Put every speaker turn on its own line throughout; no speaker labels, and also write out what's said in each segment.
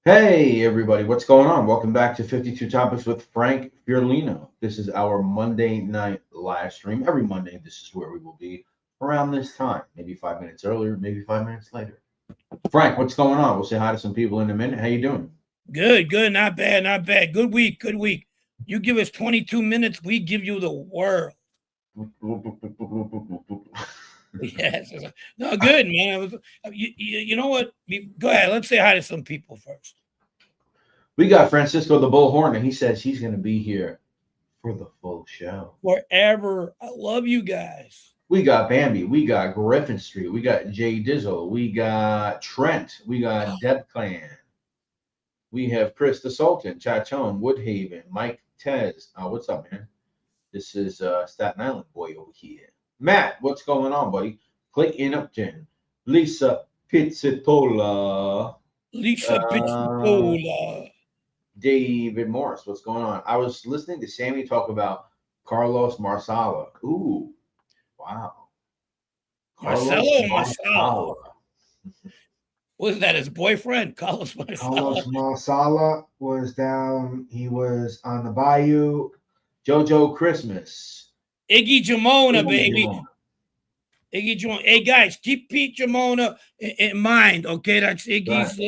Hey, everybody, what's going on? Welcome back to 52 Topics with Frank Fiorlino. This is our Monday night live stream. Every Monday, this is where we will be around this time, maybe 5 minutes earlier, maybe 5 minutes later. Frank, what's going on? We'll say hi to some people in a minute. How you doing?
Good, good, not bad, not bad. Good week, good week. You give us 22 minutes, we give you the world. Yes. No, good, man. You know what? Go ahead. Let's say hi to some people first.
We got Francisco the Bullhorn, and he says he's going to be here for the full show.
Wherever. I love you guys.
We got Bambi. We got Griffin Street. We got Jay Dizzle. We got Trent. We got Deb Clan. We have Chris the Sultan, Chatone, Woodhaven, Mike Tez. What's up, man? This is Staten Island boy over here. Matt, what's going on, buddy? Clayton Upton, Lisa Pizzatola,
Lisa
uh,
Pizzola.
David Morris, what's going on? I was listening to Sammy talk about Carlos Marsala. Ooh, wow. Carlos
Marcelo Marsala.
Marsala.
Was that his boyfriend, Carlos Marsala?
Carlos Marsala was down. He was on the bayou.
JoJo Christmas.
Iggy Jamona,
Iggy
baby.
Jamona.
Iggy Jamona. Hey, guys, keep Pete Jamona in mind, okay? That's Iggy's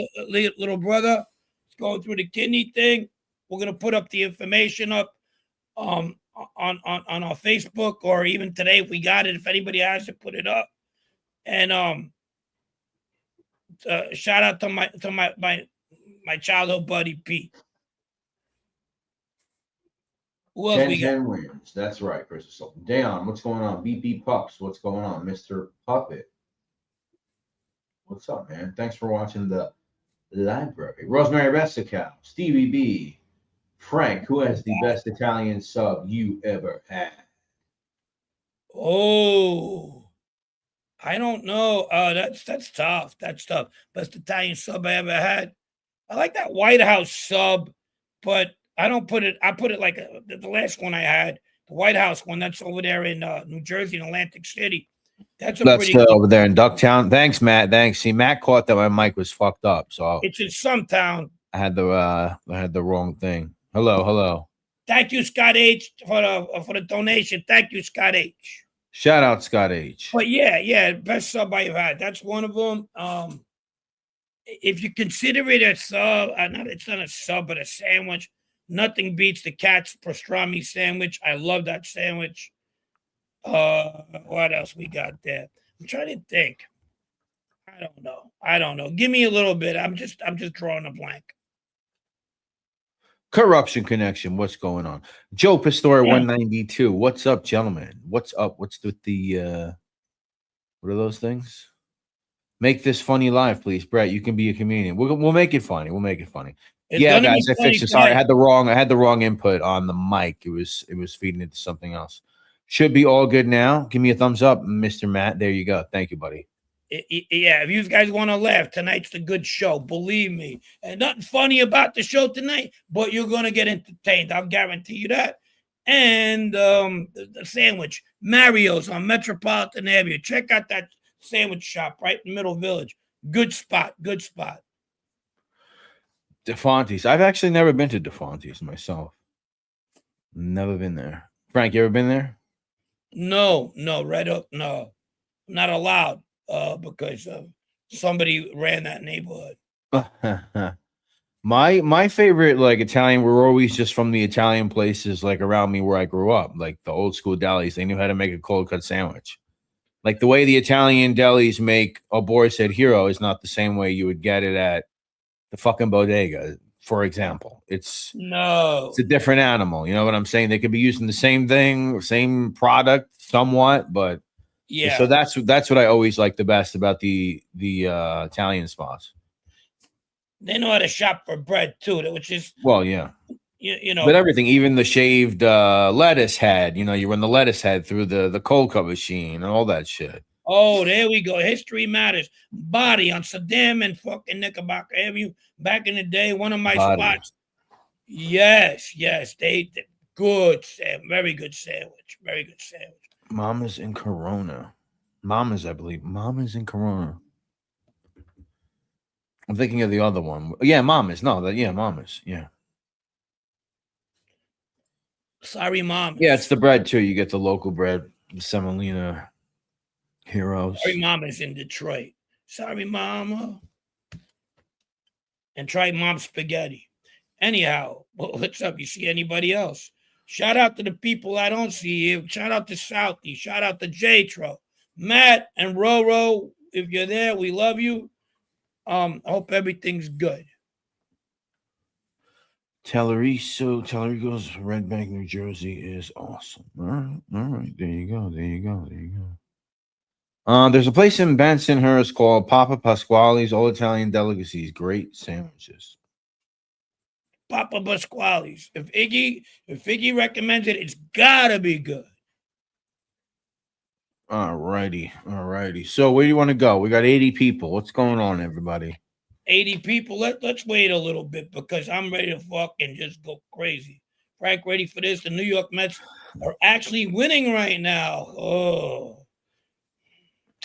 little brother. He's going through the kidney thing. We're going to put up the information up on our Facebook, or even today if we got it. If anybody has it, put it up. And shout out to my childhood buddy, Pete. Who else we got?
10 wins. That's right, Chris Sultan. Dayon, what's going on? BP Pups, what's going on? Mr. Puppet. What's up, man? Thanks for watching the library. Rosemary Resticow, Stevie B, Frank, who has the best Italian sub you ever had?
Oh, I don't know. That's tough. That's tough. Best Italian sub I ever had. I like that White House sub, but I don't put it. I put it like the last one I had, the White House one. That's over there in New Jersey, in Atlantic City. That's pretty good.
Over there in Ducktown. Thanks, Matt. Thanks. See, Matt caught that my mic was fucked up, so
it's in some town.
I had the wrong thing. Hello.
Thank you, Scott H, for the donation. Thank you, Scott H.
Shout out, Scott H.
But yeah, best sub I've had. That's one of them. If you consider it a sub, it's not a sub, but a sandwich. Nothing beats the Cat's pastrami sandwich. I love that sandwich. What else we got there? I'm trying to think. I don't know. Give me a little bit. I'm just drawing a blank.
Corruption Connection. What's going on? Joe Pistori 192. What's up, gentlemen? What's up? What's with the what are those things? Make this funny live, please, Brett. You can be a comedian. We'll make it funny. We'll make it funny. Yeah, guys, I fixed it. Sorry, I had the wrong input on the mic. It was feeding into something else. Should be all good now. Give me a thumbs up, Mr. Matt. There you go. Thank you, buddy.
Yeah, if you guys want to laugh, tonight's the good show. Believe me. And nothing funny about the show tonight, but you're going to get entertained. I'll guarantee you that. And the sandwich, Mario's on Metropolitan Avenue. Check out that sandwich shop right in Middle Village. Good spot.
DeFonte's. I've actually never been to DeFonte's myself. Never been there. Frank, you ever been there?
No, right up. No, I'm not allowed because somebody ran that neighborhood.
My favorite like Italian were always just from the Italian places like around me where I grew up, like the old school delis. They knew how to make a cold cut sandwich. Like the way the Italian delis make a boar's head hero is not the same way you would get it at the fucking bodega, for example. It's a different animal. You know what I'm saying? They could be using the same thing, same product somewhat, but yeah. So that's what I always like the best about the Italian spots.
They know how to shop for bread too, which is
yeah.
You know,
but everything, even the shaved lettuce head, you run the lettuce head through the cold cut machine and all that shit.
Oh, there we go. History matters. Body on Saddam and fucking Knickerbocker Avenue. Back in the day, one of my spots. Yes. They good, very good sandwich.
Mama's in Corona. I believe. Mama's in Corona. I'm thinking of the other one. Yeah, Mamas. No, yeah, Mamas. Yeah.
Sorry, Mom.
Yeah, it's the bread too. You get the local bread, the semolina heroes.
Sorry, Mama's in Detroit. Sorry, Mama. And try Mom's spaghetti. Anyhow, what's up? You see anybody else? Shout out to the people I don't see here. Shout out to Southie. Shout out to Jatro, Matt, and Roro. If you're there, we love you. I hope everything's good.
Tellerico's Red Bank, New Jersey is awesome. All right. There you go. There's a place in Bensonhurst called Papa Pasquale's Old Italian Delicacies. Great sandwiches.
Papa Pasquale's. If Iggy recommends it, it's gotta be good.
All righty. So where do you want to go? We got 80 people. What's going on, everybody?
80 people. Let's wait a little bit because I'm ready to fucking just go crazy. Frank, ready for this? The New York Mets are actually winning right now. Oh,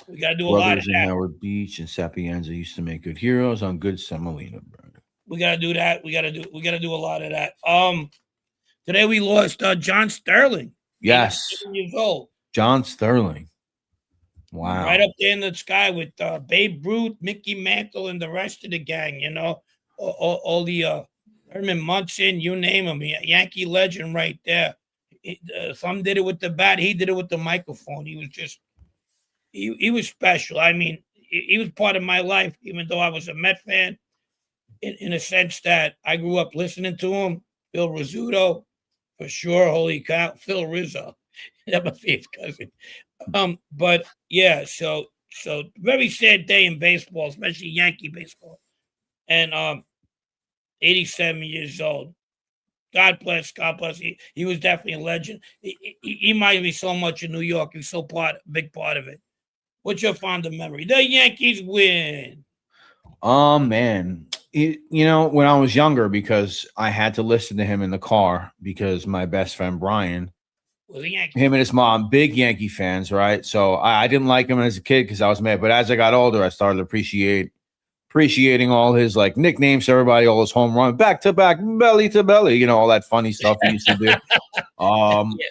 we gotta do a lot of that.
Howard Beach and Sapienza used to make good heroes on good semolina bread.
We gotta do that. We gotta do a lot of that. Today we lost John Sterling.
Yes,
87 years old.
John Sterling. Wow.
Right up there in the sky with Babe Ruth, Mickey Mantle, and the rest of the gang, you know, all the Herman Munson, you name him, Yankee legend right there. Some did it with the bat, he did it with the microphone. He was just, he was special. I mean, he was part of my life, even though I was a Met fan, in a sense that I grew up listening to him. Phil Rizzuto, for sure. Holy cow, Phil Rizzo. That must be his cousin. But yeah, so very sad day in baseball, especially Yankee baseball. And 87 years old. God bless. He was definitely a legend. He reminded me so much of New York. He was so big part of it. What's your fond memory? The Yankees win.
Oh man. You know, when I was younger, because I had to listen to him in the car because my best friend Brian, him and his mom, big Yankee fans, right? So I didn't like him as a kid because I was mad. But as I got older, I started appreciating all his like nicknames to everybody, all his home run, back to back, belly to belly, you know, all that funny stuff he used to do.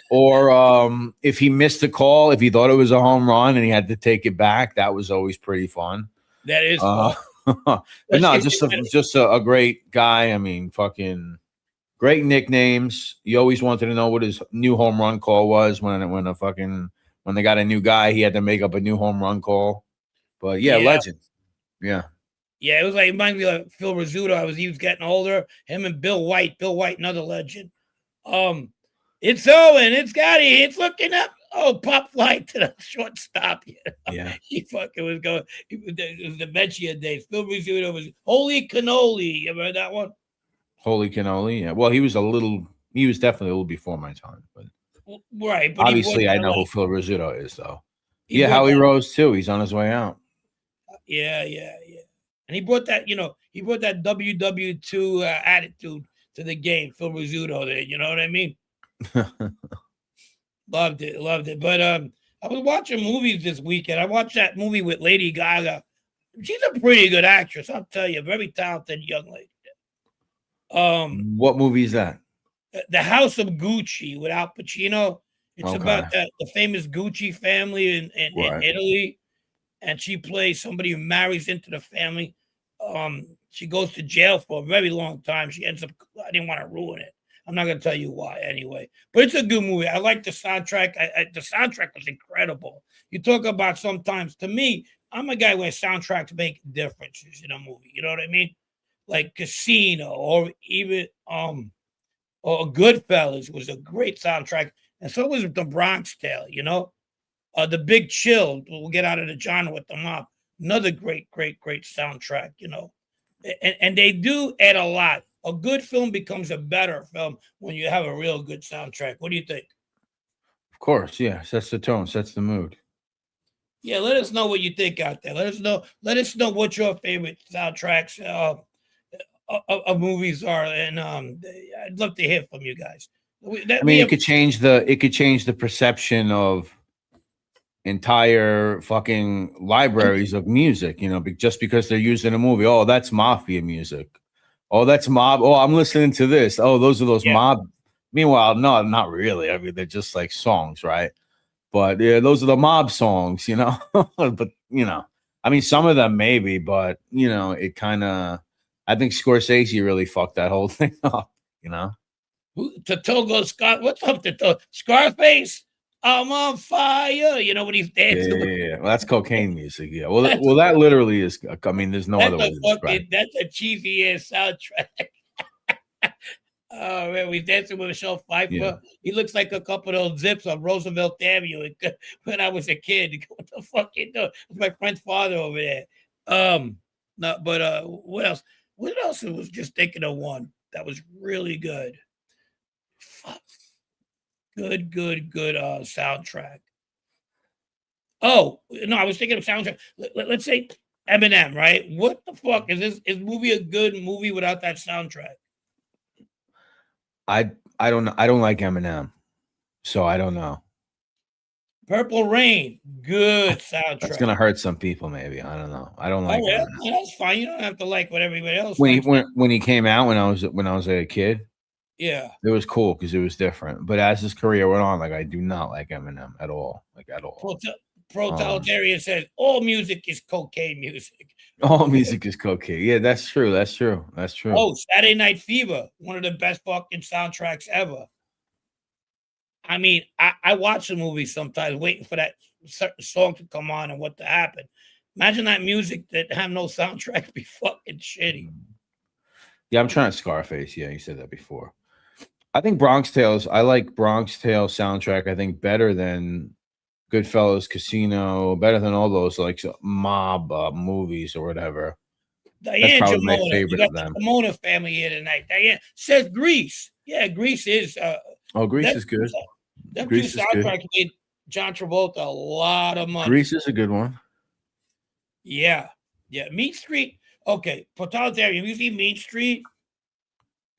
Or if he missed a call, if he thought it was a home run and he had to take it back, that was always pretty fun.
That is fun.
But no, just a great guy. I mean, fucking great nicknames. You always wanted to know what his new home run call was when they got a new guy, he had to make up a new home run call. But yeah. Legend. Yeah.
Yeah, it was like, it reminds me of Phil Rizzuto. He was getting older. Him and Bill White, another legend. It's Owen, it's Gotti, it's looking up. Oh, pop fly to the shortstop. You know? Yeah. He fucking was going. It was the Mechia days. Phil Rizzuto was Holy Cannoli. You ever heard that one?
Holy Cannoli. Yeah. Well, he was definitely a little before my time, but
right. But
obviously, I know who Phil Rizzuto is, though. Yeah, Howie Rose too. He's on his way out. Yeah.
And he brought that WW2 attitude to the game. Phil Rizzuto there. You know what I mean? Loved it. But I was watching movies this weekend. I watched that movie with Lady Gaga. She's a pretty good actress, I'll tell you. Very talented young lady.
What movie is that?
The House of Gucci with Al Pacino. It's about the famous Gucci family in Italy, and she plays somebody who marries into the family. She goes to jail for a very long time. She ends up. I didn't want to ruin it. I'm not going to tell you why anyway, but it's a good movie. I like the soundtrack. The soundtrack was incredible. You talk about sometimes, to me, I'm a guy where soundtracks make differences in a movie. You know what I mean? Like Casino or even or Goodfellas was a great soundtrack. And so was The Bronx Tale, you know? The Big Chill, we'll get out of the genre with the mob. Another great soundtrack, you know? And they do add a lot. A good film becomes a better film when you have a real good soundtrack. What do you think?
Of course, yeah. Sets the tone, sets the mood.
Yeah, let us know what you think out there. Let us know what your favorite soundtracks of movies are, and I'd love to hear from you guys.
It could change the perception of entire fucking libraries of music, you know, just because they're using a movie. Oh, that's mafia music. Oh, that's mob. Oh, I'm listening to this. Oh, those are those
Yeah.
mob. Meanwhile, no, not really. I mean, they're just like songs, right? But yeah, those are the mob songs, you know. But you know, I mean, some of them maybe, but you know, it kind of. I think Scorsese really fucked that whole thing up, you know.
Totogo Scott, what's up, Totogo? Scarface, I'm on fire. You know when he's dancing.
Yeah. Well, that's cocaine music. Yeah. Well, that literally is. I mean, there's no other way to describe it.
That's a cheesy ass soundtrack. Oh man, we dancing with Michelle Pfeiffer.
Yeah.
He looks like a couple of those zips on Roosevelt Avenue when I was a kid. What the fuck you doing? It's my friend's father over there. No, but what else? What else? I was just thinking of one that was really good. Fuck. Good soundtrack. Oh no, I was thinking of soundtrack. Let's say Eminem, right? What the fuck is this? Is movie a good movie without that soundtrack?
I don't know. I don't like Eminem, so I don't know.
Purple Rain, good soundtrack.
That's gonna hurt some people, maybe. I don't know. I don't like.
Oh yeah, that's fine. You don't have to like what everybody else.
When he came out when I was a kid,
yeah,
it was cool because it was different. But as his career went on, like I do not like Eminem at all, like at all.
Protalitarian says all music is cocaine music.
All music is cocaine. Yeah, that's true. That's true. That's true.
Oh, Saturday Night Fever, one of the best fucking soundtracks ever. I mean, I watch the movie sometimes waiting for that certain song to come on and what to happen. Imagine that music that have no soundtrack be fucking shitty.
Yeah, I'm trying to Scarface. Yeah, you said that before. I think Bronx Tales. I like Bronx Tales soundtrack. I think better than Goodfellas, Casino, better than all those like mob movies or whatever.
Diane
That's probably my
Jamona,
favorite
you got
of them.
the Jamona family here tonight. Diane says Grease. Yeah, Grease is.
Grease is good.
Them
Grease
two
is good.
soundtracks made John Travolta a lot of money.
Grease is a good one.
Yeah. Mean Street. Okay, totalitarian. You see Mean Street,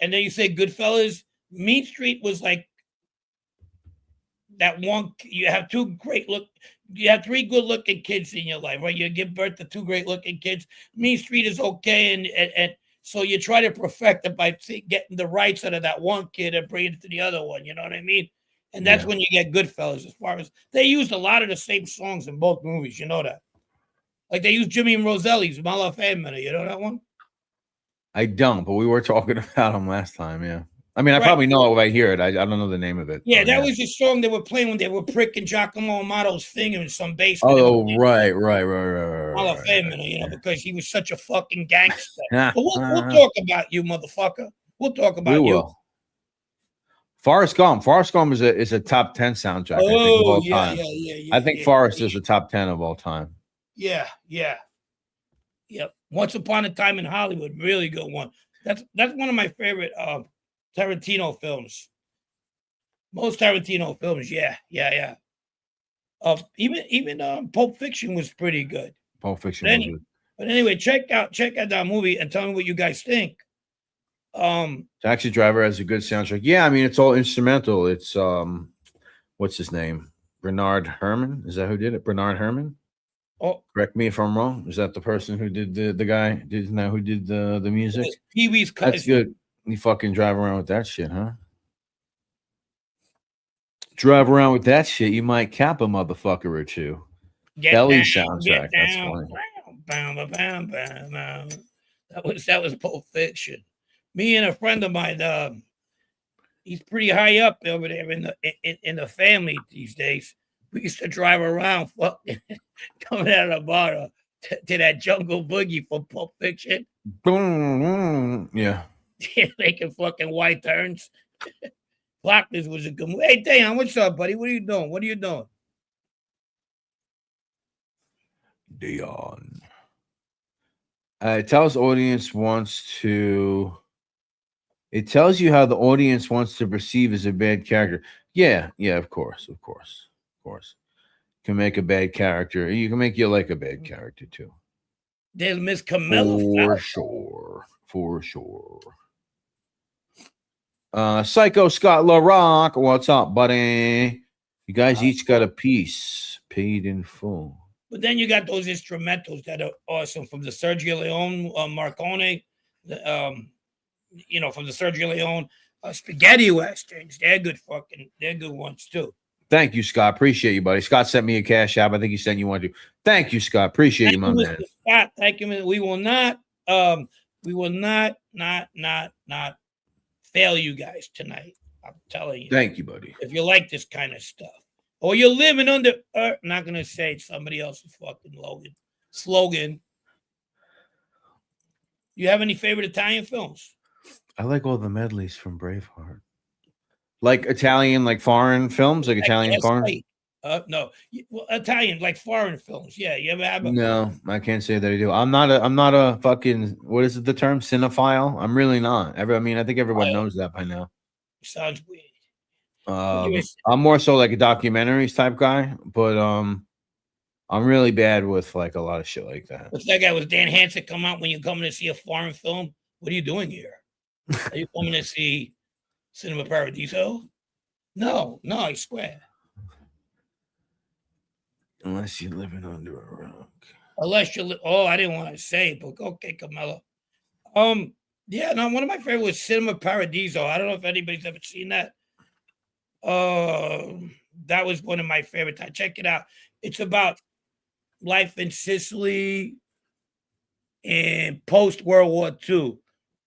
and then you say Goodfellas. Mean Street was like that one. You have you have three good-looking kids in your life, right? You give birth to two great-looking kids. Mean Street is okay, and so you try to perfect it by getting the rights out of that one kid and bring it to the other one. You know what I mean? And that's when you get Goodfellas. As far as they used a lot of the same songs in both movies, you know that. Like they used Jimmy and Roselli's "Mala Family." You know that one?
I don't, but we were talking about them last time. Yeah. I mean, I probably know it when I hear it. I don't know the name of it.
Yeah, that was the song they were playing when they were pricking Giacomo Amato's finger in some basement.
Oh, right.
Mala Family, you know, because he was such a fucking gangster. But we'll talk about you, motherfucker. We'll talk about you.
Forrest Gump. Forrest Gump is a top 10 soundtrack. I think, of all time. I think Forrest is a top 10 of all time.
Yeah. Once Upon a Time in Hollywood, really good one. That's one of my favorite Tarantino films. Most Tarantino films, yeah. Even Pulp Fiction was pretty good.
Pulp Fiction was good.
But anyway, check out that movie and tell me what you guys think.
Taxi Driver has a good soundtrack. Yeah, I mean it's all instrumental. It's what's his name? Bernard Herrmann. Is that who did it? Bernard Herrmann?
Oh,
correct me if I'm wrong. Is that the person who did the guy? Didn't know who did the music?
Pee-wee's cousin.
That's good. You fucking drive around with that shit, huh? Drive around with that shit, you might cap a motherfucker or two. Belly soundtrack. That's funny.
That was Pulp Fiction. Me and a friend of mine, he's pretty high up over there in the family these days. We used to drive around fucking coming out of the bar to that Jungle Boogie from Pulp Fiction.
Yeah.
Making fucking white turns. Blockness was a good movie. Hey, Dan, what's up, buddy? What are you doing?
Dion. It tells you how the audience wants to perceive as a bad character. Yeah, of course. Can make a bad character. You can make you like a bad character too.
There's Miss Camilla.
For sure. Psycho Scott LaRock, what's up, buddy? You guys each got a piece. paid in full.
But then you got those instrumentals that are awesome from the Sergio Leone, Marcone, from the Sergio Leone spaghetti westerns. They're good ones too.
Thank you, Scott. Appreciate you, buddy. Scott sent me a cash app. I think he sent you one too. Thank you, Scott. Appreciate you, my man.
Scott. Thank you. We will not fail you guys tonight. I'm telling you.
Thank you, buddy.
If you like this kind of stuff. Or you're living under, I'm not going to say somebody else's fucking slogan. You have any favorite Italian films?
I like all the medleys from Braveheart. Like Italian, like foreign films, like Italian foreign?
No. Well, Italian, like foreign films. Yeah. You ever have
No, I can't say that I do. I'm not a fucking, what is it, the term? Cinephile? I'm really not. I think everyone knows that by now.
Sounds weird.
I'm more so like a documentaries type guy, but I'm really bad with like a lot of shit like that.
What's that guy with Dan Hansen come out when you're coming to see a foreign film? What are you doing here? Are you coming to see Cinema Paradiso? No, I swear.
Unless you're living under a rock.
Unless you I didn't want to say it, but okay, Camilla. Yeah, no, one of my favorites was Cinema Paradiso. I don't know if anybody's ever seen that. That was one of my favorites. Check it out. It's about life in Sicily in post World War II,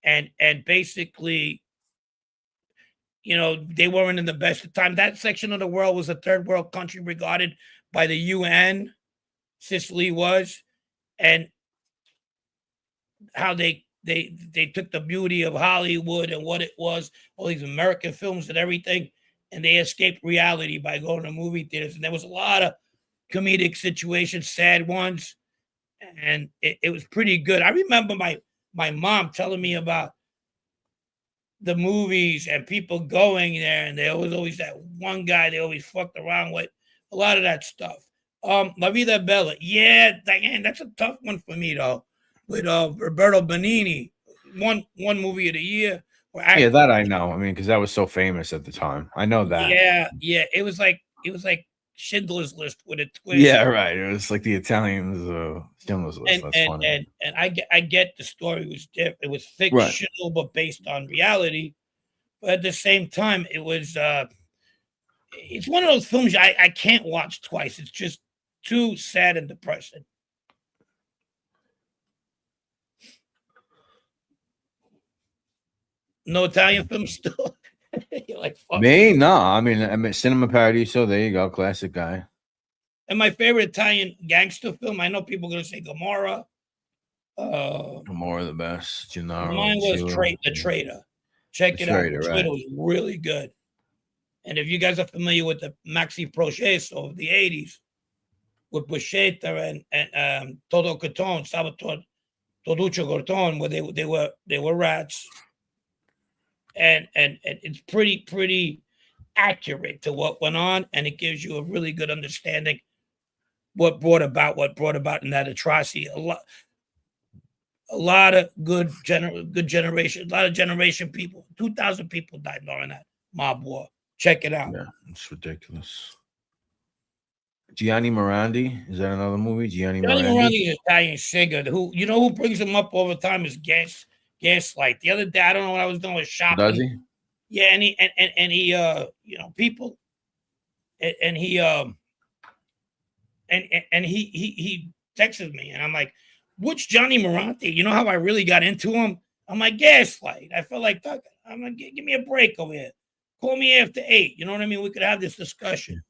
and basically, they weren't in the best of time. That section of the world was a third world country regarded by the UN. Sicily was, and how they took the beauty of Hollywood and what it was, all these American films and everything, and they escaped reality by going to movie theaters. And there was a lot of comedic situations, sad ones, and it was pretty good. I remember my mom telling me about the movies and people going there, and there was always that one guy they always fucked around with. A lot of that stuff. La Vida Bella. Yeah, Diane, that's a tough one for me though. With Roberto Benigni, one movie of the year.
Yeah, that I know. I mean, because that was so famous at the time. I know that.
Yeah. It was like Schindler's List with a twist.
Yeah, right. It was like the Italians Schindler's List. That's funny.
And I get the story was different. It was fictional, but based on reality. But at the same time, it was it's one of those films I can't watch twice. It's just too sad and depressing. No Italian film still. You're like, fuck
me? No, I mean Cinema Paradiso. There you go, classic guy.
And my favorite Italian gangster film. I know people are gonna say Gomorrah.
Gomorrah, the best. Gennaro.
Mine was The Traitor. Check it out. The Traitor was really good. And if you guys are familiar with the Maxi Processo of the '80s, with Buscetta and Toto Cotton, Salvatore Toduccio Cortone, where they were rats. And it's pretty accurate to what went on, and it gives you a really good understanding what brought about in that atrocity. A lot of good generation, a lot of generation people. 2,000 people died during that mob war. Check it out.
Yeah, it's ridiculous. Gianni Morandi, is that another movie? Gianni
Morandi is Italian singer. Who brings him up all the time is Gaslight. The other day, I don't know what I was doing with shopping.
Does he?
Yeah, and he people, and he he texted me, and I'm like, which Johnny Morandi? You know how I really got into him? I'm like, Gaslight. I felt like, I'm like, give me a break over here. Call me after 8. You know what I mean? We could have this discussion.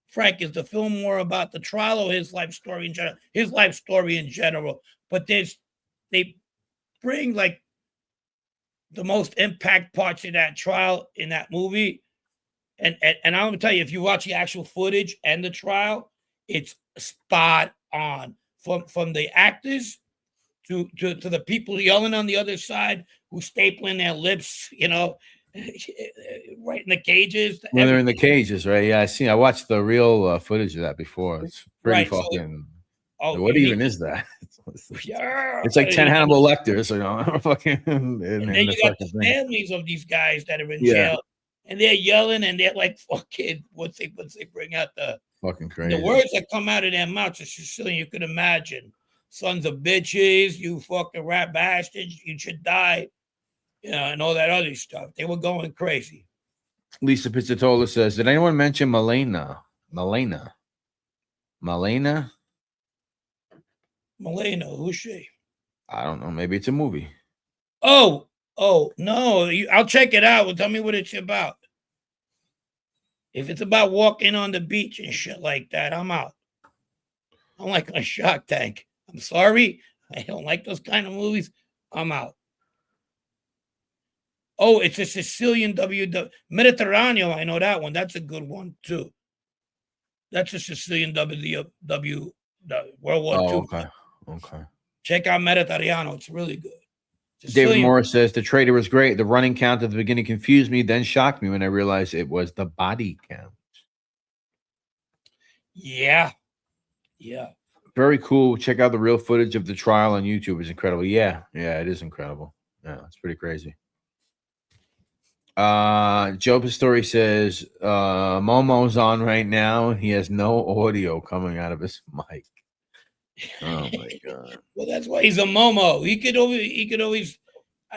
Frank, is the film more about the trial or his life story in general? His life story in general. But they bring like the most impact parts of that trial in that movie. And I'm gonna tell you, if you watch the actual footage and the trial, it's spot on. From the actors to the people yelling on the other side who stapling their lips, right in the cages.
When they're in the cages, right? Yeah, I watched the real footage of that before. It's pretty fucking. What even is that? It's like 10 Hannibal Lecters, fucking.
And then you got the families of these guys that are in jail, and they're yelling and they're like fucking once they bring out
Fucking crazy.
the words that come out of their mouths are Sicilian. You could imagine, sons of bitches, you fucking rat bastards, you should die, you know, and all that other stuff. They were going crazy.
Lisa Pizzatola says, did anyone mention Malena? Malena,
Malena, who's she?
I don't know. Maybe it's a movie.
Oh no! I'll check it out. Well, tell me what it's about. If it's about walking on the beach and shit like that, I'm out. I'm like a Shark Tank. I'm sorry, I don't like those kind of movies. I'm out. Oh, it's a Sicilian Mediterranean. I know that one. That's a good one too. That's a Sicilian World War II.
Okay. Okay.
Check out Mediterranean. It's really good.
David Morris says the trailer was great. The running count at the beginning confused me, then shocked me when I realized it was the body count.
Yeah.
Very cool. Check out the real footage of the trial on YouTube. It's incredible. Yeah, it is incredible. Yeah, it's pretty crazy. Joe Pistori says Momo's on right now. He has no audio coming out of his mic. Oh my god.
Well, that's why he's a Momo. He could always,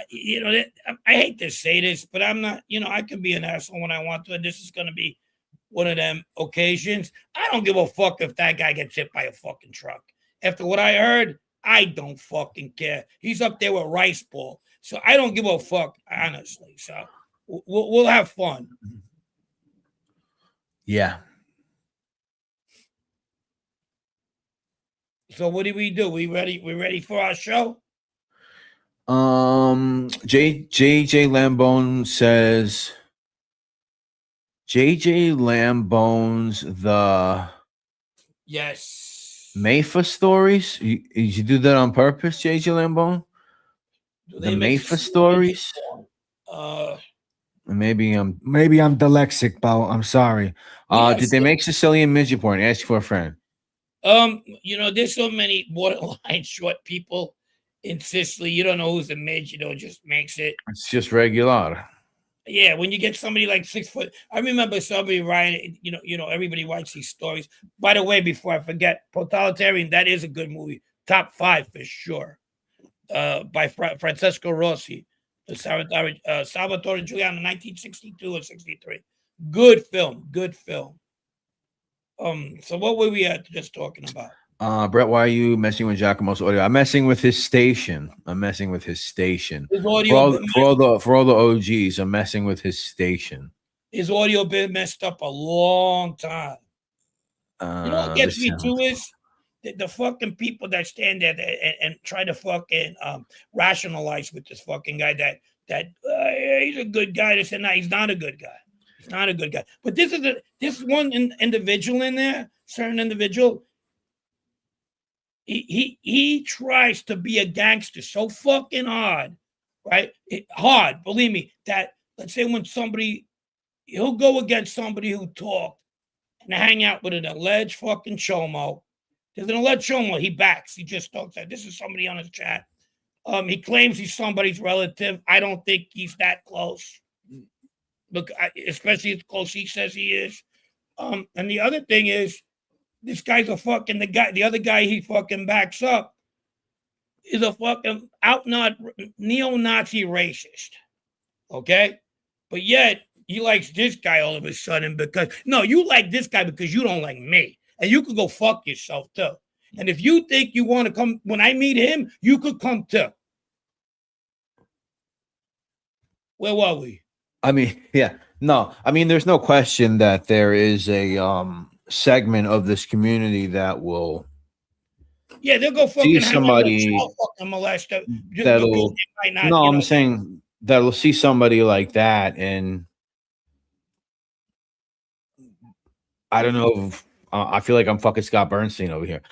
you know. I hate to say this, but I'm not. You know, I can be an asshole when I want to, and this is going to be one of them occasions. I don't give a fuck if that guy gets hit by a fucking truck. After what I heard, I don't fucking care. He's up there with Rice Ball, so I don't give a fuck, honestly. So we'll have fun.
Yeah.
So what do? We ready? We ready for our show?
JJ Lambone says JJ Lambone's the Mayfa stories. You do that on purpose, JJ Lambone? The Mayfa stories. Maybe I'm dyslexic, Bo. I'm sorry. Did they make Sicilian midget porn? Ask for a friend.
You know, there's so many borderline short people in Sicily. You don't know who's a midget, you know, just makes it.
It's just regular.
Yeah, when you get somebody like 6 foot. I remember somebody writing, you know, everybody writes these stories. By the way, before I forget, Totalitarian, that is a good movie. Top 5 for sure. By Francesco Rossi, Salvatore Giuliano, 1962 or 63. Good film. So what were we just talking about?
Brett, why are you messing with Giacomo's audio? I'm messing with his station.
His audio
for all the OGs, I'm messing with his station.
His audio been messed up a long time. You know what gets me too is the fucking people that stand there and try to fucking rationalize with this fucking guy that he's a good guy. They said, no, he's not a good guy. He's not a good guy. But this one individual in there, certain individual, he tries to be a gangster so fucking hard, right? Hard, believe me, that let's say when he'll go against somebody who talked and hang out with an alleged fucking chomo. There's an alleged chomo, he backs. He just talks that this is somebody on his chat. He claims he's somebody's relative. I don't think he's that close. Look, especially as close he says he is. And the other thing is, this guy's the other guy he fucking backs up is a fucking out-and-out neo-Nazi racist. Okay? But yet, he likes this guy all of a sudden you like this guy because you don't like me. And you could go fuck yourself too. And if you think you want to come, when I meet him, you could come too. Where were we?
I mean, yeah. No, I mean, there's no question that there is a segment of this community that will
they'll go fucking
see somebody
fucking molest.
I'm saying that'll see somebody like that, and I don't know if I feel like I'm fucking Scott Bernstein over here.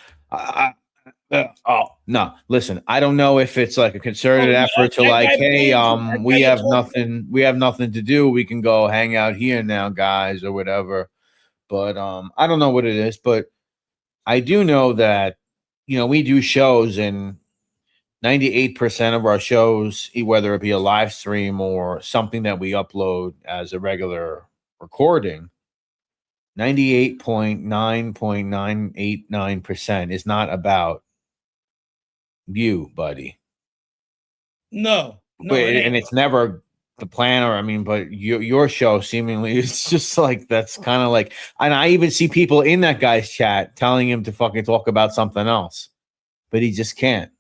No, listen, I don't know if it's like a concerted effort to like, hey, we have nothing to do. We can go hang out here now, guys, or whatever. But I don't know what it is, but I do know that, you know, we do shows and 98% of our shows, whether it be a live stream or something that we upload as a regular recording, 98.9.989% is not about you, buddy.
No,
But,
it ain't.
and it's never the plan, or I mean, but your show seemingly is just like, that's kind of like, and I even see people in that guy's chat telling him to fucking talk about something else, but he just can't.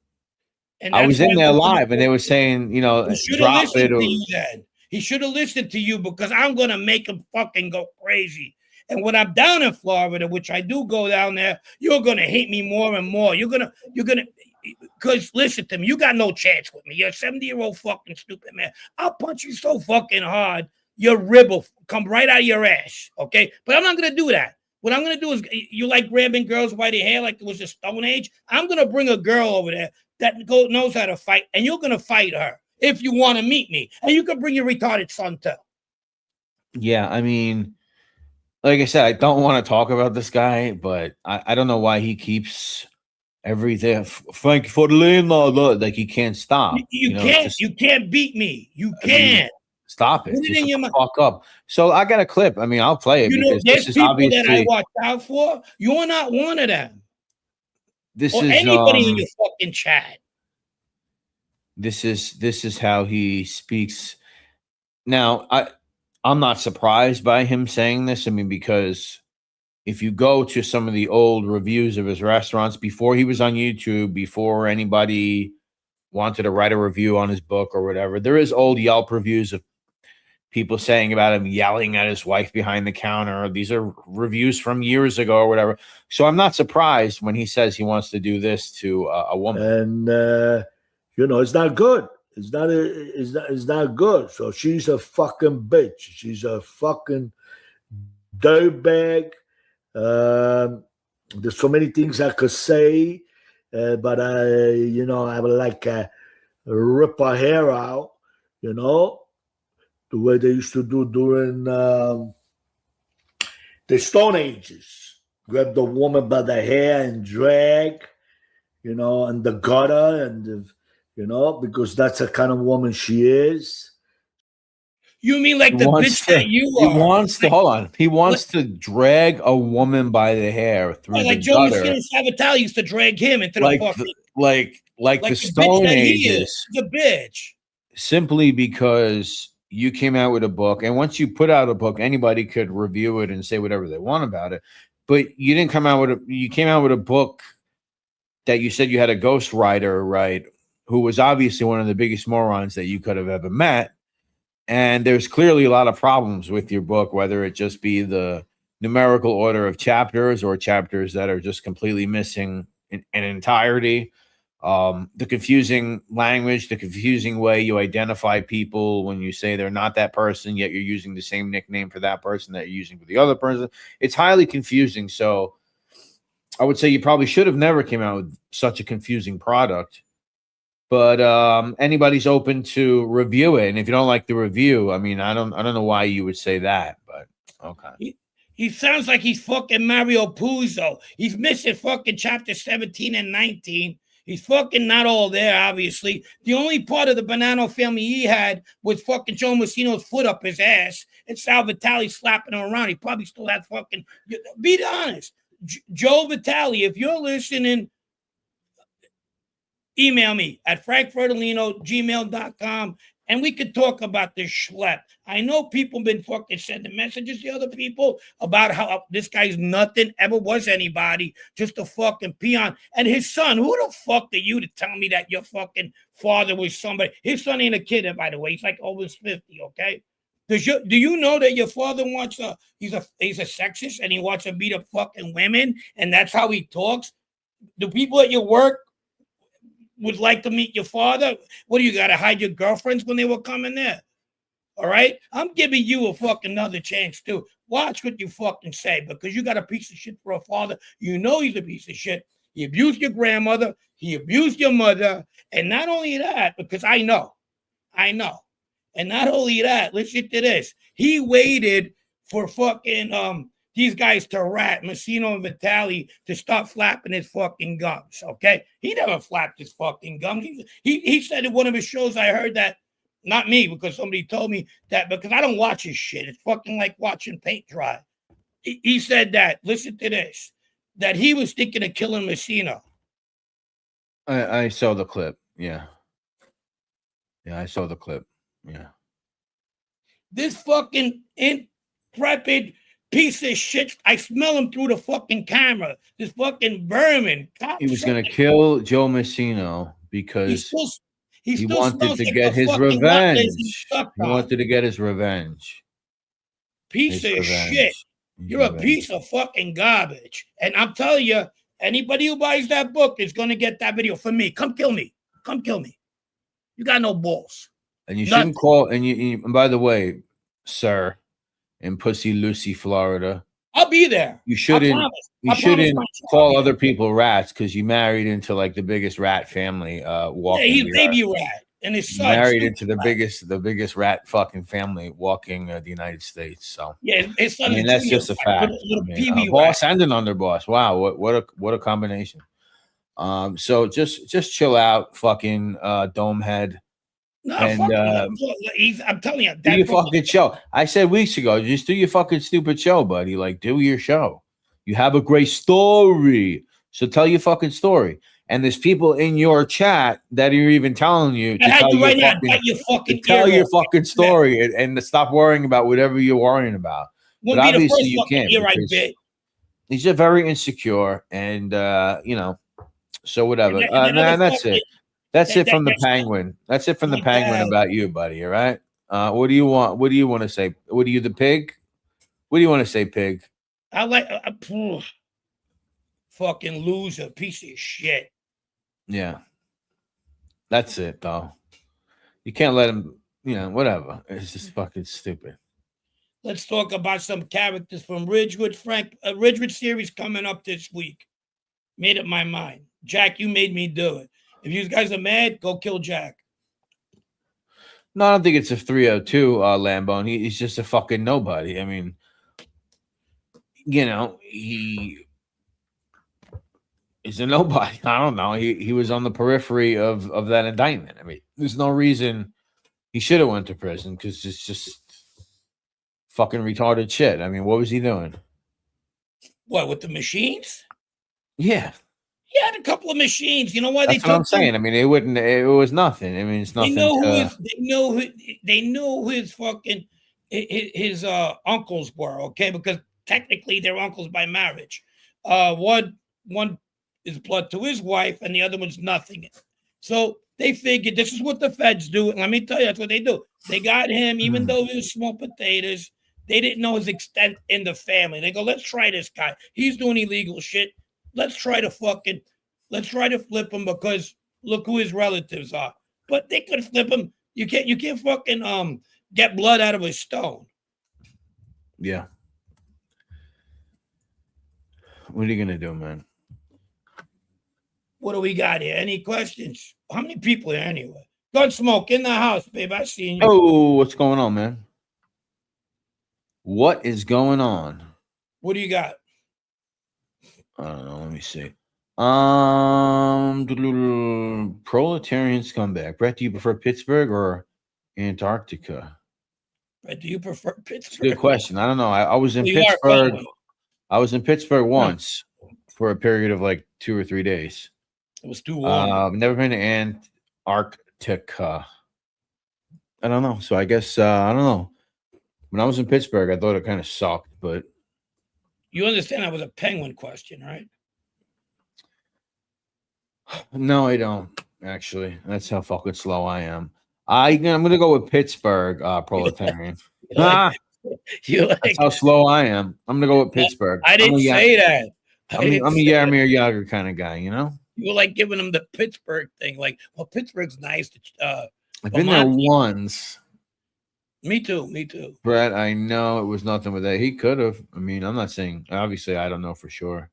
And
I
that's
was
why
in there
we're gonna
live, and they were saying, you know,
he should have
drop
listened
it.
to
Or,
you then. He should have listened to you, because I'm gonna make him fucking go crazy. And when I'm down in Florida, which I do go down there, you're gonna hate me more and more. You're gonna, because listen to me, you got no chance with me. You're a 70-year-old fucking stupid man. I'll punch you so fucking hard, your rib will come right out of your ass. Okay, but I'm not gonna do that. What I'm gonna do is, you like grabbing girls by the hair like it was the Stone Age. I'm gonna bring a girl over there that knows how to fight, and you're gonna fight her if you want to meet me, and you can bring your retarded son too.
yeah, I mean, like I said, I don't want to talk about this guy, but I don't know why he keeps everything. Thank you for the landlord. Like, he can't stop.
You
know,
can't.
just,
You can't beat me. You
I mean,
can't.
stop it.
Put it
Just
in your
shut
mouth.
the fuck up. So I got a clip. I mean, I'll play it
You know,
because
there's
this is
people that I
obviously
watch out for. You're not one of them,
this
or
is
anybody in your fucking chat.
this is how he speaks. Now, I'm not surprised by him saying this. I mean, because if you go to some of the old reviews of his restaurants before he was on YouTube, before anybody wanted to write a review on his book or whatever, there is old Yelp reviews of people saying about him yelling at his wife behind the counter. These are reviews from years ago or whatever. So I'm not surprised when he says he wants to do this to a woman.
And you know, it's not good. It's not good. So she's a fucking bitch. She's a fucking dirtbag. There's so many things I could say, but you know, I would like rip her hair out. You know, the way they used to do during the Stone Ages. Grab the woman by the hair and drag, you know, and the gutter, and you know, because that's the kind of woman she is.
You mean like the bitch that you
He
are?
wants to, hold on. He wants to drag a woman by the hair through
like
the
Joe
gutter,
Messina Salvatore used to drag him into the fucking
like the
bitch
Stone
that he
Ages.
is. The bitch.
Simply because you came out with a book, and once you put out a book, anybody could review it and say whatever they want about it. But you didn't come out with you came out with a book that you said you had a ghostwriter, right? Who was obviously one of the biggest morons that you could have ever met. And there's clearly a lot of problems with your book, whether it just be the numerical order of chapters or chapters that are just completely missing in entirety. The confusing language, the confusing way you identify people when you say they're not that person, yet you're using the same nickname for that person that you're using for the other person. It's highly confusing. So I would say you probably should have never came out with such a confusing product. But anybody's open to review it, and if you don't like the review, I mean, I don't know why you would say that, but okay.
He sounds like he's fucking Mario Puzo. He's missing fucking chapter 17 and 19. He's fucking not all there, obviously. The only part of the Banana family he had was fucking Joe Messino's foot up his ass and Sal Vitale slapping him around. He probably still had fucking, be honest, Joe Vitale, if you're listening, email me at frankfertilino@gmail.com, and we could talk about this schlep. I know people been fucking sending messages to other people about how this guy's nothing, ever was anybody, just a fucking peon. And his son, who the fuck are you to tell me that your fucking father was somebody? His son ain't a kid, by the way. He's like almost 50, okay? Do you know that your father wants he's a sexist and he wants to beat up fucking women, and that's how he talks? The people at your work would like to meet your father? What do you got to hide your girlfriends when they were coming there? All right, I'm giving you a fucking another chance too. Watch what you fucking say, because you got a piece of shit for a father. You know he's a piece of shit. He abused your grandmother. He abused your mother. And not only that, because I know. And not only that, listen to this. He waited for fucking these guys to rat Messino and Vitali to stop flapping his fucking gums. Okay, he never flapped his fucking gums. He said in one of his shows, I heard that, not me, because somebody told me that, because I don't watch his shit. It's fucking like watching paint dry. He said that. Listen to this. That he was thinking of killing Messino.
I saw the clip. Yeah. Yeah, I saw the clip. Yeah.
This fucking intrepid piece of shit. I smell him through the fucking camera. This fucking vermin.
He was going to kill Joe Messino because he wanted to get his revenge. He wanted to get his revenge.
Piece of shit. You're a piece of fucking garbage. And I'm telling you, anybody who buys that book is going to get that video from me. Come kill me. Come kill me. You got no balls.
And you shouldn't call. And by the way, sir, in Pussy Lucy, Florida,
I'll be there.
You shouldn't. You shouldn't call other people rats because you married into like the biggest rat family. Walking.
Yeah, he's baby rat, and his son
married into the biggest rat fucking family walking the United States. So
yeah, his son.
I mean, that's just a fact. Boss and an underboss. Wow, what a combination. So just chill out, fucking dome head.
No,
and
I'm telling you,
do your fucking show. I said weeks ago, just do your fucking stupid show, buddy. Like, do your show. You have a great story, so tell your fucking story. And there's people in your chat that are even telling you to tell your fucking story and to stop worrying about whatever you're worrying about. But obviously you can't. He's just very insecure, and you know. So whatever. That's it. That's it from the Penguin. That's it from the Penguin about you, buddy. All right. What do you want? What do you want to say? What are you, the pig? What do you want to say, pig?
I like fucking loser, piece of shit.
Yeah. That's it, though. You can't let him. You know, whatever. It's just fucking stupid.
Let's talk about some characters from Ridgewood. Frank, Ridgewood series coming up this week. Made up my mind. Jack, you made me do it. If you guys are mad, go kill Jack.
No, I don't think it's a 302 Lambone. He's just a fucking nobody. I mean, you know, he is a nobody. I don't know. He was on the periphery of that indictment. I mean, there's no reason he should have went to prison because it's just fucking retarded shit. I mean, what was he doing?
What, with the machines?
Yeah.
He had a couple of machines. You know why
That's what I'm saying. I mean, it was nothing. I mean, it's nothing.
They knew his fucking his uncles were, okay, because technically they're uncles by marriage. One is blood to his wife, and the other one's nothing. So they figured this is what the feds do. And let me tell you, that's what they do. They got him, even though he was small potatoes. They didn't know his extent in the family. They go, let's try this guy. He's doing illegal shit. Let's try to flip him because look who his relatives are. But they could flip him. You can't fucking get blood out of a stone.
Yeah. What are you gonna do, man?
What do we got here? Any questions? How many people here anyway? Gunsmoke in the house, babe. I seen you.
Oh, what's going on, man? What is going on?
What do you got?
I don't know. Let me see. Proletarian scumbag. Brett, do you prefer Pittsburgh or Antarctica?
Brett, do you prefer Pittsburgh?
Good question. I don't know. I was in Pittsburgh. I was in Pittsburgh once for a period of like 2 or 3 days.
It was too warm.
Never been to Antarctica. I don't know. So I guess I don't know. When I was in Pittsburgh, I thought it kind of sucked, but.
You understand that was a Penguin question, right?
No, I don't, actually. That's how fucking slow I am. I'm going to go with Pittsburgh, Proletarian. That's how slow I am. I'm going to go with Pittsburgh.
I didn't say that.
I'm a Yarmir Yager kind of guy, you know?
You were like giving him the Pittsburgh thing. Like, well, Pittsburgh's nice.
I've been there once.
Me too.
Brett, I know it was nothing with that. He could have. I mean, I'm not saying. Obviously, I don't know for sure.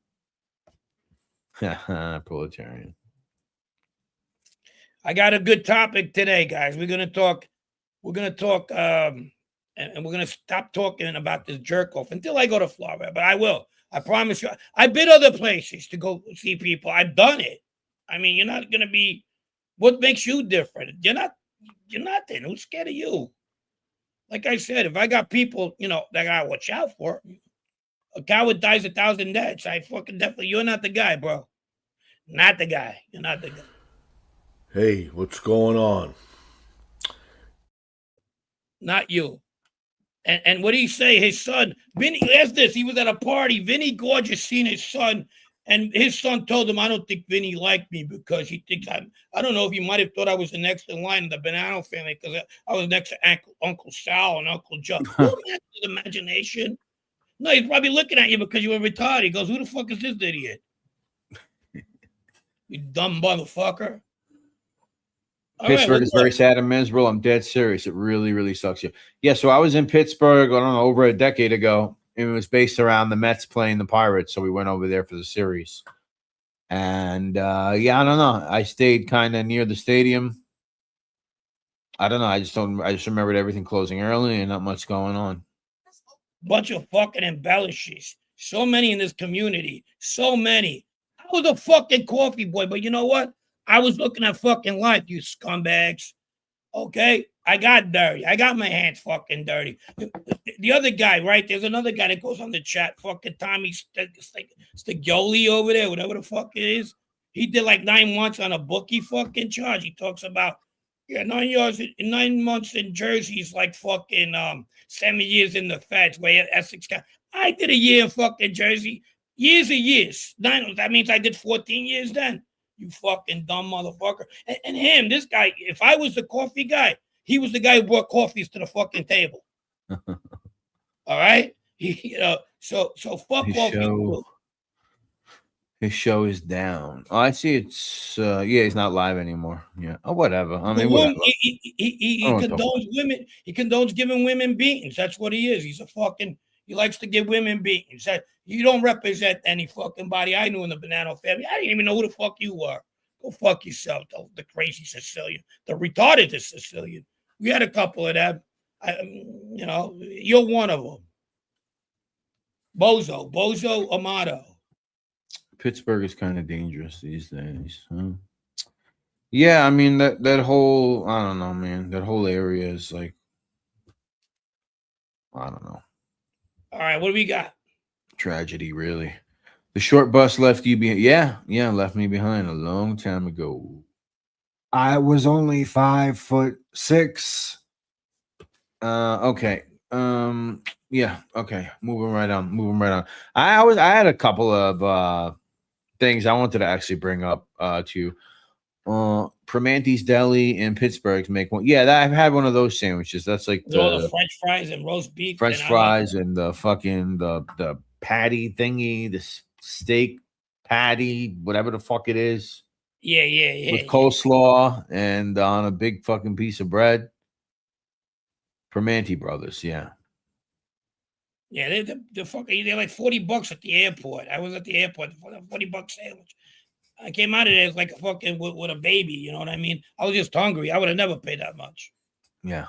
Proletarian.
I got a good topic today, guys. We're gonna talk and we're gonna stop talking about this jerk off until I go to Florida. But I will. I promise you. I've been other places to go see people. I've done it. I mean, you're not gonna be. What makes you different? You're not. You're nothing. Who's scared of you? Like I said, if I got people, that I gotta watch out for. A coward dies 1,000 deaths. I fucking definitely. You're not the guy, bro. Not the guy. You're not the guy.
Hey, what's going on?
Not you. And what did he say? His son, Vinny, ask this. He was at a party. Vinny Gorgeous seen his son, and his son told him, I don't think Vinny liked me because he thinks I don't know if he might have thought I was the next in line in the Bonanno family because I was next to Uncle Sal and Uncle Joe. Who has imagination? No, he's probably looking at you because you were retarded. He goes, who the fuck is this idiot? You dumb motherfucker.
Pittsburgh is very sad and miserable. I'm dead serious. It really, really sucks you. Yeah, so I was in Pittsburgh, I don't know, over a decade ago. And it was based around the Mets playing the Pirates. So we went over there for the series. And I don't know. I stayed kind of near the stadium. I don't know. I just remembered everything closing early and not much going on.
Bunch of fucking embellishes. So many in this community. So many. I was a fucking coffee boy, but you know what? I was looking at fucking life, you scumbags. Okay? I got dirty. I got my hands fucking dirty. The other guy, right? There's another guy that goes on the chat, fucking Tommy Stigioli over there, whatever the fuck it is. He did like 9 months on a bookie fucking charge. He talks about, 9 months in Jersey is like fucking 7 years in the feds, where Essex County. I did a year in fucking Jersey. Years and years. That means I did 14 years then. You fucking dumb motherfucker. And him, this guy, if I was the coffee guy, he was the guy who brought coffees to the fucking table. All right? So fuck coffee.
His show is down. Oh, I see it's he's not live anymore. Yeah. Oh, whatever. I mean, whatever.
He condones women. He condones giving women beatings. That's what he is. He's a fucking, he likes to give women beatings. You don't represent any fucking body I knew in the Bonanno family. I didn't even know who the fuck you were. Go fuck yourself, the crazy Sicilian, the retarded Sicilian. We had a couple of them. You're one of them. Bozo Amato.
Pittsburgh is kind of dangerous these days. Huh? Yeah, I mean that whole, I don't know, man. That whole area is like, I don't know.
All right, what do we got?
Tragedy, really. The short bus left you behind. Yeah, left me behind a long time ago.
I was only 5'6".
Okay. Yeah. Okay. Moving right on. I had a couple of things I wanted to actually bring up to you. Primanti's Deli in Pittsburgh make one. Yeah, I've had one of those sandwiches. That's like
the French fries and roast beef.
French fries and the fucking the patty thingy, the steak patty, whatever the fuck it is.
Yeah.
With coleslaw and on a big fucking piece of bread. Primanti Brothers, yeah.
Yeah, they're like $40 at the airport. I was at the airport, $40 sandwich. I came out of there like a fucking with a baby, you know what I mean? I was just hungry. I would have never paid that much.
Yeah.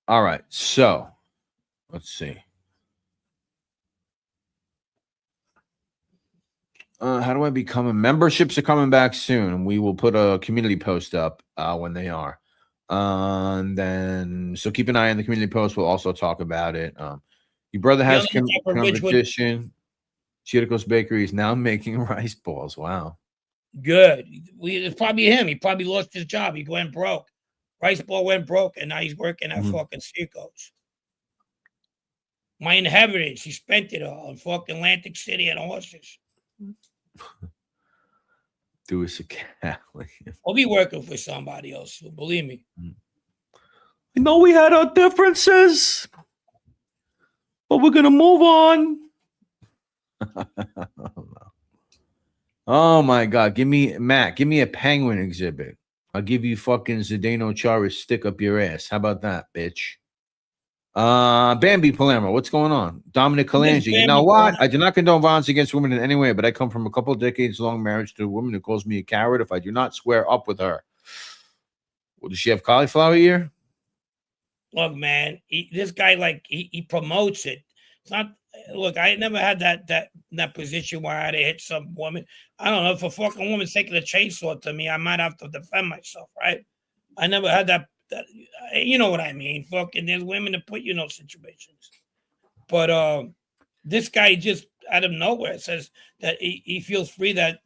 All right, so let's see. How do I become a memberships are coming back soon, and we will put a community post up when they are. And then so keep an eye on the community post. We'll also talk about it. Your brother has competition. Chiticos Bakery is now making rice balls. Wow.
Good. It's probably him. He probably lost his job. He went broke. Rice ball went broke, and now he's working at fucking Chico's. My inheritance. He spent it all in fucking Atlantic City and horses.
Do us a Cali.
I'll be working for somebody else. Believe me.
I know we had our differences, but we're gonna move on. Oh my God. Give me a penguin exhibit. I'll give you fucking Zdeno Chara stick up your ass. How about that, bitch? Bambi Palermo, what's going on? Dominic Calangi, you know what? I do not condone violence against women in any way, but I come from a couple of decades long marriage to a woman who calls me a coward if I do not square up with her. Well, does she have cauliflower ear?
Look, man, this guy like he promotes it. It's not. Look, I never had that position where I had to hit some woman. I don't know if a fucking woman's taking a chainsaw to me, I might have to defend myself, right? I never had that. You know what I mean? Fucking, there's women that put you in those situations, but this guy just out of nowhere says that he feels free, that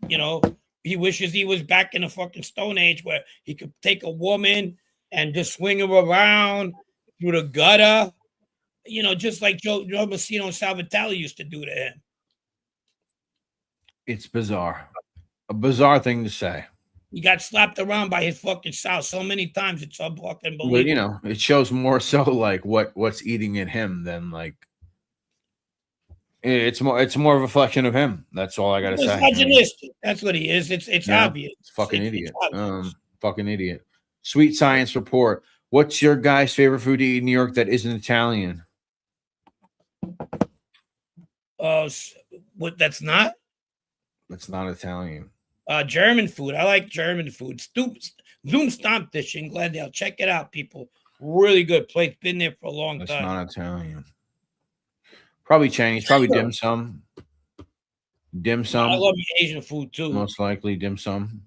he wishes he was back in the fucking Stone Age where he could take a woman and just swing her around through the gutter, just like Joe Messino and Salvatore used to do to him.
It's bizarre. A bizarre thing to say.
He got slapped around by his fucking South so many times, it's fucking
But
believable.
it shows more so like what's eating in him than like it's more a reflection of him. That's all I gotta
He's
say.
misogynistic. That's what he is. It's obvious.
It's fucking
It's
idiot.
obvious.
Fucking idiot. Sweet Science Report. What's your guy's favorite food to eat in New York that isn't Italian?
What? That's not.
That's not Italian.
German food. I like German food. Zoom Stammtisch in Glendale. Check it out, people. Really good place. Been there for a long
That's
time.
not Italian. Probably Chinese. Probably dim sum. Dim sum.
I love Asian food too.
Most likely dim sum.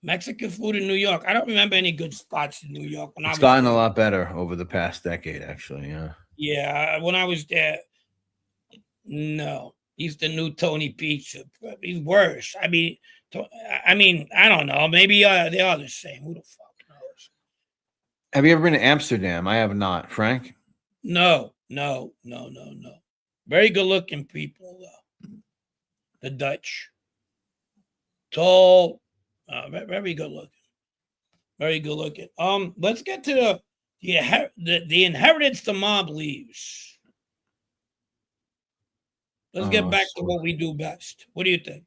Mexican food in New York. I don't remember any good spots in New York when I
It's
was
gotten
there.
a lot better over the past decade, actually. Yeah.
Yeah, when I was there, no, he's the new Tony Pizza. He's worse. I mean, I don't know. Maybe they are the same. Who the fuck knows?
Have you ever been to Amsterdam? I have not. Frank?
No. Very good looking people, the Dutch. Tall, very good looking. Very good looking. Let's get to the inheritance the mob leaves. Let's get back to what we do best. What do you think?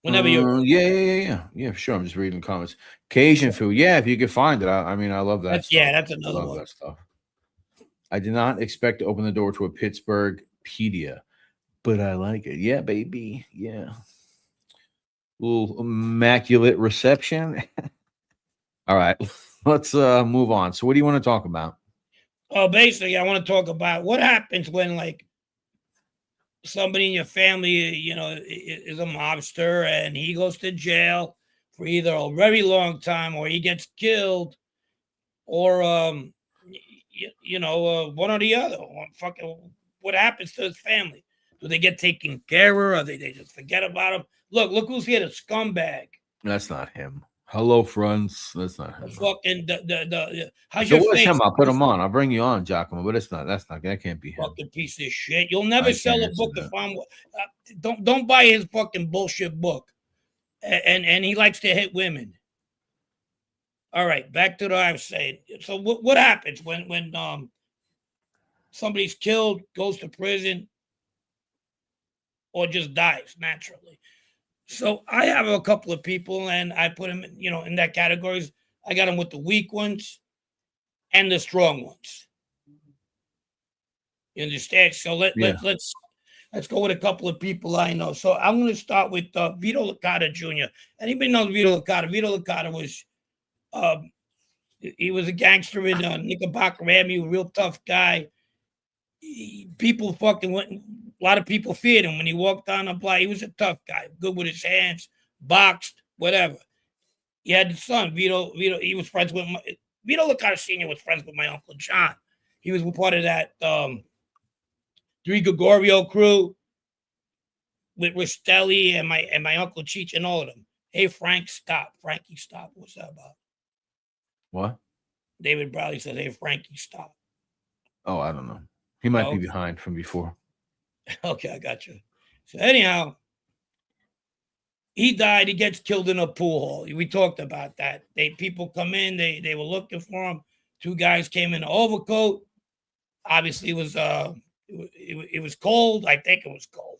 Whenever you're
Yeah, sure. I'm just reading the comments. Cajun food. Yeah, if you could find it. I mean, I love that stuff.
that's another
I love
one.
that stuff. I did not expect to open the door to a Pittsburgh pedia, but I like it. Yeah, baby. Yeah. Little immaculate reception. All right. Let's move on. So what do you want to talk about?
Oh, basically, I want to talk about what happens when like somebody in your family, is a mobster and he goes to jail for either a very long time or he gets killed or one or the other. What happens to his family? Do they get taken care of, or they just forget about him? Look who's here, the scumbag.
That's not him. Hello, friends. That's not him.
Fucking how's
So
your
what's
face?
him? I'll put him on. I'll bring you on, Giacomo. But that can't be him.
Fucking piece of shit. You'll never sell a
can't
book
answer
if I'm. Don't buy his fucking bullshit book. And he likes to hit women. All right, back to what I was saying. So what happens when somebody's killed, goes to prison, or just dies naturally? So I have a couple of people, and I put them, in that categories. I got them with the weak ones and the strong ones. You understand? So let's go with a couple of people I know. So I'm going to start with Vito Licata Jr. Anybody knows Vito Licata? Vito Licata was he was a gangster in Knickerbocker Avenue, a real tough guy. People fucking went. A lot of people feared him when he walked down the block. He was a tough guy, good with his hands, boxed, whatever. He had the son, Vito. He was friends with Vito Licata Sr. was friends with my Uncle John. He was part of that Three Gregorio crew with Ristelli and my Uncle Cheech and all of them. Hey, Frankie, stop. What's that about?
What?
David Bradley says, hey, Frankie, stop.
Oh, I don't know. He might be behind from before.
Okay, I got you. So anyhow, he died. He gets killed in a pool hall. We talked about that. People come in. They were looking for him. Two guys came in an overcoat. Obviously, it was cold. I think it was cold,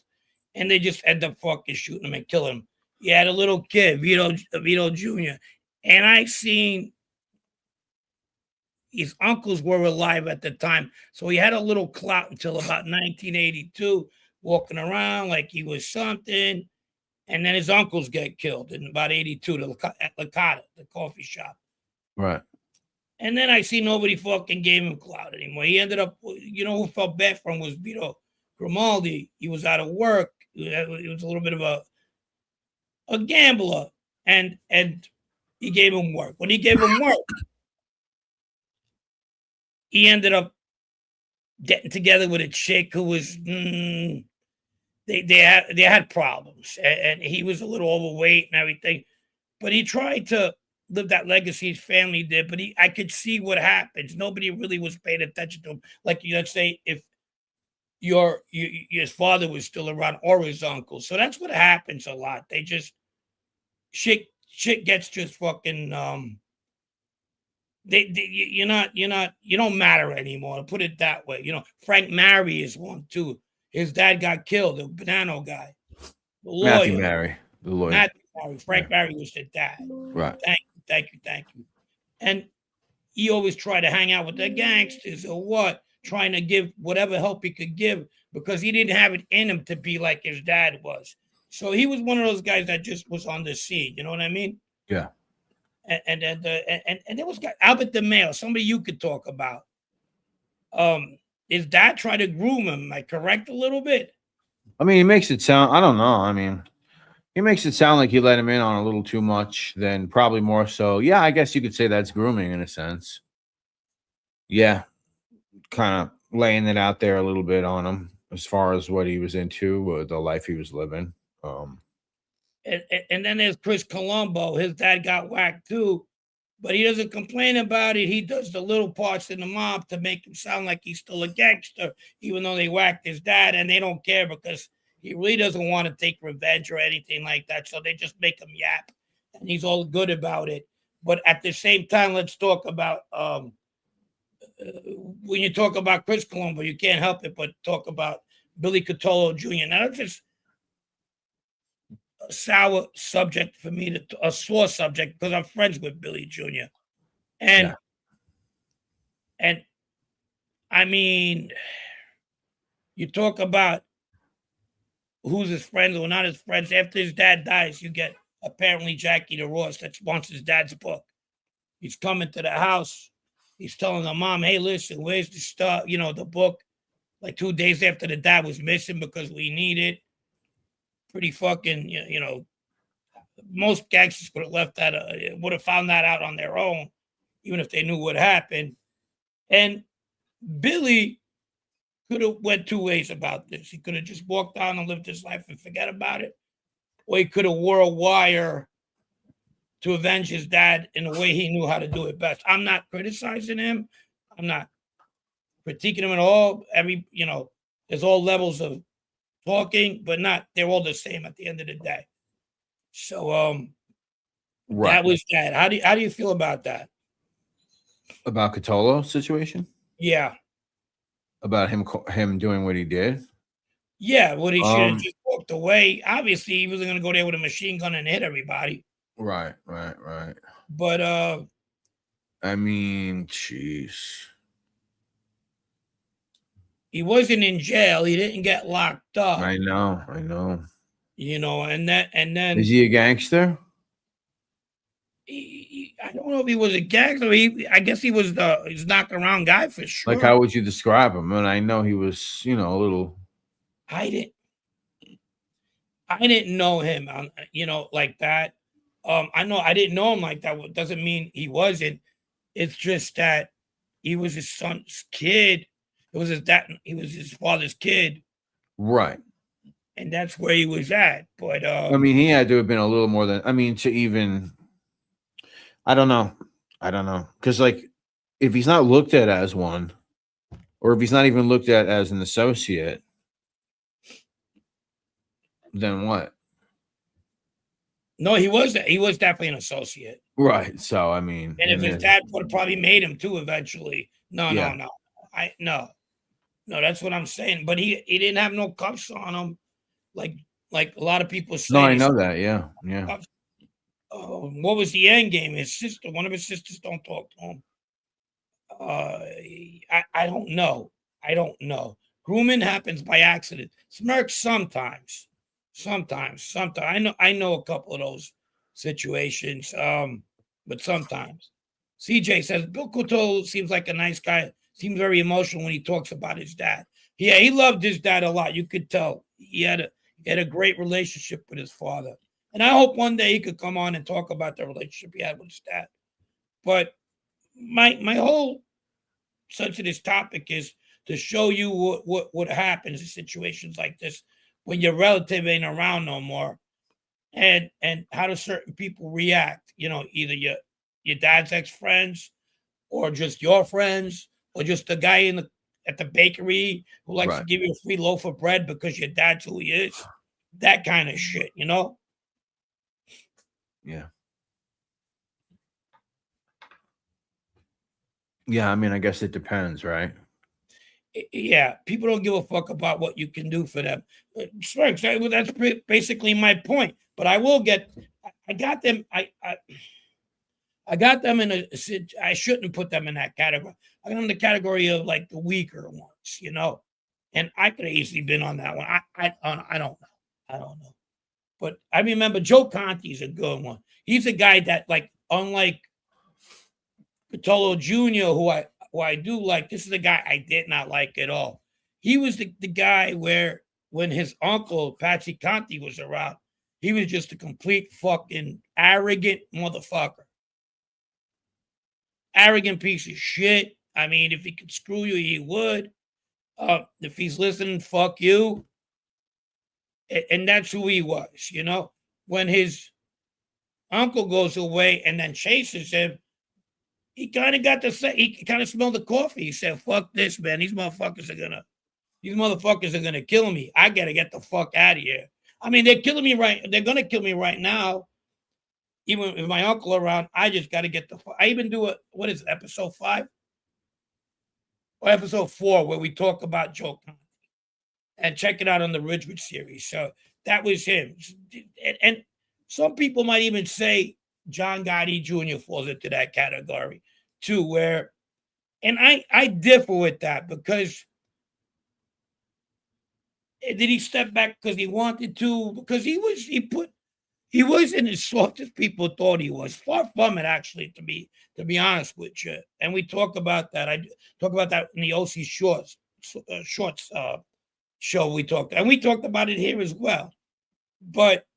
and they just ended up fucking shooting him and killing him. He had a little kid, Vito Jr., and I seen his uncles were alive at the time, so he had a little clout until about 1982, walking around like he was something. And then his uncles get killed in about 82 at Licata, the coffee shop.
Right.
And then I see nobody fucking gave him clout anymore. He ended up, you know, who felt bad for him was Vito Grimaldi. He was out of work. He was a little bit of a gambler, and he gave him work. When he gave him work, he ended up getting together with a chick who was they had problems, and he was a little overweight and everything. But he tried to live that legacy his family did. But I could see what happens. Nobody really was paying attention to him. Like, let's say if his father was still around or his uncle. So that's what happens a lot. They just shit gets just fucking you don't matter anymore, to put it that way. You know, Frank Mary is one too. His dad got killed, the Bonanno guy. The lawyer.
Matthew Mary, the lawyer.
Matthew Mary. Frank Mary was the dad.
Right.
Thank you. And he always tried to hang out with the gangsters or what, trying to give whatever help he could give, because he didn't have it in him to be like his dad was. So he was one of those guys that just was on the scene. You know what I mean?
Yeah.
And there was Albert DeMeo, somebody you could talk about. His dad tried to groom him. Am I correct a little bit?
I mean, he makes it sound, I don't know. I mean, he makes it sound like he let him in on a little too much, then probably more so. Yeah, I guess you could say that's grooming in a sense. Yeah. Kind of laying it out there a little bit on him as far as what he was into, the life he was living.
And then there's Chris Colombo. His dad got whacked too, but he doesn't complain about it. He does the little parts in the mob to make him sound like he's still a gangster, even though they whacked his dad, and they don't care because he really doesn't want to take revenge or anything like that. So they just make him yap, and he's all good about it. But at the same time, let's talk about when you talk about Chris Colombo, you can't help it but talk about Billy Cotolo Jr. Now, that's just a sour subject for me, a sore subject, because I'm friends with Billy Jr. And I mean, you talk about who's his friends or not his friends. After his dad dies, you get apparently Jackie DeRoss that wants his dad's book. He's coming to the house. He's telling the mom, hey, listen, where's the stuff? You know, the book, like 2 days after the dad was missing because we need it. Pretty fucking, you know, most gangsters would have left that, would have found that out on their own, even if they knew what happened. And Billy could have went two ways about this. He could have just walked down and lived his life and forget about it. Or he could have wore a wire to avenge his dad in a way he knew how to do it best. I'm not criticizing him. I'm not critiquing him at all. You know, there's all levels of talking, but they're all the same at the end of the day. So
right.
That was that. How do you feel about that?
About Cotolo's situation?
Yeah.
About him doing what he did?
Yeah, what he should have just walked away. Obviously, he wasn't going to go there with a machine gun and hit everybody.
Right.
But
I mean, jeez.
He wasn't in jail. He didn't get locked up.
I know.
You know, and then
is he a gangster?
I don't know if he was a gangster. I guess he was he's knocking around guy for sure.
Like, how would you describe him? I mean, I know he was, you know, a little.
I didn't know him, you know, like that. I know I didn't know him like that. It doesn't mean he wasn't. It's just that he was his son's kid. It was his dad. He was his father's kid.
Right.
And that's where he was at. But
I mean, he had to have been a little more than, I mean, to even, I don't know. Because, like, if he's not looked at as one, or if he's not even looked at as an associate, then what?
No, he was definitely an associate.
Right. So, I mean.
And if his dad would have probably made him too eventually. No. No, that's what I'm saying. But he didn't have no cuffs on him. Like a lot of people say.
No, I know that. Yeah.
What was the end game? One of his sisters don't talk to him. I don't know. Grooming happens by accident. Smirks sometimes. Sometimes. I know a couple of those situations. But sometimes. CJ says Bill Couture seems like a nice guy. Seems very emotional when he talks about his dad. Yeah, he loved his dad a lot. You could tell he had a great relationship with his father. And I hope one day he could come on and talk about the relationship he had with his dad. But my whole sense of this topic is to show you what happens in situations like this when your relative ain't around no more, and how do certain people react? You know, either your dad's ex friends, or just your friends, or just the guy at the bakery who likes to
Right.
give you a free loaf of bread because your dad's who he is. That kind of shit, you know?
Yeah. Yeah, I mean, I guess it depends, right?
Yeah, people don't give a fuck about what you can do for them. Strikes. That's basically my point. But I will get. I got them. I got them in a. I shouldn't put them in that category. I got them in the category of like the weaker ones, you know. And I could have easily been on that one. I don't know. I don't know. But I remember Joe Conti's a good one. He's a guy that, like, unlike Patolo Jr., who I do like, this is a guy I did not like at all. He was the guy where when his uncle Patsy Conti was around, he was just a complete fucking arrogant motherfucker. Arrogant piece of shit. I mean, if he could screw you, he would. If he's listening, fuck you. And that's who he was, you know. When his uncle goes away and then chases him, he kind of got to say, he kind of smelled the coffee. He said, fuck this, man. These motherfuckers are gonna kill me. I gotta get the fuck out of here. I mean, they're killing me right. They're gonna kill me right now. Even with my uncle around, I just gotta get the fuck. I even do what is it, episode 5? Or episode 4, where we talk about Joe Conti. And check it out on the Ridgewood series. So that was him. And some people might even say John Gotti Jr. falls into that category too, where, and I differ with that, because did he step back because he wanted to? Because he wasn't as soft as people thought he was. Far from it, actually, to be honest with you. And we talk about that. I talk about that in the OC Shorts show we talked about it here as well. But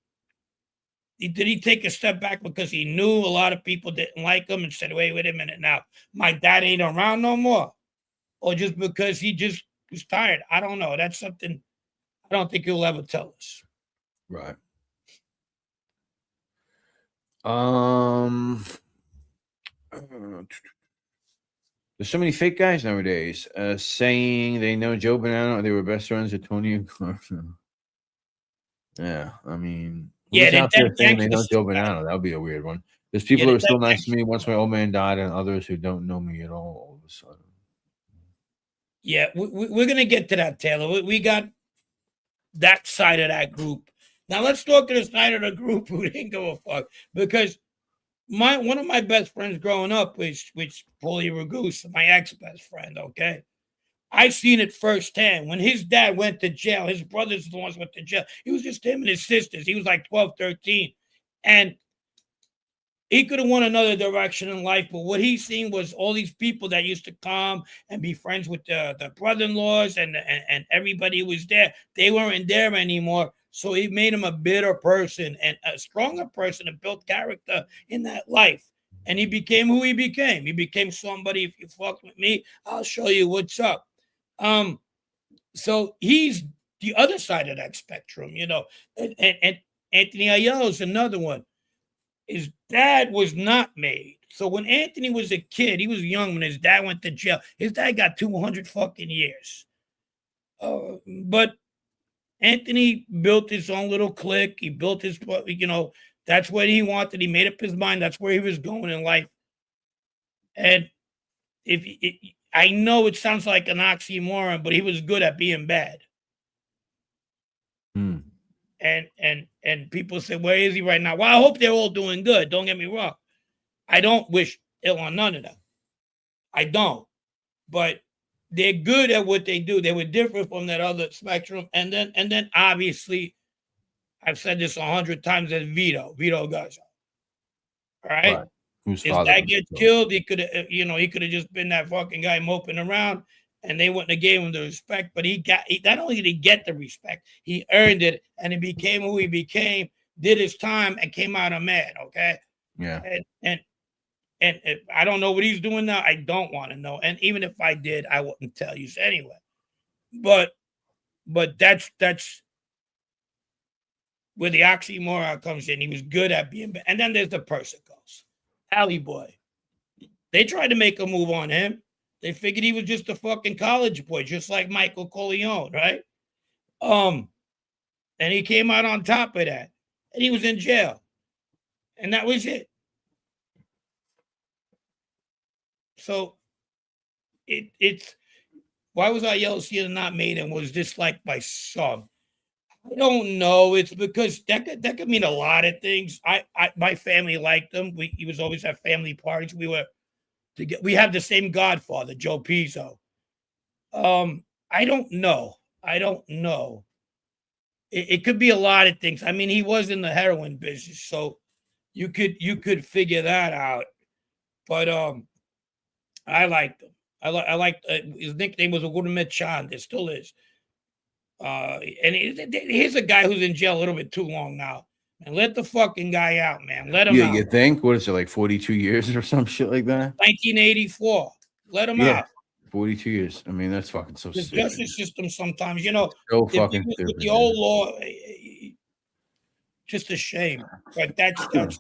did he take a step back because he knew a lot of people didn't like him and said, wait a minute now, my dad ain't around no more? Or just because he just was tired? I don't know. That's something I don't think he'll ever tell us.
Right. There's so many fake guys nowadays saying they know Joe Bonanno. They were best friends with Tony and Carson. Yeah, I mean, who's out there saying they know Joe Bonanno? That would be a weird one. There's people who are still nice to me once my old man died, and others who don't know me at all of a sudden.
Yeah, we're going to get to that, Taylor. We got that side of that group. Now let's talk to the side of the group who didn't give a fuck. Because one of my best friends growing up was Paulie Ragoose, my ex-best friend, okay? I seen it firsthand. When his dad went to jail, his brothers the ones went to jail. It was just him and his sisters. He was like 12, 13. And he could have won another direction in life, but what he seen was all these people that used to come and be friends with the brother-in-laws and everybody who was there. They weren't there anymore. So he made him a bitter person and a stronger person and built character in that life. And he became who he became. He became somebody, if you fuck with me, I'll show you what's up. So he's the other side of that spectrum, you know. And Anthony Aiello is another one. His dad was not made. So when Anthony was a kid, he was young when his dad went to jail. His dad got 200 fucking years. But Anthony built his own little clique. He built his, you know, that's what he wanted. He made up his mind. That's where he was going in life. And I know it sounds like an oxymoron, but he was good at being bad. And people say, where is he right now? Well, I hope they're all doing good. Don't get me wrong. I don't wish ill on none of them. I don't. But they're good at what they do. They were different from that other spectrum. And then obviously I've said this 100 times as Vito Garza. All right.
Right. Whose
His
father
dad
was
gets killed. He could have, he could have just been that fucking guy moping around, and they wouldn't have gave him the respect. But not only did he get the respect, he earned it, and he became who he became. Did his time and came out a man. Okay.
Yeah.
And if I don't know what he's doing now. I don't want to know. And even if I did, I wouldn't tell you anyway. But that's where the oxymoron comes in. He was good at being bad. And then there's the Persicos. Alley boy. They tried to make a move on him. They figured he was just a fucking college boy, just like Michael Corleone, right? And he came out on top of that. And he was in jail. And that was it. So it's why was I yelling not made and was this like my son? I don't know. It's because that could mean a lot of things. My family liked him. He was always at family parties. We have the same godfather, Joe Pizzo. I don't know. It could be a lot of things. I mean, he was in the heroin business, so you could figure that out. But I liked him. I liked his nickname was Agurmet Chan. There still is. And here's a guy who's in jail a little bit too long now. And let the fucking guy out, man. Let him out.
You think? What is it, like 42 years or some shit like that?
1984. Let him out.
42 years. I mean, that's fucking so
The
stupid.
justice system sometimes,
So fucking
with
stupid.
the old law, just a shame. But that's what.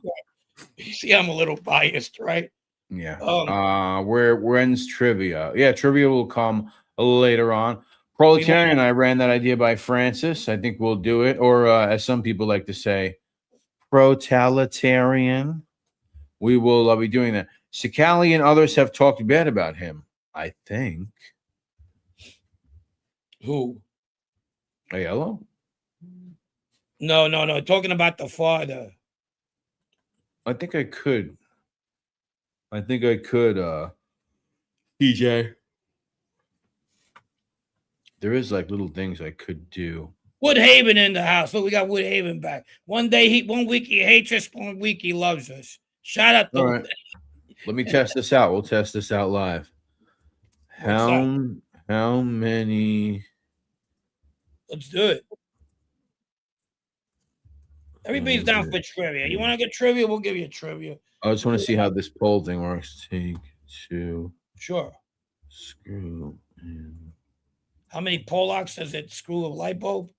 You see, I'm a little biased, right?
Yeah. When's trivia? Yeah, trivia will come later on. Proletarian, I ran that idea by Francis. I think we'll do it. Or as some people like to say, protalitarian. We will be doing that. Sakali and others have talked bad about him, I think.
Who?
Aiello?
No. Talking about the father.
I think I could. DJ. There is like little things I could do.
Woodhaven in the house. So we got Woodhaven back. One week he hates us, one week he loves us. Shout out to.
All right. Let me test this out. We'll test this out live. How many?
Let's do it. Everybody's down for trivia. You want to get trivia? We'll give you trivia.
I just want to see how this poll thing works. Take two.
Sure.
Screw in.
How many Polacks does it screw a light bulb?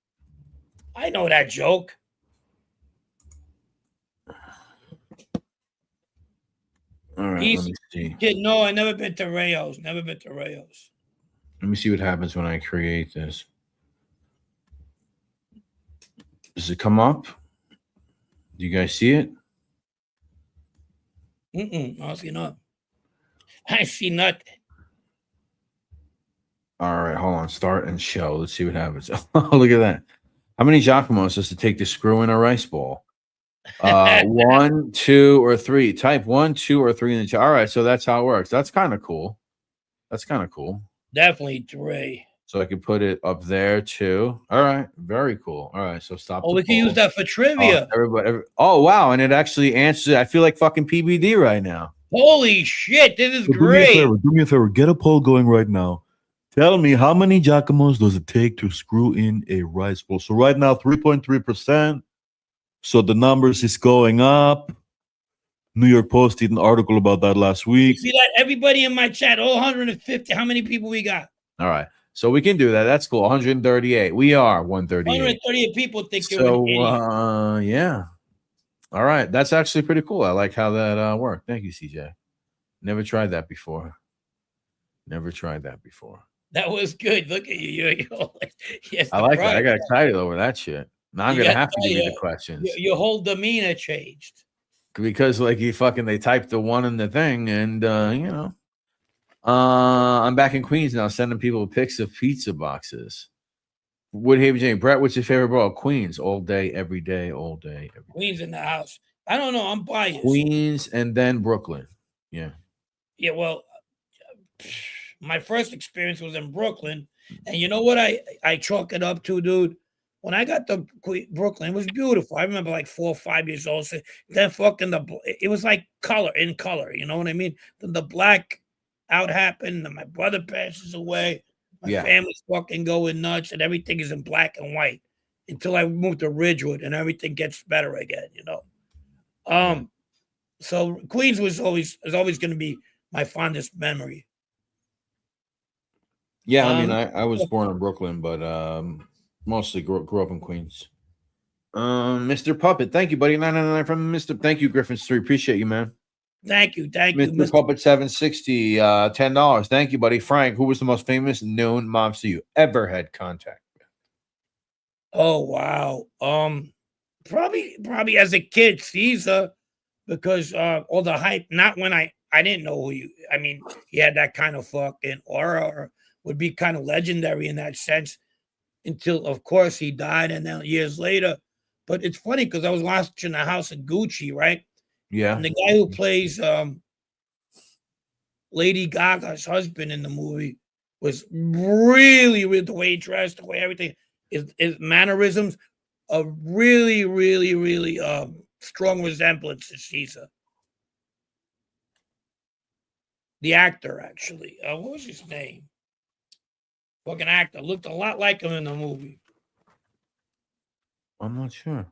I know that joke.
All right, let me see.
Kid, no, I never been to Rayos. Let
me see what happens when I create this. Does it come up? Do you guys see it?
I see nothing. I see nothing.
All right, hold on. Start and show. Let's see what happens. Look at that. How many Giacomos does it take to screw in a rice ball? 1, 2, or 3. Type 1, 2, or 3 in the chat. All right, so that's how it works. That's kind of cool.
Definitely 3.
So I can put it up there too. All right, very cool. All right, so stop.
Oh, we can use that for trivia.
Oh, wow, and it actually answers. I feel like fucking PBD right now.
Holy shit, this is great.
Do me a favor. Get a poll going right now. Tell me, how many Giacomos does it take to screw in a rice bowl? So right now, 3.3%. So the numbers is going up. New York Post did an article about that last week.
You see that? Everybody in my chat, all 150. How many people we got?
All right. So we can do that. That's cool. 138. We are 138.
138 people think you're an idiot.
Yeah. All right. That's actually pretty cool. I like how that worked. Thank you, CJ. Never tried that before.
That was good. Look at you. Yes,
I like that. I got excited over that shit. Now I'm going to have to give you the questions.
Your whole demeanor changed.
Because they typed the one in the thing and, I'm back in Queens now, sending people pics of pizza boxes. Woodhaven Jane, Brett, what's your favorite borough? Queens, all day, every day, all day. Every day.
Queens in the house. I don't know. I'm biased.
Queens and then Brooklyn. Yeah.
Yeah, well, my first experience was in Brooklyn. And you know what I chalk it up to, dude? when I got to Brooklyn, it was beautiful. I remember like 4 or 5 years old. So then fucking it was like color, you know what I mean? Then the black out happened, and my brother passes away. My
Yeah.
family's fucking going nuts, and everything is in black and white until I moved to Ridgewood, and everything gets better again, you know. So Queens is always going to be my fondest memory.
Yeah, I mean, I was born in Brooklyn, but mostly grew up in Queens. Mr. Puppet, thank you, buddy. 999 from Mr. Thank you, Griffin Street. Appreciate you, man.
Thank you,
Mr. Puppet 760, $10. Thank you, buddy. Frank, who was the most famous known mobster you ever had contact with?
Oh wow. Probably as a kid, Caesar, because all the hype. Not when I didn't know who you. I mean, he had that kind of fucking aura, or would be kind of legendary in that sense. Until, of course, he died, and then years later. But it's funny because I was watching the House of Gucci, right?
Yeah.
And the guy who plays Lady Gaga's husband in the movie was really with the way he dressed, the way everything, his mannerisms, a really, really, really strong resemblance to Caesar. The actor, actually. What was his name? Fucking actor. Looked a lot like him in the movie.
I'm not sure.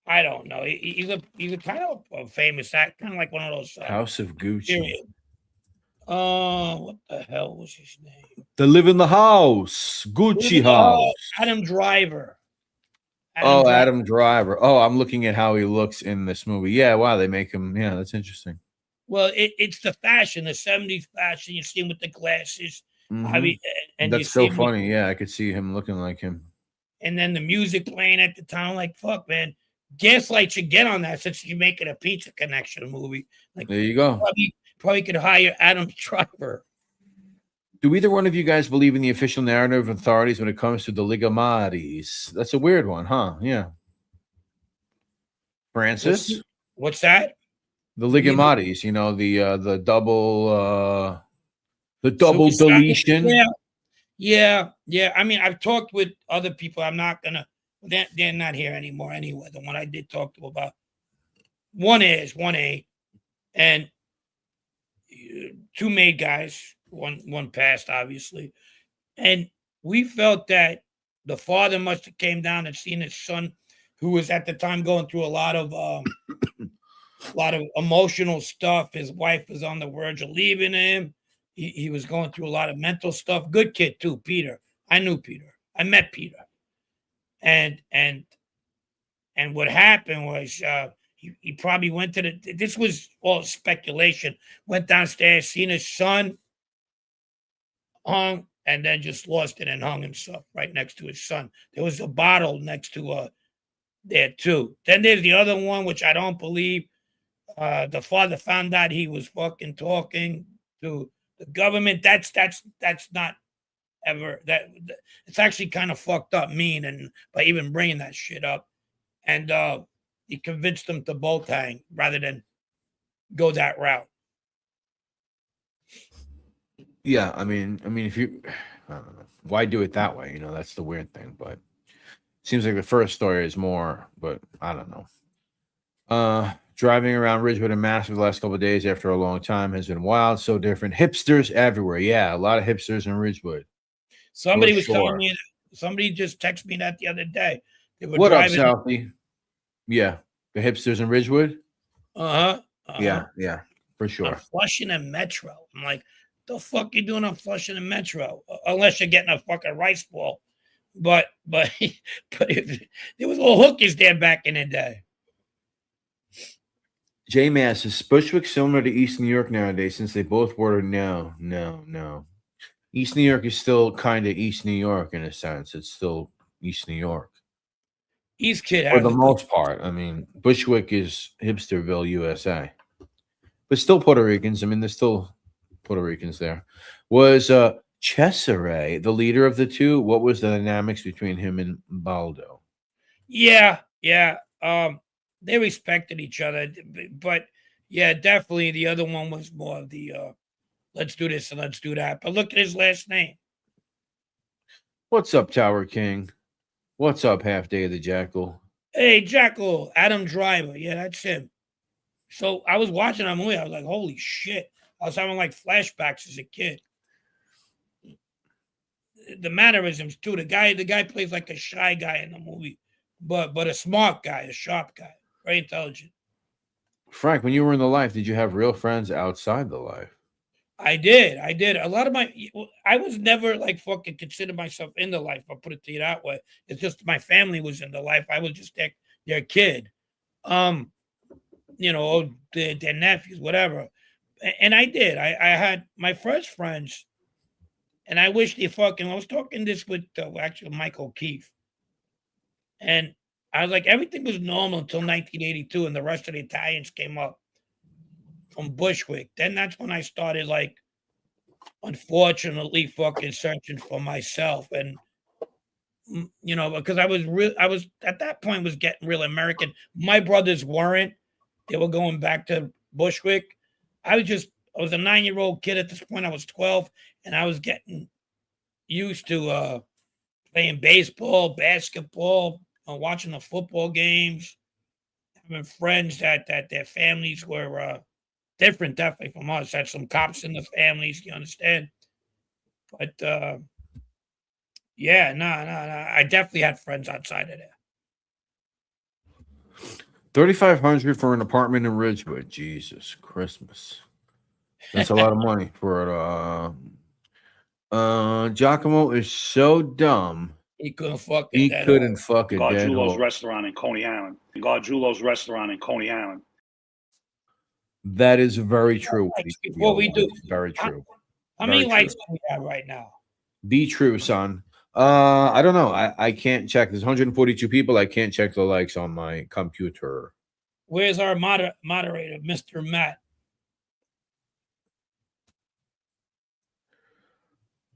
I don't know. He's a kind of a famous actor, kind of like one of those.
House of Gucci.
Period. What the hell was his name?
They live in the house. Gucci house.
Adam Driver.
Adam Driver. Oh, I'm looking at how he looks in this movie. Yeah, wow, they make him. Yeah, that's interesting.
Well, it's the fashion, the 70s fashion. You see him with the glasses.
Mhm.
I mean, and
That's
you
so
see
funny. Yeah, I could see him looking like him.
And then the music playing at the time, like, fuck, man. Gaslight should get on that since you're making a Pizza Connection movie. Like,
there you go.
Probably could hire Adam Driver.
Do either one of you guys believe in the official narrative of authorities when it comes to the Ligamaris? That's a weird one, huh? Yeah. Francis?
What's that?
The Ligamaris, you know, the double deletion.
Yeah. I mean, I've talked with other people. I'm not gonna. They're not here anymore anyway. The one I did talk to about, one A, and two maid guys. One passed, obviously, and we felt that the father must have came down and seen his son, who was at the time going through a lot of emotional stuff. His wife was on the verge of leaving him. He was going through a lot of mental stuff. Good kid too, Peter. I knew Peter. I met Peter. And what happened was he probably went to this was all speculation, went downstairs, seen his son, hung, and then just lost it and hung himself right next to his son. There was a bottle next to there too. Then there's the other one, which I don't believe. The father found out he was fucking talking to the government. That's not ever that. It's actually kind of fucked up, mean, and by even bringing that shit up, and he convinced them to both hang rather than go that route.
Yeah, I mean, if you, I don't know, why do it that way? You know, that's the weird thing. But it seems like the first story is more, but I don't know. Driving around Ridgewood and Mass for the last couple of days after a long time has been wild, so different. Hipsters everywhere. Yeah, a lot of hipsters in Ridgewood.
Somebody was telling me. Somebody just texted me that the other day. They were
what
driving,
up, Southie? Yeah, the hipsters in Ridgewood.
Yeah,
for sure.
On Flushing and Metro. I'm like, the fuck you doing on Flushing and Metro? Unless you're getting a fucking rice ball. But if there was all hookers there back in the day.
J Mass, is Bushwick similar to East New York nowadays since they both border? No. East New York is still kind of East New York in a sense. It's still East New York.
East Kid
for the most part. I mean, Bushwick is Hipsterville, USA. But still Puerto Ricans. I mean, there's still Puerto Ricans there. Was Cesare the leader of the two? What was the dynamics between him and Baldo?
Yeah. They respected each other, but yeah, definitely the other one was more of the let's do this and let's do that. But look at his last name.
What's up, Tower King? What's up, half day of the Jackal?
Hey, Jackal, Adam Driver. Yeah, that's him. So I was watching that movie. I was like, holy shit. I was having like flashbacks as a kid. The mannerisms too. The guy plays like a shy guy in the movie, but a smart guy, a sharp guy, very intelligent.
Frank, when you were in the life, did you have real friends outside the life?
I did. A lot of I was never like fucking consider myself in the life. I'll put it to you that way. It's just my family was in the life. I was just their kid. Their nephews, whatever. And I did. I had my first friends, and I wish they fucking. I was talking this with actually Michael Keefe, and I was like, everything was normal until 1982, and the rest of the Italians came up from Bushwick. Then that's when I started, like, unfortunately, fucking searching for myself, and because I was at that point was getting real American. My brothers weren't. They were going back to Bushwick. I was a 9-year-old kid at this point. I was 12, and I was getting used to playing baseball, basketball, watching the football games, having friends that their families were different, definitely from us. Had some cops in the families, you understand? But yeah, no. I definitely had friends outside of there.
3,500 for an apartment in Ridgewood. Jesus Christmas. That's a lot of money for Giacomo is so dumb.
He couldn't fuck
He
it.
couldn't fuck a dead
Gargiulo's
horse.
restaurant in Coney Island. Gargiulo's restaurant in Coney Island.
That is very true.
Before we do,
Very true.
How many
Very
likes
true.
do we have right now?
Be true, son. I don't know. I can't check. There's 142 people. I can't check the likes on my computer.
Where's our moderator, Mr. Matt?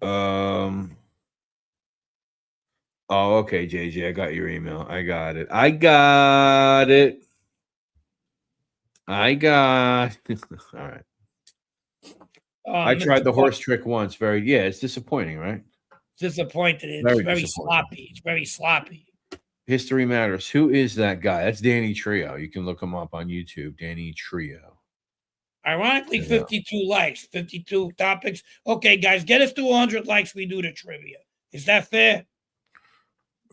Oh, okay, JJ. I got your email. I got it. I got it. All right. I tried the horse trick once. It's disappointing, right?
Disappointed. It's
Very
very
disappointing.
sloppy. It's very sloppy.
History matters. Who is that guy? That's Danny Trio. You can look him up on YouTube. Danny Trio.
Ironically,
Yeah.
52 likes, 52 topics. Okay, guys, get us to 100 likes. We do the trivia. Is that fair?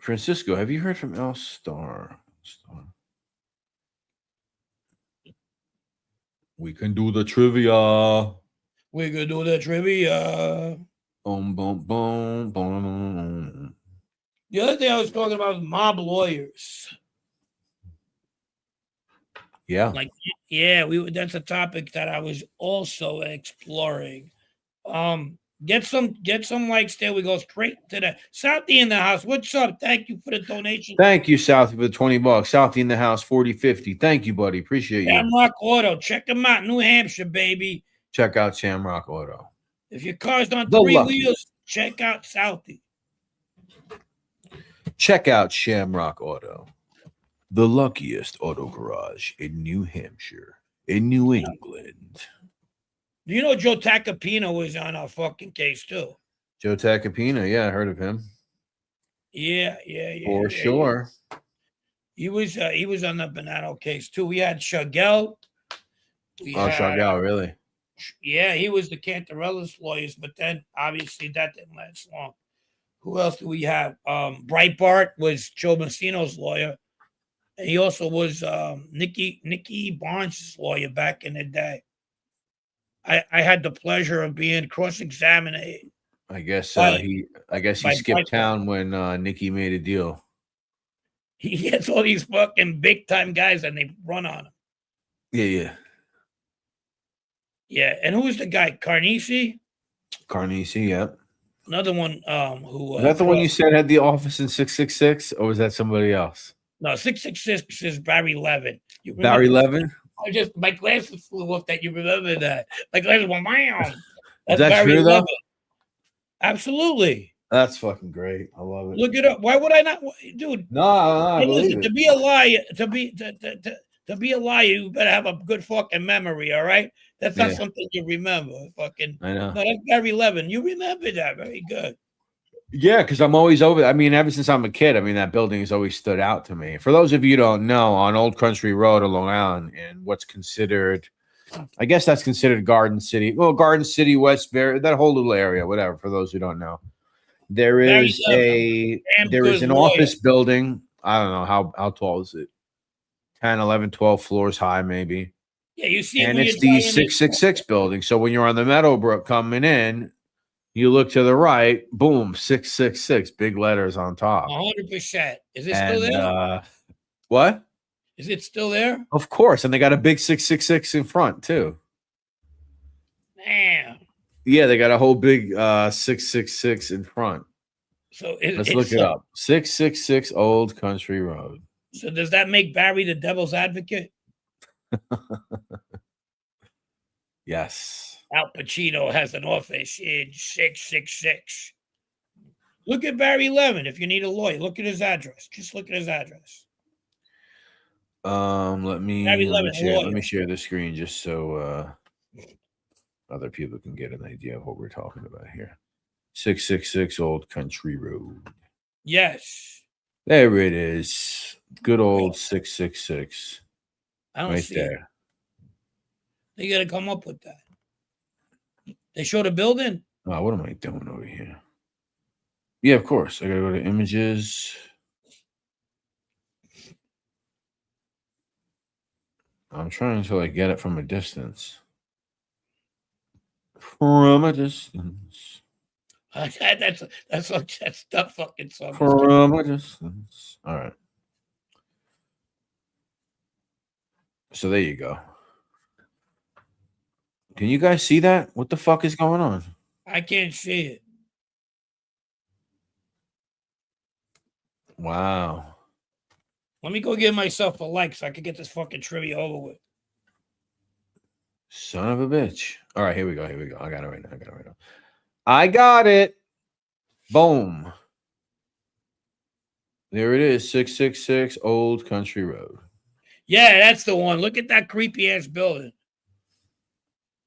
Francisco, have you heard from El Star? We can do the trivia.
We could do the trivia.
Boom, boom, boom, boom.
The other thing I was talking about was mob lawyers.
Yeah.
That's a topic that I was also exploring. Get some likes there. We go straight to the Southie in the house. What's up? Thank you for the donation.
Thank you, Southie, for the $20. Southie in the house, 4050. Thank you, buddy. Appreciate you.
Shamrock Auto. Check them out. New Hampshire, baby.
Check out Shamrock Auto.
If your car's on
The
3
lucky.
wheels, check out Southie.
Check out Shamrock Auto, the luckiest auto garage in New Hampshire, in New England.
Do you know Joe Tacopino was on our fucking case too?
Joe Tacopina, yeah, I heard of him.
Yeah.
For sure.
He was on the Bonanno case too. We had Chagall.
Chagall, really?
Yeah, he was the Cantarella's lawyers, but then obviously that didn't last long. Who else do we have? Breitbart was Joe Messino's lawyer. And he also was Nicky Barnes' lawyer back in the day. I had the pleasure of being cross-examined.
I guess
by
he skipped
Breitbart.
town when Nicky made a deal.
He gets all these fucking big-time guys and they run on him.
Yeah.
Yeah, and who was the guy? Carnesi?
Carnesi, yeah.
Another one who...
Was that the one you said had the office in 666, or was that somebody else?
No, 666 is Barry Levin.
Barry Levin?
My glasses flew off that you remember that. My glasses went, wow.
Is that true, though?
Absolutely.
That's fucking great. I love it.
Look it up. Why would I not, dude?
No, I believe
listen,
it.
to be a liar, to be a liar, you better have a good fucking memory. All right, that's not something you remember. Fucking,
I know.
no, that's Barry Levin. You remember that? Very good.
Yeah, because I'm always over. I mean, ever since I'm a kid, I mean, that building has always stood out to me. For those of you who don't know, on Old Country Road on Long Island, and what's considered, I guess that's considered Garden City. Well, Garden City, Westbury, that whole little area, whatever. For those who don't know, there
Barry
is
Levin, damn good
an
lawyer.
office building. I don't know how tall is it? 10, 11, 12 floors high, maybe.
Yeah, you see it
And
when
it's
you're
the
driving
666 building. So when you're on the Meadowbrook coming in, you look to the right, boom, 666, big letters on top.
100%. Is it still
And
there?
what?
Is it still there?
Of course. And they got a big 666 in front, too.
Damn.
Yeah, they got a whole big 666 in front.
So
Let's look it up. 666 Old Country Road.
So does that make Barry the devil's advocate?
Yes.
Al Pacino has an office in 666. Look at Barry Levin if you need a lawyer. Look at his address. Just look at his address.
Let me share the screen just so other people can get an idea of what we're talking about here. 666 Old Country Road.
Yes.
There it is. Good old 666.
I don't
right
see
there.
it. They got to come up with that. They show the building?
Oh, what am I doing over here? Yeah, of course. I got to go to images. I'm trying to like get it from a distance. From a distance.
That's that fucking song.
From a distance. All right. So there you go. Can you guys see that? What the fuck is going on?
I can't see it.
Wow.
Let me go give myself a like so I can get this fucking trivia over with.
Son of a bitch. All right, here we go. I got it right now. I got it. Boom. There it is. 666 Old Country Road.
Yeah, that's the one. Look at that creepy ass building.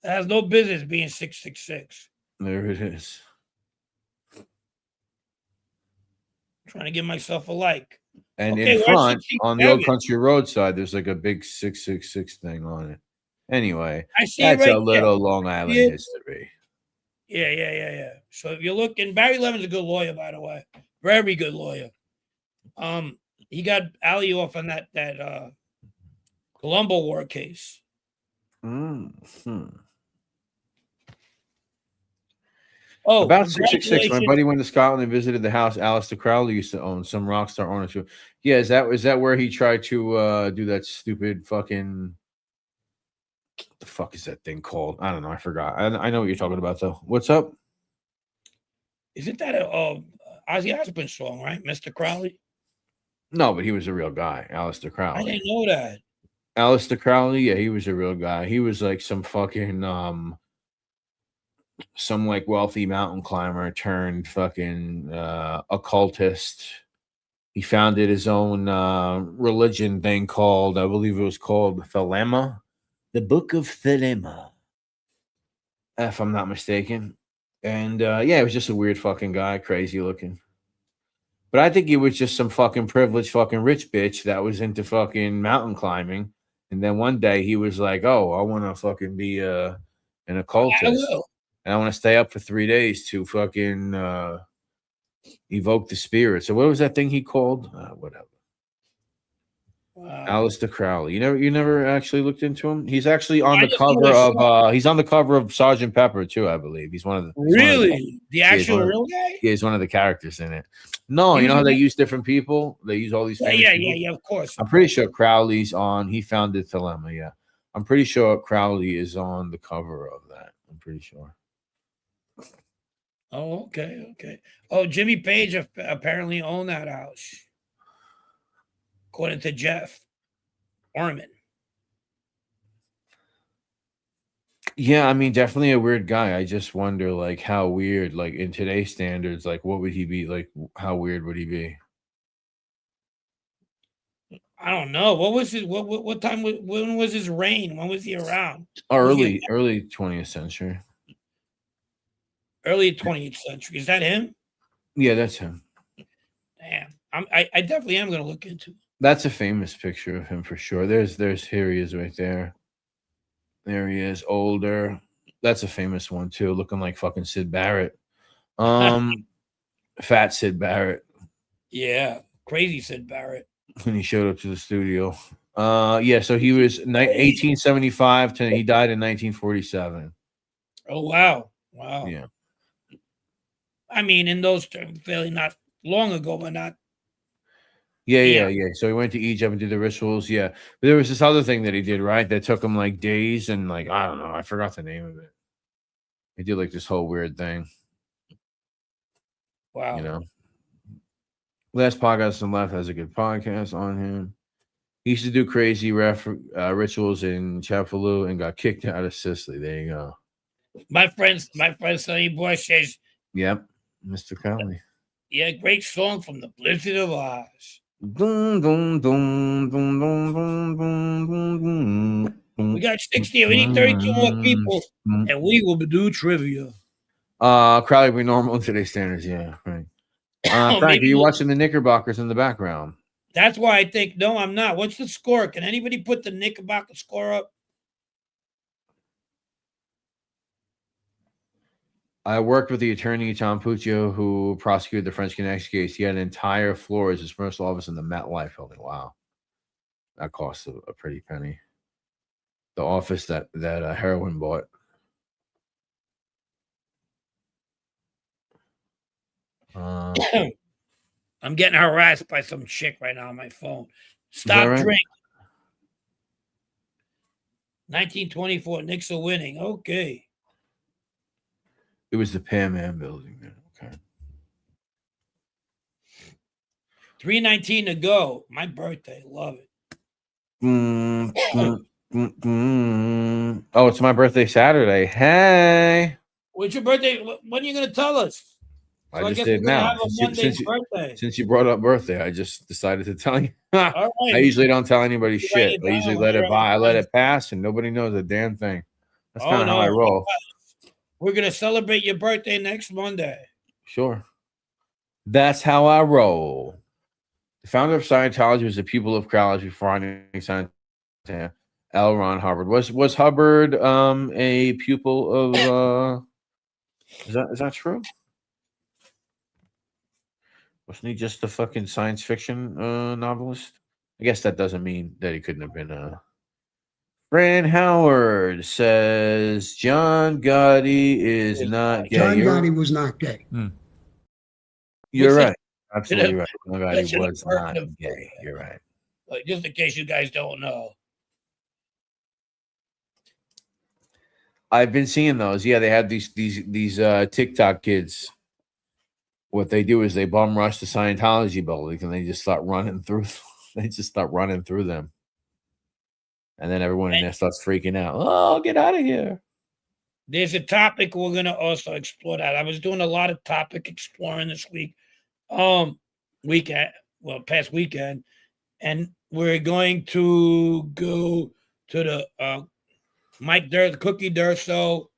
It has no business being 666.
There it is.
Trying to give myself a like.
And
Okay,
in front, on the Old
667?
Country Road side, there's like a big 666 thing on it. Anyway,
I see it
that's
right
a little
there.
Long Island
Yeah.
history.
Yeah. So if you're looking, Barry Levin's a good lawyer, by the way. Very good lawyer. He got Ali off on that Colombo War case.
Mm-hmm.
Oh,
about 666, my
congratulations.
buddy went to Scotland and visited the house Alistair Crowley used to own. Some rock star owner too. Yeah, is that where he tried to do that stupid fucking? What the fuck is that thing called? I don't know. I forgot. I know what you're talking about though. What's up?
Isn't that a Ozzy Osbourne song, right, Mr. Crowley?
No, but he was a real guy, Alistair Crowley.
I didn't know that.
Alistair Crowley, yeah, he was a real guy. He was like some fucking some like wealthy mountain climber turned fucking occultist. He founded his own religion thing called, I believe it was called Thelema, the Book of Thelema, if I'm not mistaken. And yeah, it was just a weird fucking guy, crazy looking. But I think he was just some fucking privileged fucking rich bitch that was into fucking mountain climbing. And then one day he was like, "Oh, I want to fucking be an occultist.
I will.
And I want to stay up for 3 days to fucking evoke the spirit." So what was that thing he called? Whatever.
Wow.
Alistair Crowley. You never actually looked into him? He's actually on the cover of he's on the cover of Sergeant Pepper too, I believe. He's one of the
Really? The actual real guy?
Yeah, he's one of the characters in it. No, you know how they use different people? They use all these famous people?
Yeah, of course.
I'm pretty sure Crowley's on. He founded Thelema, yeah. I'm pretty sure Crowley is on the cover of that. I'm pretty sure.
Oh, okay. Oh, Jimmy Page apparently owned that house, according to Jeff Orman.
Yeah, I mean, definitely a weird guy. I just wonder, like, how weird, like, in today's standards, like, what would he be? Like, how weird would he be?
I don't know. What was his? What time? When was his reign? When was he around?
Early 20th century.
Early 20th century. Is that him?
Yeah, that's him.
Damn. I definitely am going to look into it.
That's a famous picture of him for sure. There's here he is right there. There he is, older. That's a famous one too, looking like fucking Sid Barrett. Fat Sid Barrett
Yeah. Crazy Sid Barrett.
when he showed up to the studio. Yeah, so he was 1875 to he died in 1947.
Oh, wow. Wow.
Yeah.
I mean, in those terms, fairly not long ago, but not.
Yeah. So he went to Egypt and did the rituals. Yeah. But there was this other thing that he did, right? That took him like days and like, I don't know. I forgot the name of it. He did like this whole weird thing.
Wow.
You know, Last Podcast on the Left has a good podcast on him. He used to do crazy rituals in Chapaloo and got kicked out of Sicily. There you go.
My friend Sonny Boy says,
Yep, Mr. Kelly.
yeah, great song from the Blizzard of Oz.
Dun, dun, dun, dun, dun, dun, dun, dun, dun.
We got 60. We need 32 more people, and we will do trivia.
Crowley be normal in today's standards. Yeah, right. Frank, are you watching the Knickerbockers in the background?
That's why I think, no, I'm not. What's the score? Can anybody put the Knickerbocker score up?
I worked with the attorney, Tom Puccio, who prosecuted the French Connection case. He had an entire floor as his personal office in the MetLife building. Wow. That cost a pretty penny. The office that heroin bought.
I'm getting harassed by some chick right now on my phone. Stop
right?
drinking. 1924, Knicks are winning. Okay.
It was the Pan Am building. Man. Okay.
3:19 to go. My birthday. Love it.
Oh, it's my birthday Saturday. Hey.
What's your birthday? When are you going to tell us? So
I just
guess
did
we're gonna
now.
have a Monday birthday.
Since you brought up birthday, I just decided to tell you.
All right.
I usually don't tell anybody
You write
shit.
it
I usually
down,
let it
write it
by. I let
down.
it pass, and nobody knows a damn thing. That's
Oh,
kind of how I
no.
roll.
We're going to celebrate your birthday next Monday.
Sure. That's how I roll. The founder of Scientology was a pupil of Crowley before finding Scientology. L. Ron Hubbard. Was Hubbard a pupil of is that true? Wasn't he just a fucking science fiction novelist? I guess that doesn't mean that he couldn't have been a Fran Howard says John Gotti is not gay.
John Gotti was not gay.
You're
What's
right. Absolutely right. John Gotti was not gay. You're right.
Like, just in case you guys don't know.
I've been seeing those. Yeah, they have these TikTok kids. What they do is they bum rush the Scientology buildings and they just start running through. They just start running through them, and then everyone in there starts freaking out. Oh, get out of here!
There's a topic we're gonna also explore. That I was doing a lot of topic exploring this week, past weekend, and we're going to go to the Mike Cookie Durso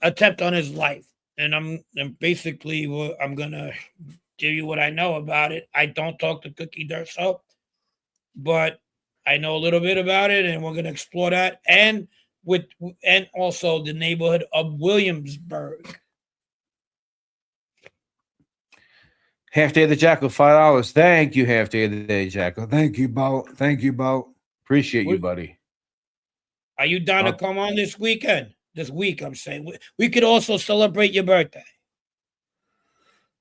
attempt on his life. And I'm gonna give you what I know about it. I don't talk to Cookie Durso, but I know a little bit about it, and we're gonna explore that, and also the neighborhood of Williamsburg.
Half Day of the Jackal, $5. Thank you, Half Day of the Day Jackal. Thank you, Bo. Thank you, Bo. Appreciate you, buddy.
Are you down to come on this weekend? This week, I'm saying. We could also celebrate your birthday.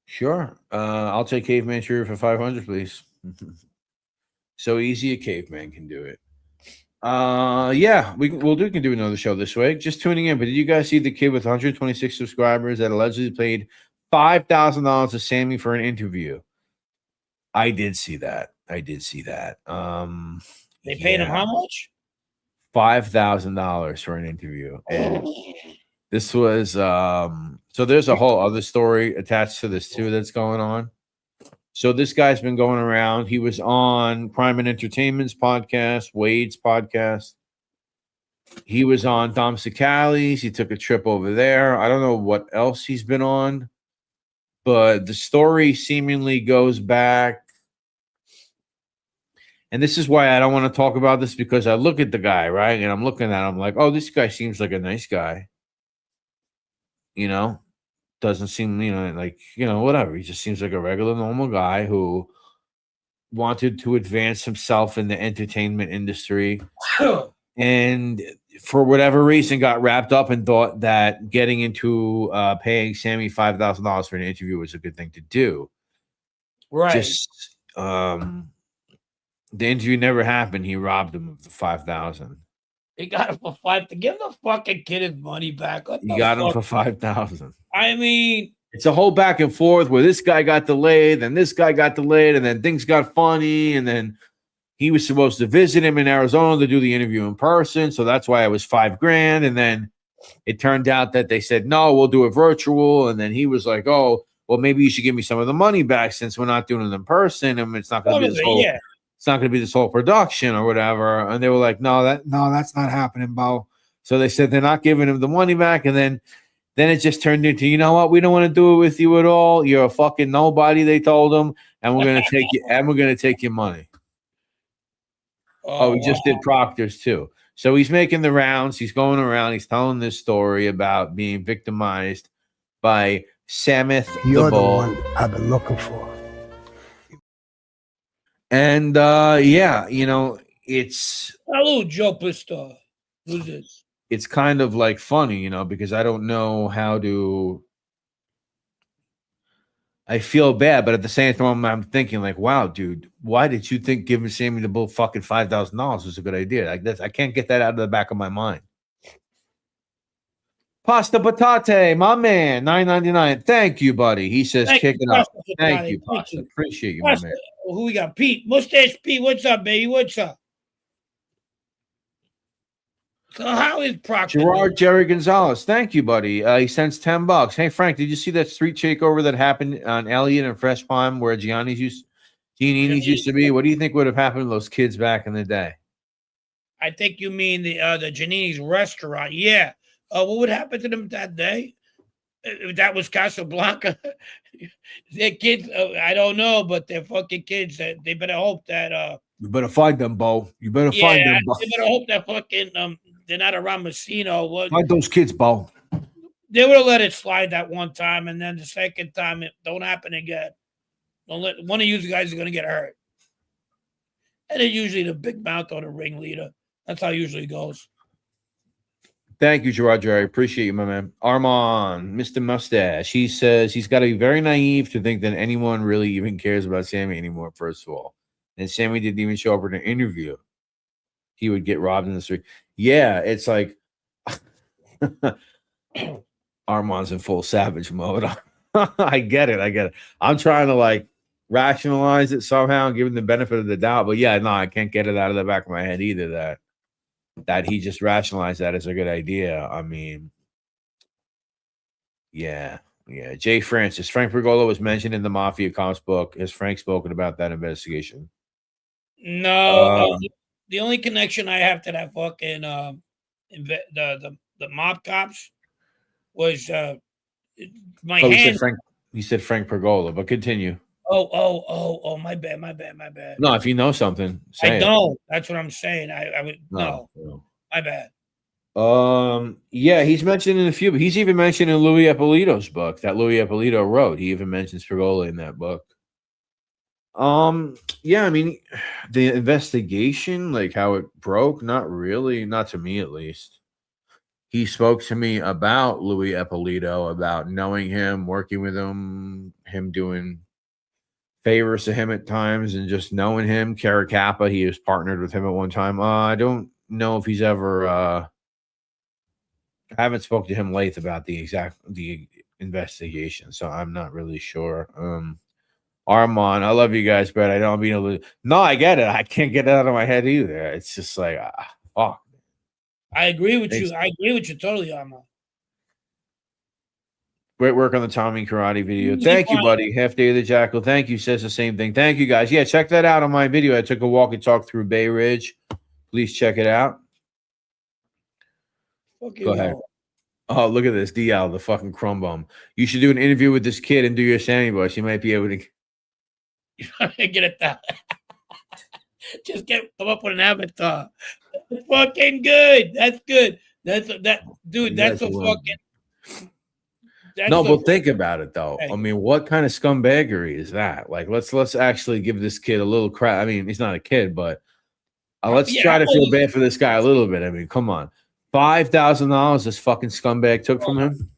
Sure. I'll take Caveman Trivia for 500, please. So easy a caveman can do it. Yeah, we can do another show this week. Just tuning in. But did you guys see the kid with 126 subscribers that allegedly paid $5,000 to Sammy for an interview? I did see that.
They paid him how much?
$5,000 for an interview. And this was so there's a whole other story attached to this too that's going on. So this guy's been going around. He was on Prime and Entertainment's podcast, Wade's podcast. He was on Dom Sicali's. He took a trip over there. I don't know what else he's been on. but the story seemingly goes back. And this is why I don't want to talk about this, because I look at the guy, right? And I'm looking at him like, oh, this guy seems like a nice guy. You know, doesn't seem, like, whatever. He just seems like a regular, normal guy who wanted to advance himself in the entertainment industry. And for whatever reason, got wrapped up and thought that getting into paying Sammy $5,000 for an interview was a good thing to do.
Right.
Just, the interview never happened. He robbed him of the $5,000.
He got him for $5,000 to give the fucking kid his money back.
He got him for $5,000.
I mean,
it's a whole back and forth where this guy got delayed, then this guy got delayed, and then things got funny, and then he was supposed to visit him in Arizona to do the interview in person, so that's why it was $5,000. And then it turned out that they said no, we'll do it virtual, and then he was like, oh, well, maybe you should give me some of the money back since we're not doing it in person, and it's not going to be this whole. Yeah. It's not going to be this whole production or whatever. And they were like, no, that's not happening, Bo. So they said they're not giving him the money back. And then it just turned into, you know what? We don't want to do it with you at all. You're a fucking nobody, they told him. And we're going to take you, and we're going to take your money. Oh, he just did Proctor's too. So he's making the rounds. He's going around. He's telling this story about being victimized by Samith
You're
the Bull.
one I've been looking for.
And it's
hello, Joe Pistor. Who's this?
It's kind of like funny, because I don't know how to. I feel bad, but at the same time, I'm thinking like, wow, dude, why did you think giving Sammy the Bull fucking $5,000 was a good idea? Like I can't get that out of the back of my mind. Pasta Patate, my man, $9.99. Thank you, buddy. He says, kick it up. Thank you, Pasta. Appreciate you,
Pasta.
My man.
Who we got? Pete. Mustache Pete. What's up, baby? What's up? So how is Proctor?
Gerard Jerry Gonzalez. Thank you, buddy. He sends $10. Hey, Frank, did you see that street takeover that happened on Elliott and Fresh Pond where Gianni's used to be? What do you think would have happened to those kids back in the day?
I think you mean the Giannini's restaurant. Yeah. What would happen to them that day? If that was Casablanca, their kids, I don't know, but they're fucking kids. They better hope that.
You better find them, Bo. You better find them, Bo.
They better hope that fucking they're not around Messino.
Find those kids, Bo.
They would have let it slide that one time, and then the second time it don't happen again. Don't let one of you guys are gonna get hurt. And it's usually the big mouth or the ringleader. That's how it usually goes.
Thank you, Gerard Jerry. Appreciate you, my man. Armand, Mr. Mustache. He says he's got to be very naive to think that anyone really even cares about Sammy anymore, first of all. And Sammy didn't even show up in an interview. He would get robbed in the street. Yeah, it's like Armand's in full savage mode. I get it. I'm trying to like rationalize it somehow and give him the benefit of the doubt. But yeah, no, I can't get it out of the back of my head either that he just rationalized that as a good idea. I mean, yeah. Jay Francis. Frank Pergolo was mentioned in the Mafia Comics book. Has Frank spoken about that investigation?
No. The only connection I have to that fucking the mob cops was my hand.
You said Frank Pergolo, but continue.
Oh, my bad.
No, if you know something, say
I don't. That's what I'm saying. I would no. My bad.
Yeah, he's mentioned in a few, but he's even mentioned in Louis Ippolito's book that Louis Ippolito wrote. He even mentions Pergola in that book. Yeah, I mean, the investigation, like how it broke, not really, not to me at least. He spoke to me about Louis Ippolito, about knowing him, working with him doing favors to him at times, and just knowing him. Caracappa, he was partnered with him at one time. I don't know if he's ever. I haven't spoke to him late about the investigation, so I'm not really sure. Armand, I love you guys, but I don't mean to. No, I get it. I can't get it out of my head either. It's just like, fuck.
I agree with you. I agree with you totally, Armand.
Great work on the Tommy Karate video. Thank you, buddy. Half Day of the Jackal. Thank you. Says the same thing. Thank you, guys. Yeah, check that out on my video. I took a walk and talk through Bay Ridge. Please check it out.
Okay,
go ahead. Oh, look at this, DL, the fucking crumb bum. You should do an interview with this kid and do your Sammy voice. You might be able to.
Get it down. Just come up with an avatar. That's fucking good. That's good. Dude. That's a fucking.
No, but think about it though. I mean, what kind of scumbaggery is that? Like, let's actually give this kid a little crap. I mean, he's not a kid, but let's try to feel bad for this guy a little bit. I mean, come on, $5,000 this fucking scumbag took from him.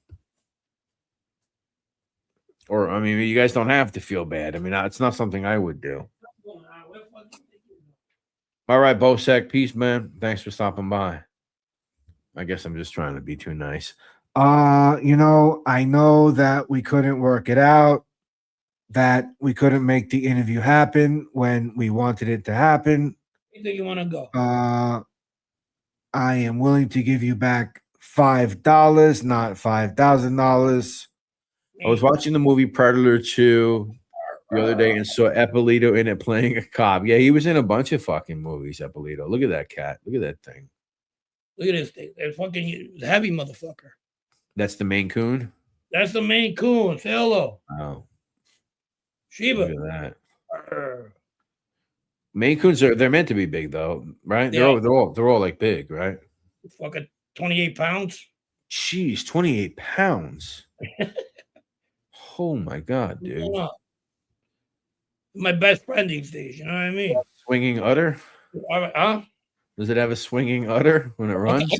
Or I mean, you guys don't have to feel bad. I mean, it's not something I would do. All right, Bosek, peace, man. Thanks for stopping by. I guess I'm just trying to be too nice.
You know, I know that we couldn't work it out, that we couldn't make the interview happen when we wanted it to happen.
You think you want to go?
I am willing to give you back $5, not $5,000.
I was watching the movie Predator 2 the other day and saw Eppolito in it playing a cop. Yeah, he was in a bunch of fucking movies, Eppolito. Look at that cat. Look at that thing.
Look at this thing. It's fucking heavy motherfucker.
That's the Maine Coon?
That's the Maine Coon. Say hello.
Oh.
Sheba.
Look at that. Maine Coons they're meant to be big though, right? They're all like big, right?
Fucking 28 pounds.
Jeez, 28 pounds. Oh my god, dude.
My best friend these days, you know what I mean?
Swinging udder?
Huh?
Does it have a swinging udder when it runs?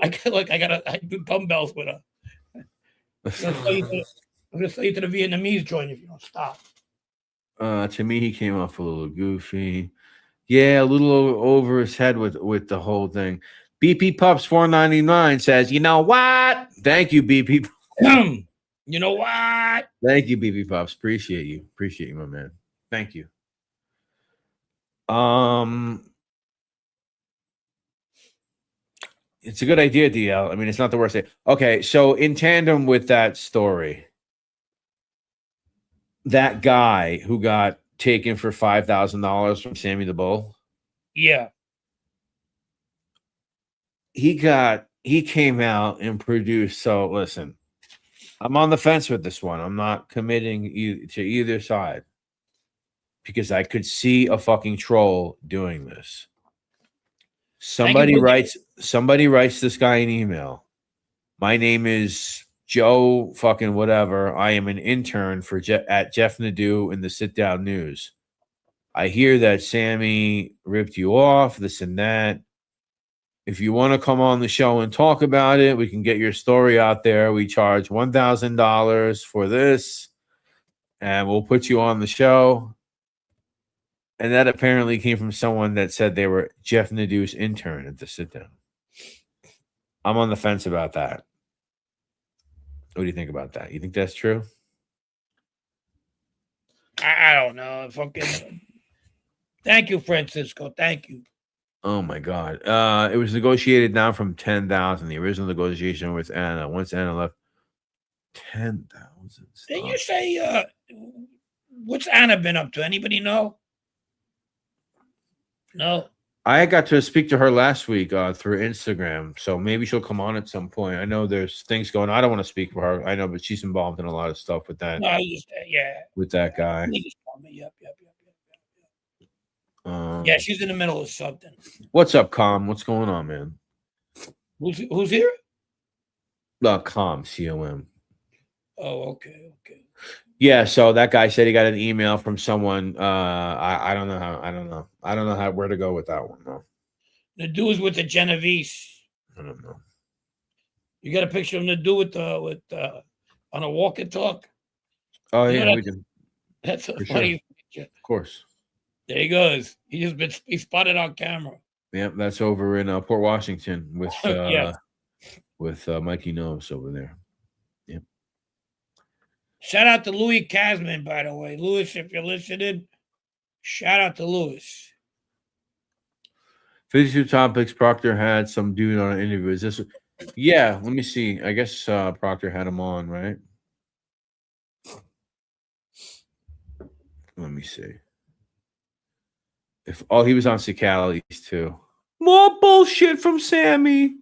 I do dumbbells with her. I'm gonna sell you to the Vietnamese joint if you don't stop.
To me, he came off a little goofy. Yeah, a little over his head with the whole thing. BP Pups 499 says, you know what? Thank you, BP.
You know what?
Thank you, BP Pups. Appreciate you, my man. Thank you. It's a good idea, DL. I mean, it's not the worst thing. Okay, so in tandem with that story, that guy who got taken for $5,000 from Sammy the Bull.
Yeah.
He came out and produced. So listen, I'm on the fence with this one. I'm not committing to either side because I could see a fucking troll doing this. Somebody writes this guy an email. My name is Joe fucking whatever. I am an intern for at Jeff Nadeau in the Sit Down News. I hear that Sammy ripped you off, this and that. If you want to come on the show and talk about it, we can get your story out there. We charge $1,000 for this, and we'll put you on the show. And that apparently came from someone that said they were Jeff Nadeau's intern at the Sit Down. I'm on the fence about that. What do you think about that? You think that's true?
I don't know. Fucking. Thank you, Francisco. Thank you.
Oh my God. It was negotiated down from 10,000. The original negotiation with Anna. Once Anna left, 10,000.
Did you say what's Anna been up to? Anybody know? No.
I got to speak to her last week through Instagram, so maybe she'll come on at some point. I know there's things going on. I don't want to speak for her. I know, but she's involved in a lot of stuff with that.
No,
with that guy.
Yep. Yeah, she's in the middle of something.
What's up, Com? What's going on, man?
Who's here?
Com, C-O-M.
Oh, okay.
Yeah, so that guy said he got an email from someone. I don't know where to go with that one though.
The dude with the Genovese.
I don't know.
You got a picture of the dude with on a walk and talk?
Oh yeah, we can.
That's a funny picture.
Of course.
There he goes. He spotted on camera.
Yep, that's over in Port Washington with
Yeah.
with Mikey Nose over there. Yep.
Shout out to Louis Casman, by the way. Louis, if you're listening, shout out to Louis.
52 topics. Proctor had some dude on an interview. Is this? Yeah, let me see. I guess Proctor had him on, right? Let me see. He was on Cicali's too. More bullshit from Sammy.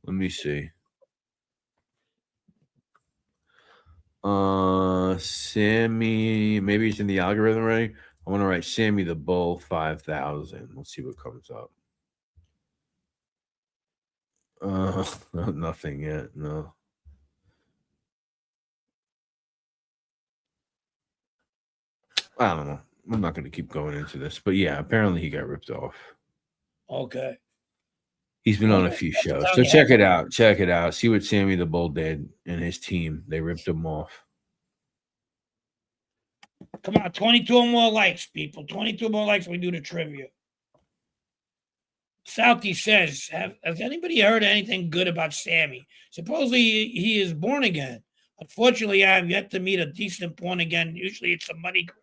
Let me see. Sammy, maybe it's in the algorithm already. I want to write Sammy the Bull 5,000. Let's see what comes up. Nothing yet. No. I don't know. I'm not going to keep going into this, but yeah, apparently he got ripped off.
Okay.
He's been on a few shows, so check it out. Check it out. See what Sammy the Bull did and his team. They ripped him off.
Come on, 22 more likes, people. 22 more likes. We do the trivia. Southie says, has anybody heard anything good about Sammy? Supposedly he is born again. Unfortunately, I have yet to meet a decent born again. Usually it's a money grip.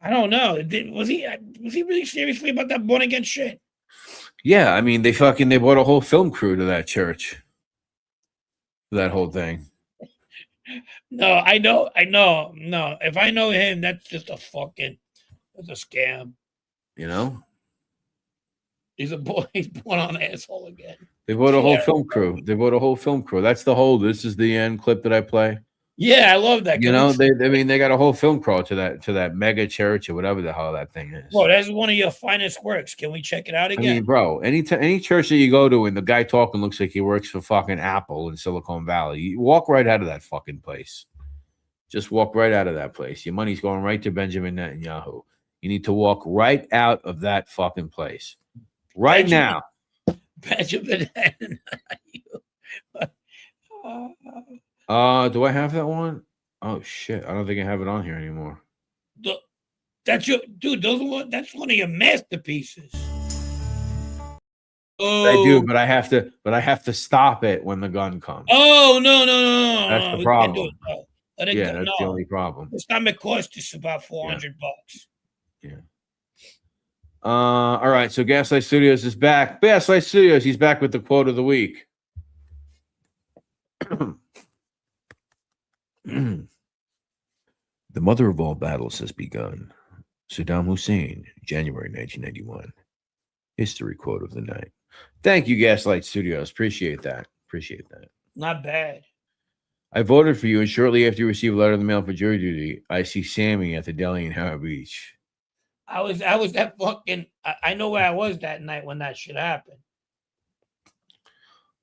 I don't know. Was he really seriously about that born again shit?
Yeah, I mean they brought a whole film crew to that church. That whole thing.
No, I know. No, if I know him, that's just that's a scam.
You know?
He's born on asshole again.
They brought a whole film crew. That's the whole "this is the end" clip that I play.
Yeah, I love that.
You know, they got a whole film crew to that mega church or whatever the hell that thing is.
Bro, that's one of your finest works. Can we check it out again?
I mean, bro, any church that you go to and the guy talking looks like he works for fucking Apple in Silicon Valley, you walk right out of that fucking place. Just walk right out of that place. Your money's going right to Benjamin Netanyahu. You need to walk right out of that fucking place. Right now.
Benjamin Netanyahu.
Do I have that one? Oh shit. I don't think I have it on here anymore.
That's one of your masterpieces. Oh,
I do, but I have to stop it when the gun comes.
Oh no.
That's the problem.
Let it
Yeah,
go.
that's the only problem.
This time it cost us about $400.
Yeah. All right. So Gaslight Studios is back. Gaslight Studios, he's back with the quote of the week. The mother of all battles has begun. Saddam Hussein, January 1991. History quote of the night. Thank you, Gaslight Studios. Appreciate that.
Not bad.
I voted for you, and shortly after you receive a letter in the mail for jury duty, I see Sammy at the deli in Howard Beach.
I was that fucking. I know where I was that night when that shit happened.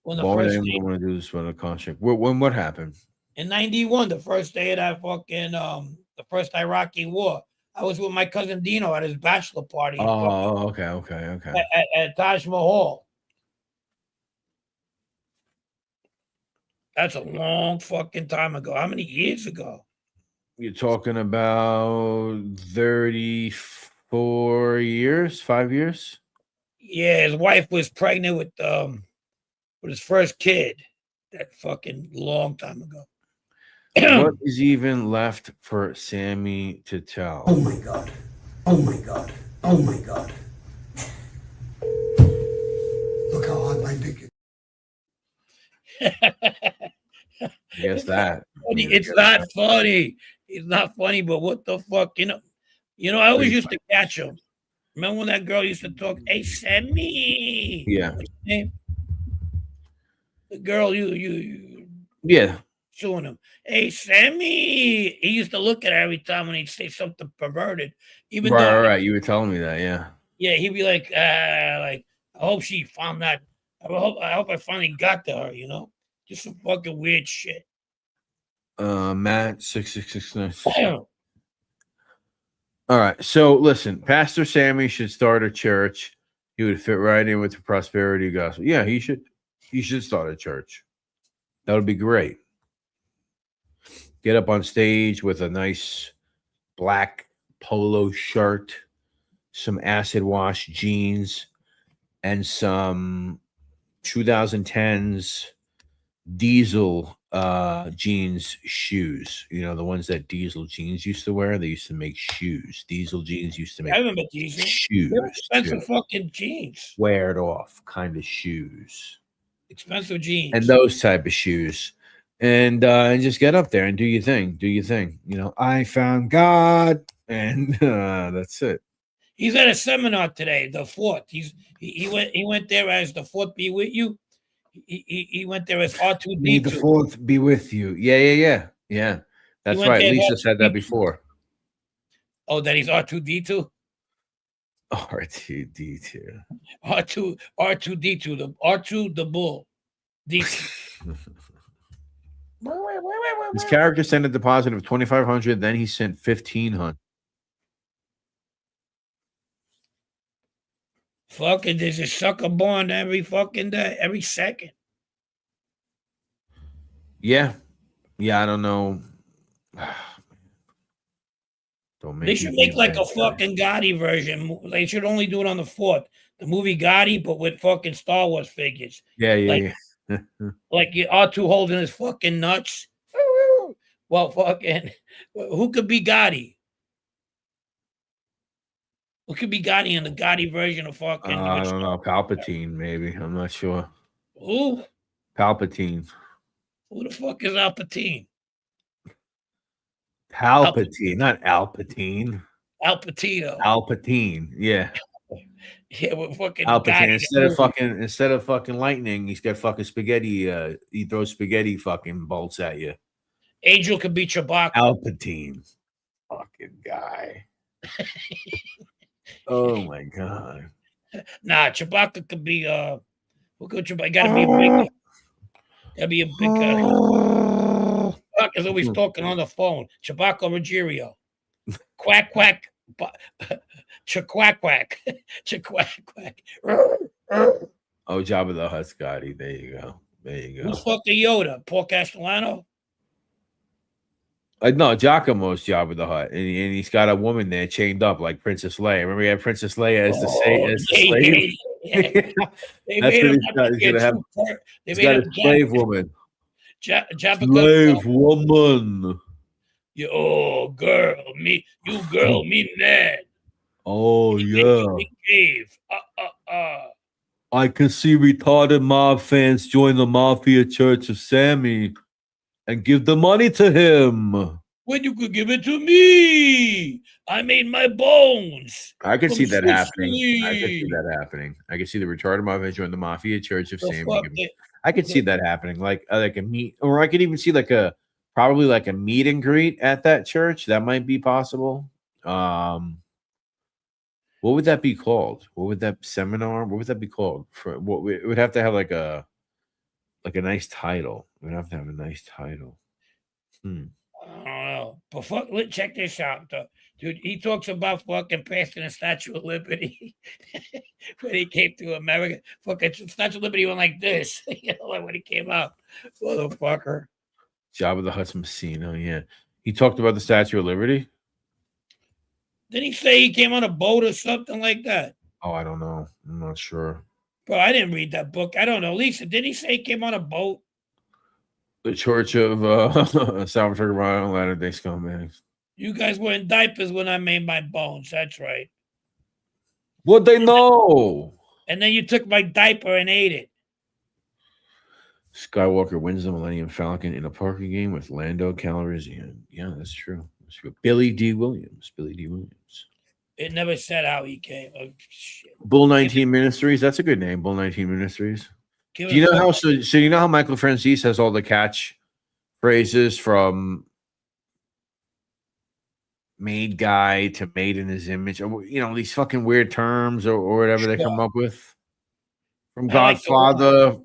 When the
Why
first
would anyone want to do this for a contract? When what happened?
In 91, the first day of that fucking the first Iraqi war. I was with my cousin Dino at his bachelor party.
Oh, okay.
At Taj Mahal. That's a long fucking time ago. How many years ago?
You're talking about 34 years, 5 years?
Yeah, his wife was pregnant with his first kid. That fucking long time ago.
What is even left for Sammy to tell?
Oh my God. Look how hot my dick is.
I guess that.
It's not funny. It's not funny, but what the fuck? You know, I always used to catch him. Remember when that girl used to talk, "Hey, Sammy."
Yeah.
What's her name? The girl you
Yeah.
suing him. "Hey, Sammy." He used to look at her every time when he'd say something perverted. Even though,
Right. You were telling me that, yeah.
yeah, he'd be like, I hope she found that. I hope I finally got to her, Just some fucking weird shit.
Matt 6669. All right. So listen, Pastor Sammy should start a church. He would fit right in with the prosperity gospel. Yeah, he should start a church. That would be great. Get up on stage with a nice black polo shirt, some acid wash jeans, and some 2010s Diesel jeans shoes. You know, the ones that Diesel jeans used to wear. They used to make shoes. Diesel jeans used to make.
I remember Diesel.
Shoes.
They're expensive fucking jeans.
Wear it off kind of shoes.
Expensive jeans.
And those type of shoes. And just get up there and do your thing. I found God. And that's it.
He's at a seminar today. The fourth. He went there as the fourth be with you. He went there as R2D2.
May the fourth be with you. Yeah. That's
went
right.
there
Lisa
as
said that
R2D2.
before.
Oh, that he's R2D2.
R2D2.
R2D2. The R2 the bull. D2.
His character sent a deposit of 2,500. Then he sent 1,500.
Fucking, there's a sucker born every fucking day, every second.
Yeah. I don't know. Don't
They should make like a fucking Gotti version. They should only do it on the 4th. The movie Gotti, but with fucking Star Wars figures.
Yeah.
Like you R2 holding his fucking nuts. Well, fucking, who could be Gotti? Who could be Gotti in the Gotti version of fucking?
I don't know. Palpatine, maybe. I'm not sure.
Who?
Palpatine.
Who the fuck is Palpatine?
Palpatine, not Alpatine.
Alpatino.
Alpatine, yeah.
Yeah, with fucking
Palpatine.
Gotti.
Instead of fucking lightning, he's got fucking spaghetti. He throws spaghetti fucking bolts at you.
Angel could be Chewbacca.
Alpatine, fucking guy. Oh my god.
Nah, Chewbacca could be who could Chewbacca? Gotta be a big. Gotta be a big. Chewbacca's always talking on the phone. Chewbacca Ruggiero. Quack quack. Quack quack. Quack.
Oh, Jabba the Hutt, Scotty. There you go.
Who's fucking Yoda? Paul Castellano?
No, Giacomo's Jabba the Hutt, and he's got a woman there chained up like Princess Leia. Remember, he had Princess Leia as the slave. That's what he's got. He's gonna have. He's got a slave woman.
Slave
woman.
You girl, me man.
Oh yeah.
Cave.
I can see retarded mob fans join the Mafia Church of Sammy and give the money to him.
When you could give it to me, I made my bones.
I could see that happening.
Sicily.
I could see the retarded mob fans join the Mafia Church of
The
Sammy.
fuck
I could see that happening, like a meet, or I could even see probably like a meet and greet at that church. That might be possible. What would that be called? What would that seminar? What would that be called? It would have to have like a nice title. We'd have to have a nice title.
I don't know. But fuck, check this out, though. Dude, he talks about fucking passing the Statue of Liberty when he came to America. Fucking Statue of Liberty went like this, like when he came out. Motherfucker.
Jabba the Hutt's Messina, yeah. He talked about the Statue of Liberty.
Didn't he say he came on a boat or something like that?
Oh, I don't know. I'm not sure.
Bro, I didn't read that book. I don't know. Lisa, did he say he came on a boat?
The Church of Salvatore Romano Latter-day Scumbags.
You guys were in diapers when I made my bones. That's right.
What'd they know?
And then you took my diaper and ate it.
Skywalker wins the Millennium Falcon in a poker game with Lando Calrissian. Yeah, that's true. Billy D. Williams.
It never said how he came. Oh, shit.
Bull 19 Ministries. That's a good name. Bull 19 Ministries. Do you know how? So you know how Michael Francis has all the catch phrases from "made guy" to "made in his image"? Or, these fucking weird terms or whatever they come up with. From Godfather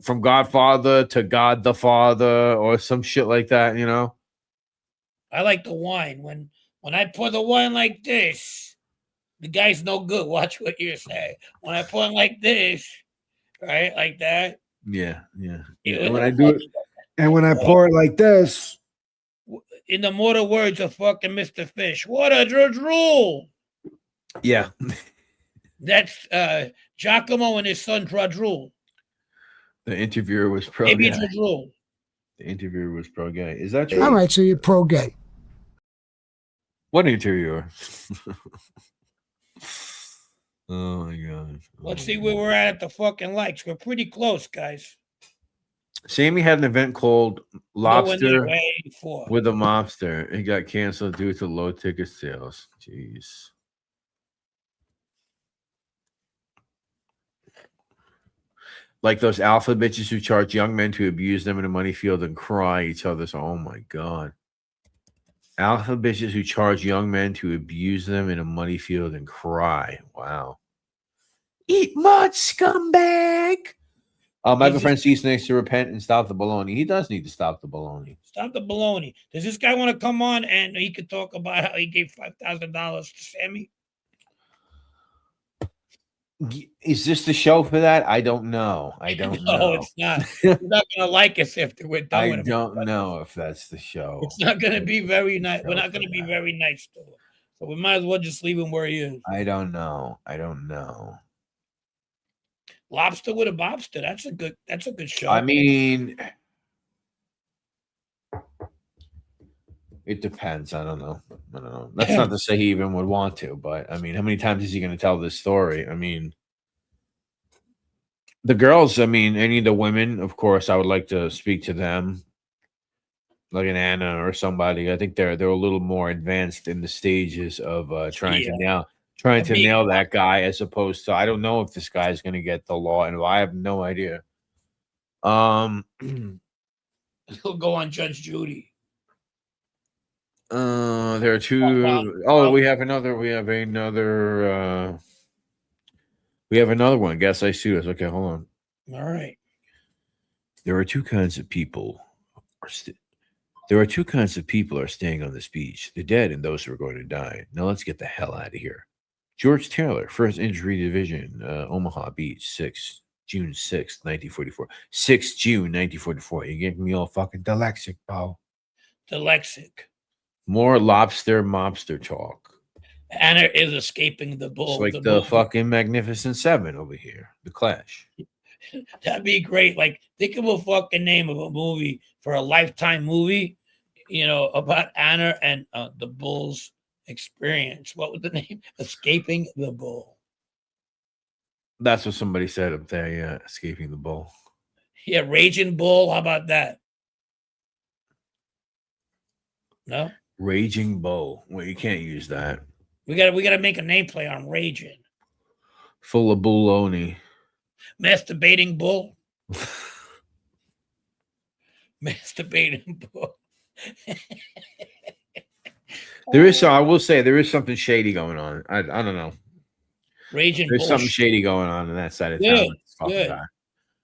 to God the Father, or some shit like that.
I like the wine. When I pour the wine like this, the guy's no good. Watch what you say. When I pour it like this, right, like that.
Yeah.
And when I do it, and when I pour it like this,
in the mortal words of fucking Mr. Fish, what a drool.
Yeah.
That's Giacomo and his son Drool.
The interviewer was pro
Maybe
gay.
Drool.
The interviewer was pro gay. Is that true?
All right, so you're pro gay.
What interviewer? Oh my god.
Let's see where we're at the fucking likes. We're pretty close, guys.
Sammy had an event called Lobster
for.
with a Mobster. It got canceled due to low ticket sales. Jeez. Like those alpha bitches who charge young men to abuse them in a money field and cry each other's. Oh my God. Alpha bitches who charge young men to abuse them in a money field and cry. Wow. Eat mud, scumbag. Michael Francis needs to repent and stop the baloney. He does need to stop the baloney.
Stop the baloney. Does this guy want to come on and he could talk about how he gave $5,000 to Sammy?
Is this the show for that? I don't know. I don't know.
No, it's not. You're not gonna like us after we're done with
I
him.
don't know if that's the show.
It's not gonna be very nice. We're not gonna be very nice to him. So we might as well just leave him where he is.
I don't know. I don't know.
Lobster with a Bobster. That's a good show.
I mean, it depends. I don't know. That's not to say he even would want to, but I mean, how many times is he going to tell this story? I mean, the girls, I mean, any of the women, of course, I would like to speak to them, like an Anna or somebody. I think they're a little more advanced in the stages of trying to nail that guy, as opposed to, I don't know if this guy is going to get the law, and I have no idea.
He'll go on Judge Judy.
There are two. Oh, we have another one. Guess I see this. Okay, hold on.
All right.
There are two kinds of people are staying on this beach: the dead and those who are going to die. Now let's get the hell out of here. George Taylor, 1st Injury Division, Omaha Beach, June 6th, 1944. 6 June 1944. You getting me all fucking dyslexic, pal.
Dyslexic.
More lobster mobster talk.
Anna is escaping the bull.
It's like the fucking Magnificent Seven over here. The Clash.
That'd be great. Like, think of a fucking name of a movie for a Lifetime movie, about Anna and the bull's experience. What was the name? Escaping the Bull.
That's what somebody said up there. Yeah, Escaping the Bull.
Yeah, Raging Bull. How about that? No?
Raging Bull. Well, you can't use that.
We gotta make a nameplate on Raging.
Full of baloney.
Masturbating Bull. Masturbating Bull.
I will say there is something shady going on. I don't know.
Raging
There's
bullshit.
something shady going on in that side of town.
Good.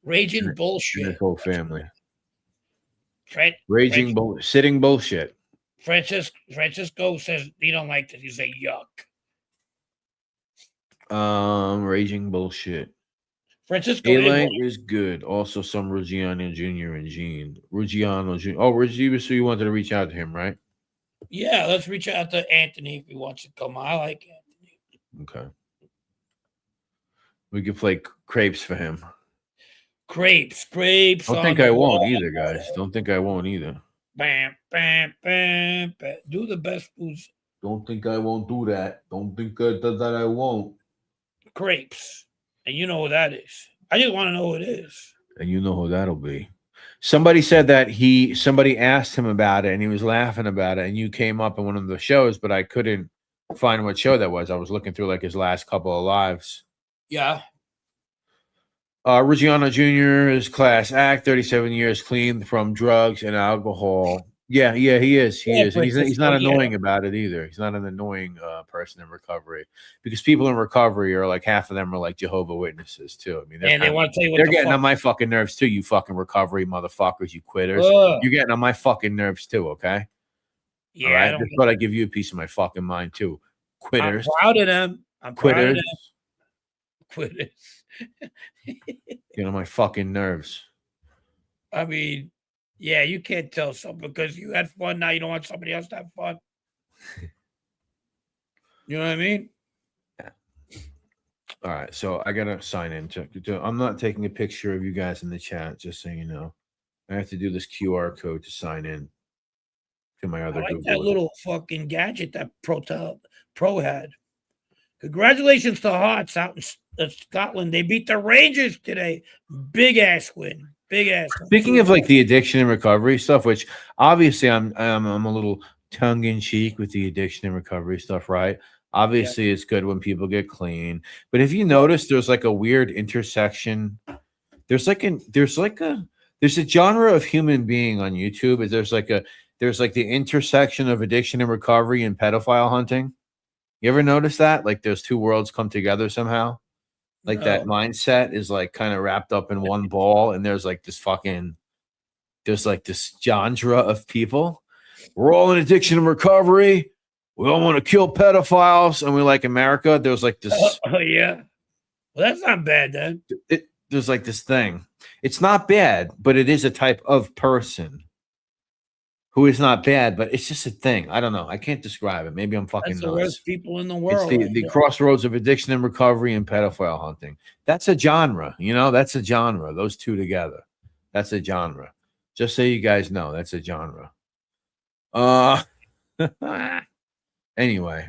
Raging bullshit.
The whole family.
Raging
sitting bullshit.
Francisco says he don't like this. He say yuck.
Raging bullshit.
Francisco
A-Light is good. Also, some Ruggiano Jr. and Gene. Ruggiano Jr. Oh, Ruggiano, so you wanted to reach out to him, right?
Yeah, let's reach out to Anthony if he wants to come. I like Anthony.
Okay. We could play crepes for him.
Crepes.
Don't think I won't either, guys. Don't think I won't either.
Bam, bam, bam, bam. Do the best foods.
Don't think I won't do that. Don't think that I won't.
Crepes. And you know what that is. I just want to know what it is.
And you know who that'll be. Somebody said that somebody asked him about it and he was laughing about it, and you came up in one of the shows, but I couldn't find what show that was. I was looking through like his last couple of lives.
Yeah.
Ruggiano Jr. is class act, 37 years clean from drugs and alcohol. Yeah, he is. He is. And he's not annoying about it either. He's not an annoying person in recovery, because people in recovery are like, half of them are like Jehovah's Witnesses too. I mean,
they want to tell you what
they're getting on my fucking nerves too. You fucking recovery motherfuckers, you quitters. You're getting on my fucking nerves too. Okay.
Yeah.
All right. Just thought I'd give you a piece of my fucking mind too. Quitters.
I'm proud of them.
Quitters.
Quitters.
Get on my fucking nerves.
I mean, yeah, you can't tell something because you had fun. Now you don't want somebody else to have fun. You know what I mean?
Yeah. All right. So I got to sign in. I'm not taking a picture of you guys in the chat, just so you know. I have to do this QR code to sign in to my other Google.
That little fucking gadget that Pro had. Congratulations to Hearts out in Scotland. They beat the Rangers today. Big ass win. Big ass win.
Speaking of like the addiction and recovery stuff, which obviously I'm a little tongue in cheek with the addiction and recovery stuff, right? Obviously, It's good when people get clean. But if you notice, there's like a weird intersection there's a genre of human being on YouTube. There's like the intersection of addiction and recovery and pedophile hunting. You ever notice that? Like those two worlds come together somehow. Like that
No.
mindset is like kind of wrapped up in one ball, and there's like this genre of people. We're all in addiction and recovery. We all want to kill pedophiles, and we like America. There's like this.
Oh yeah. Well, that's not bad then.
There's like this thing. It's not bad, but it is a type of person who is not bad, but it's just a thing. I don't know. I can't describe it. Maybe I'm fucking
That's the
nuts.
worst people in the
It's
world.
the crossroads of addiction and recovery and pedophile hunting. That's a genre, that's a genre. Those two together. That's a genre. Just so you guys know, that's a genre. Anyway,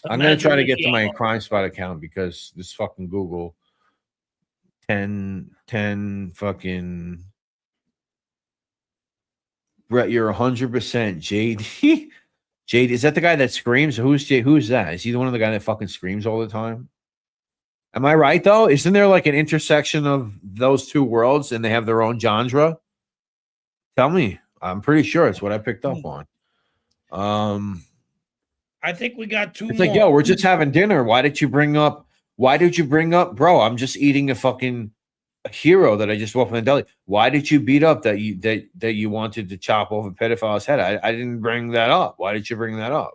I'm gonna try to get to my Crime Spot account because this fucking Google 10 fucking Brett, you're 100% JD. JD, is that the guy that screams? Who's that? Is he the one of the guy that fucking screams all the time? Am I right though? Isn't there like an intersection of those two worlds and they have their own genre? Tell me. I'm pretty sure it's what I picked up on.
I think we got two.
It's like, yo, we're just having dinner. Why did you bring up, bro? I'm just eating a fucking hero that I just walked from the deli. Why did you beat up that you wanted to chop off a pedophile's head? I didn't bring that up. Why did you bring that up?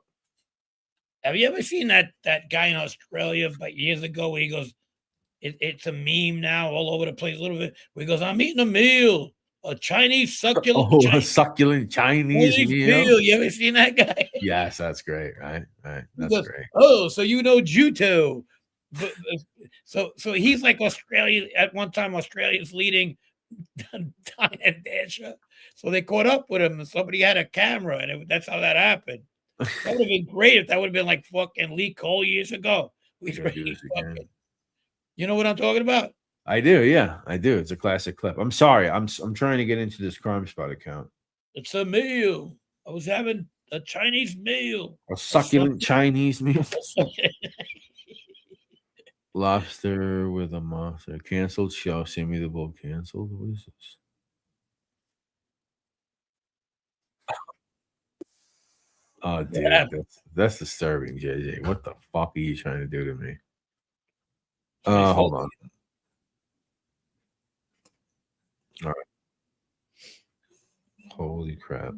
Have you ever seen that guy in Australia like years ago where he goes, it's a meme now all over the place a little bit, where he goes, I'm eating a meal, a Chinese succulent
a succulent Chinese meal.
You ever seen that guy?
Yes, that's great. Right. That's great.
Oh, so you know Juto. So he's like Australia. At one time, Australia's leading Dine and Dasher. So they caught up with him, and somebody had a camera, and that's how that happened. That would have been great if that would have been like fucking Lee Cole years ago. You know what I'm talking about?
I do, yeah, I do. It's a classic clip. I'm sorry, I'm trying to get into this Crime Spot account.
It's a meal. I was having a Chinese meal.
A succulent Chinese meal. Lobster with a monster. Canceled show. Send me the book. Canceled. What is this? Oh, dude, that's disturbing, JJ. What the fuck are you trying to do to me? Hold on. All right. Holy crap.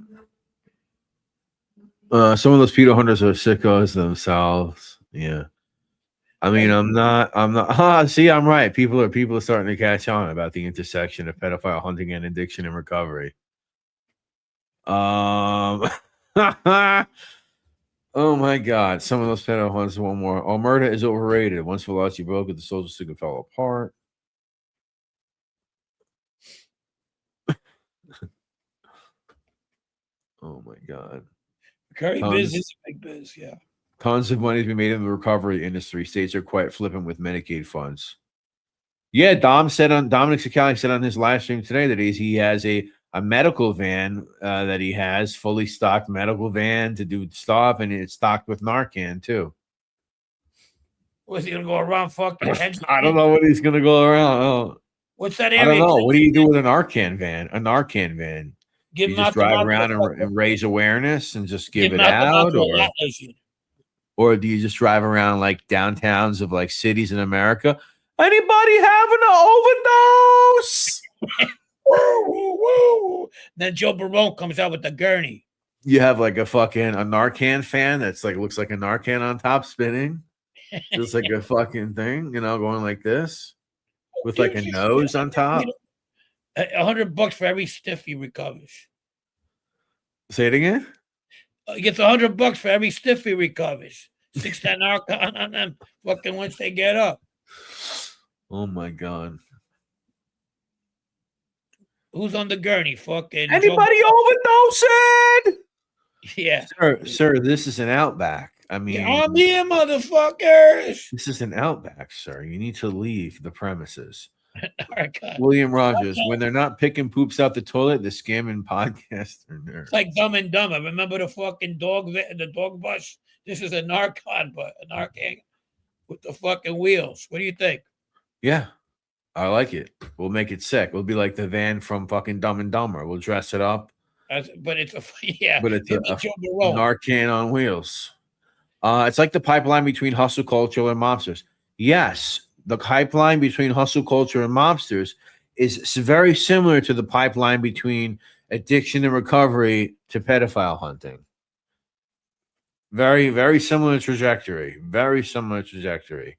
Some of those pedo hunters are sickos themselves. Yeah. I mean, I'm not. See, I'm right. People are starting to catch on about the intersection of pedophile hunting and addiction and recovery. Oh my God! Some of those pedo hunters want more. Oh, murder is overrated. Once velocity broke, the social sticker fell apart. Oh my God!
Curry biz is a big biz, yeah.
Tons of money to be made in the recovery industry. States are quite flippant with Medicaid funds. Yeah, Dominic Sicali said on his live stream today that he has a medical van that he has, fully stocked medical van to do stuff, and it's stocked with Narcan too.
Was he gonna go around fucking?
I don't know what he's gonna go around. Oh.
What's that area?
I don't know. What do you do with a Narcan van? A Narcan van.
You
just drive around and raise awareness and just give it out, or do you just drive around like downtowns of like cities in America? Anybody having an overdose?
Woo. Then Joe Barone comes out with the gurney.
You have like a Narcan fan that's like looks like a Narcan on top spinning. Just like a fucking thing, going like this with like a nose on top.
$100 for every stiff he recovers.
Say it again.
He gets $100 for every stiff he recovers. 6 that Narcan on them fucking once they get up.
Oh my God.
Who's on the gurney? Fucking
anybody overdosing?
Yeah.
Sir, this is an Outback. I mean,
I'm here, motherfuckers.
This is an Outback, sir. You need to leave the premises.
Right,
William Rogers, when they're not picking poops out the toilet, the scamming podcast are there.
It's like Dumb and Dumber. Remember the fucking dog bus? This is a Narcan with the fucking wheels. What do you think?
Yeah. I like it. We'll make it sick. We'll be like the van from fucking Dumb and Dumber. We'll dress it up,
But it's a yeah.
but it's
It'll
a
be Joe Barone.
Narcan on wheels. It's like the pipeline between hustle culture and mobsters. Yes, the pipeline between hustle culture and mobsters is very similar to the pipeline between addiction and recovery to pedophile hunting. Very, very similar trajectory. Very similar trajectory.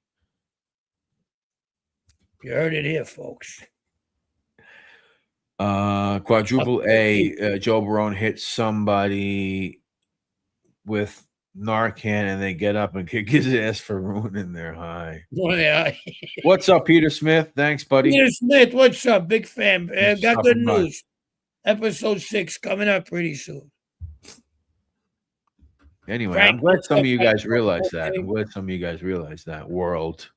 You heard it here, folks.
Quadruple A, Joe Barone hits somebody with Narcan and they get up and kick his ass for ruining their high.
Oh, yeah.
What's up, Peter Smith? Thanks, buddy.
Peter Smith, what's up? Big fan.
Thanks for
Got good
stopping by.
news. Episode 6 coming up pretty soon.
Anyway,
Frank,
I'm glad
what's
some
up,
of you
Frank?
guys realize that. I'm glad some of you guys realize that world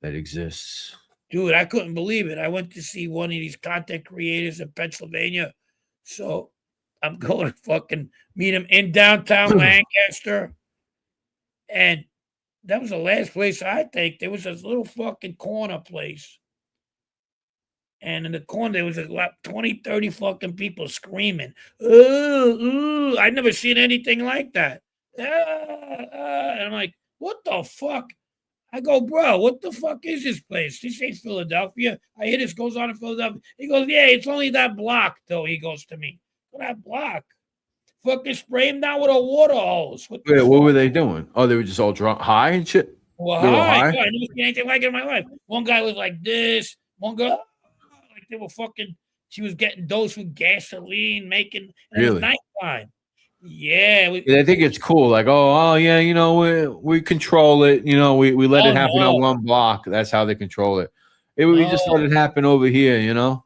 that exists.
Dude, I couldn't believe it. I went to see one of these content creators in Pennsylvania. So I'm going to fucking meet him in downtown Lancaster. And that was the last place I think. There was this little fucking corner place. And in the corner, there was like 20, 30 fucking people screaming. Ooh, I'd never seen anything like that. And I'm like, what the fuck? I go, bro, what the fuck is this place? This ain't Philadelphia. I hear this goes on in Philadelphia. He goes, yeah, it's only that block, though. He goes to me, that block. Fucking spray him down with a water hose. What
were they doing? Oh, they were just all drunk, high and shit.
Well,
They were
high.
high?
I never seen anything like it in my life. One guy was like this. One guy, like they were fucking. She was getting dosed with gasoline, making and it was
Really?
nighttime. Yeah,
I think it's cool. Like, oh yeah, you know, we control it. You know, we let
Oh,
it happen
no.
on one block. That's how they control it. We just let
No.
it happen over here. You know.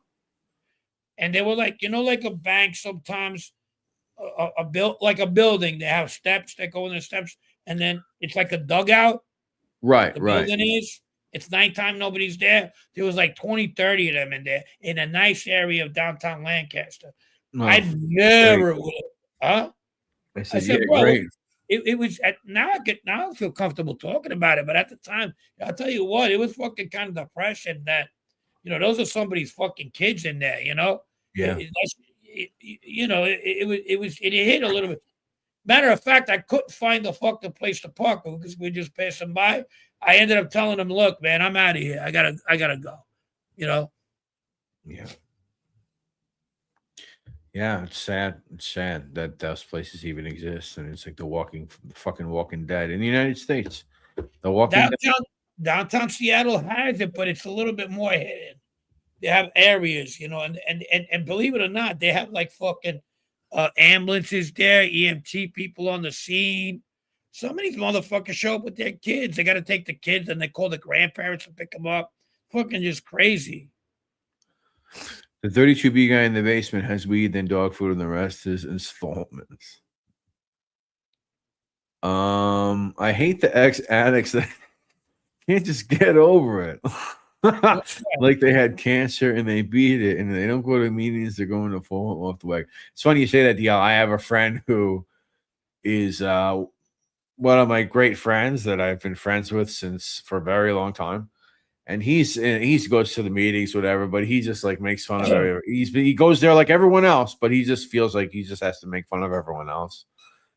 and they were like, like a bank sometimes, like a building. They have steps that go in the steps, and then it's like a dugout.
Right,
The
right.
building is. It's nighttime. Nobody's there. There was like 20, 30 of them in there in a nice area of downtown Lancaster.
Oh,
I never would. Huh?
I
I
said,
said,
yeah,
bro,
great.
it was now I feel comfortable talking about it, but at the time, I'll tell you what, it was fucking kind of depression that, those are somebody's fucking kids in there,
Yeah.
It hit a little bit. Matter of fact, I couldn't find the fucking place to park because we were just passing by. I ended up telling them, look, man, I'm out of here. I gotta go.
Yeah. Yeah, it's sad. It's sad that those places even exist, and it's like the fucking Walking Dead in the United States. The Walking Dead.
Downtown Seattle has it, but it's a little bit more hidden. They have areas, and believe it or not, they have like fucking ambulances there, EMT people on the scene. Some of these motherfuckers show up with their kids. They got to take the kids, and they call the grandparents to pick them up. Fucking just crazy.
The 32B guy in the basement has weed, then dog food, and the rest is installments. I hate the ex-addicts that can't just get over it. Like they had cancer and they beat it, and they don't go to meetings. They're going to fall off the wagon. It's funny you say that, DL. I have a friend who is one of my great friends that I've been friends with for a very long time. And he goes to the meetings, whatever, but he just like makes fun of everyone. He goes there like everyone else, but he just feels like he just has to make fun of everyone else.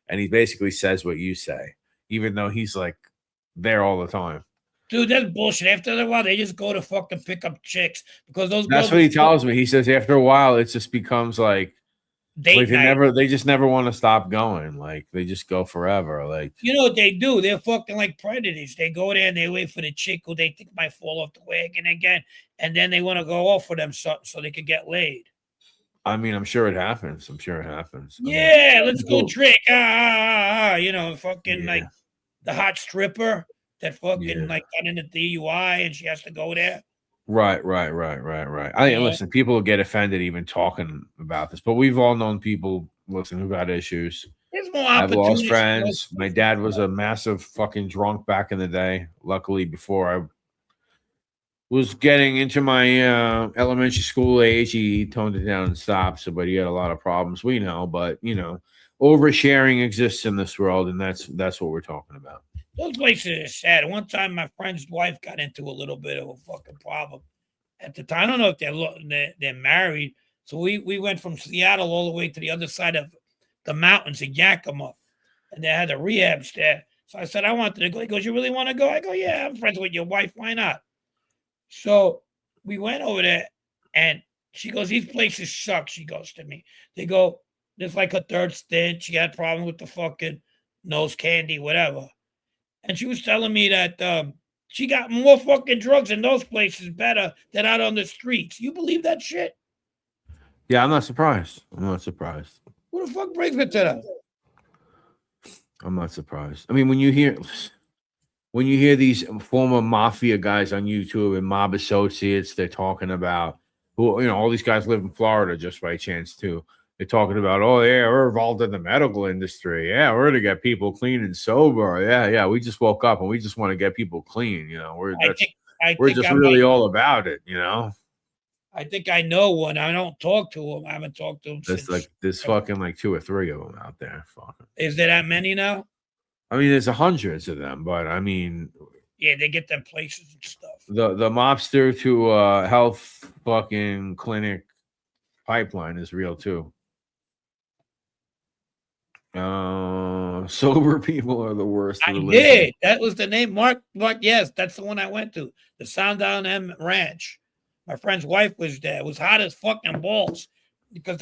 And he basically says what you say, even though he's like there all the time.
Dude, that's bullshit. After a while, they just go to fucking pick up chicks because those.
That's what he tells me. He says after a while, it just becomes like
date night.
They just never want to stop going. Like they just go forever. Like
you know what they do? They're fucking like predators. They go there and they wait for the chick who they think might fall off the wagon again, and then they want to go off for them so they could get laid.
I mean, I'm sure it happens.
Yeah, let's go trick. Fucking like the hot stripper that fucking like got into DUI and she has to go there.
Right. Listen, people get offended even talking about this, but we've all known people, who got issues.
There's more
I've lost
opportunities.
friends. My dad was a massive fucking drunk back in the day. Luckily, before I was getting into my elementary school age, he toned it down and stopped. So, but he had a lot of problems. We know, but oversharing exists in this world, and that's what we're talking about.
Those places are sad. One time, my friend's wife got into a little bit of a fucking problem, at the time. I don't know if they're married. So we went from Seattle all the way to the other side of the mountains in Yakima, and they had a rehab there. So I said I wanted to go. He goes, "You really want to go?" I go, "Yeah, I'm friends with your wife. Why not?" So we went over there, and she goes, "These places suck." She goes to me. They go, "There's like a third stint. She had a problem with the fucking nose candy, whatever." And she was telling me that she got more fucking drugs in those places better than out on the streets. You believe that shit?
Yeah, I'm not surprised. I'm not surprised.
Who the fuck brings it to that?
I'm not surprised. I mean, when you hear these former mafia guys on YouTube and mob associates, they're talking about who, all these guys live in Florida just by chance too. They're talking about, oh yeah, we're involved in the medical industry. Yeah, we're to get people clean and sober. Yeah. We just woke up and we just want to get people clean. We're just really all about it.
I think I know one. I don't talk to him. I haven't talked to him
There's
since.
there's fucking like 2 or 3 of them out there. Fucking.
Is there that many now?
I mean, there's hundreds of them, but I mean,
yeah, they get them places and stuff.
The mobster to health fucking clinic pipeline is real too. Sober people are the worst.
I did. That was the name. Mark. Yes, that's the one I went to. The Sundown M Ranch. My friend's wife was there. It was hot as fucking balls because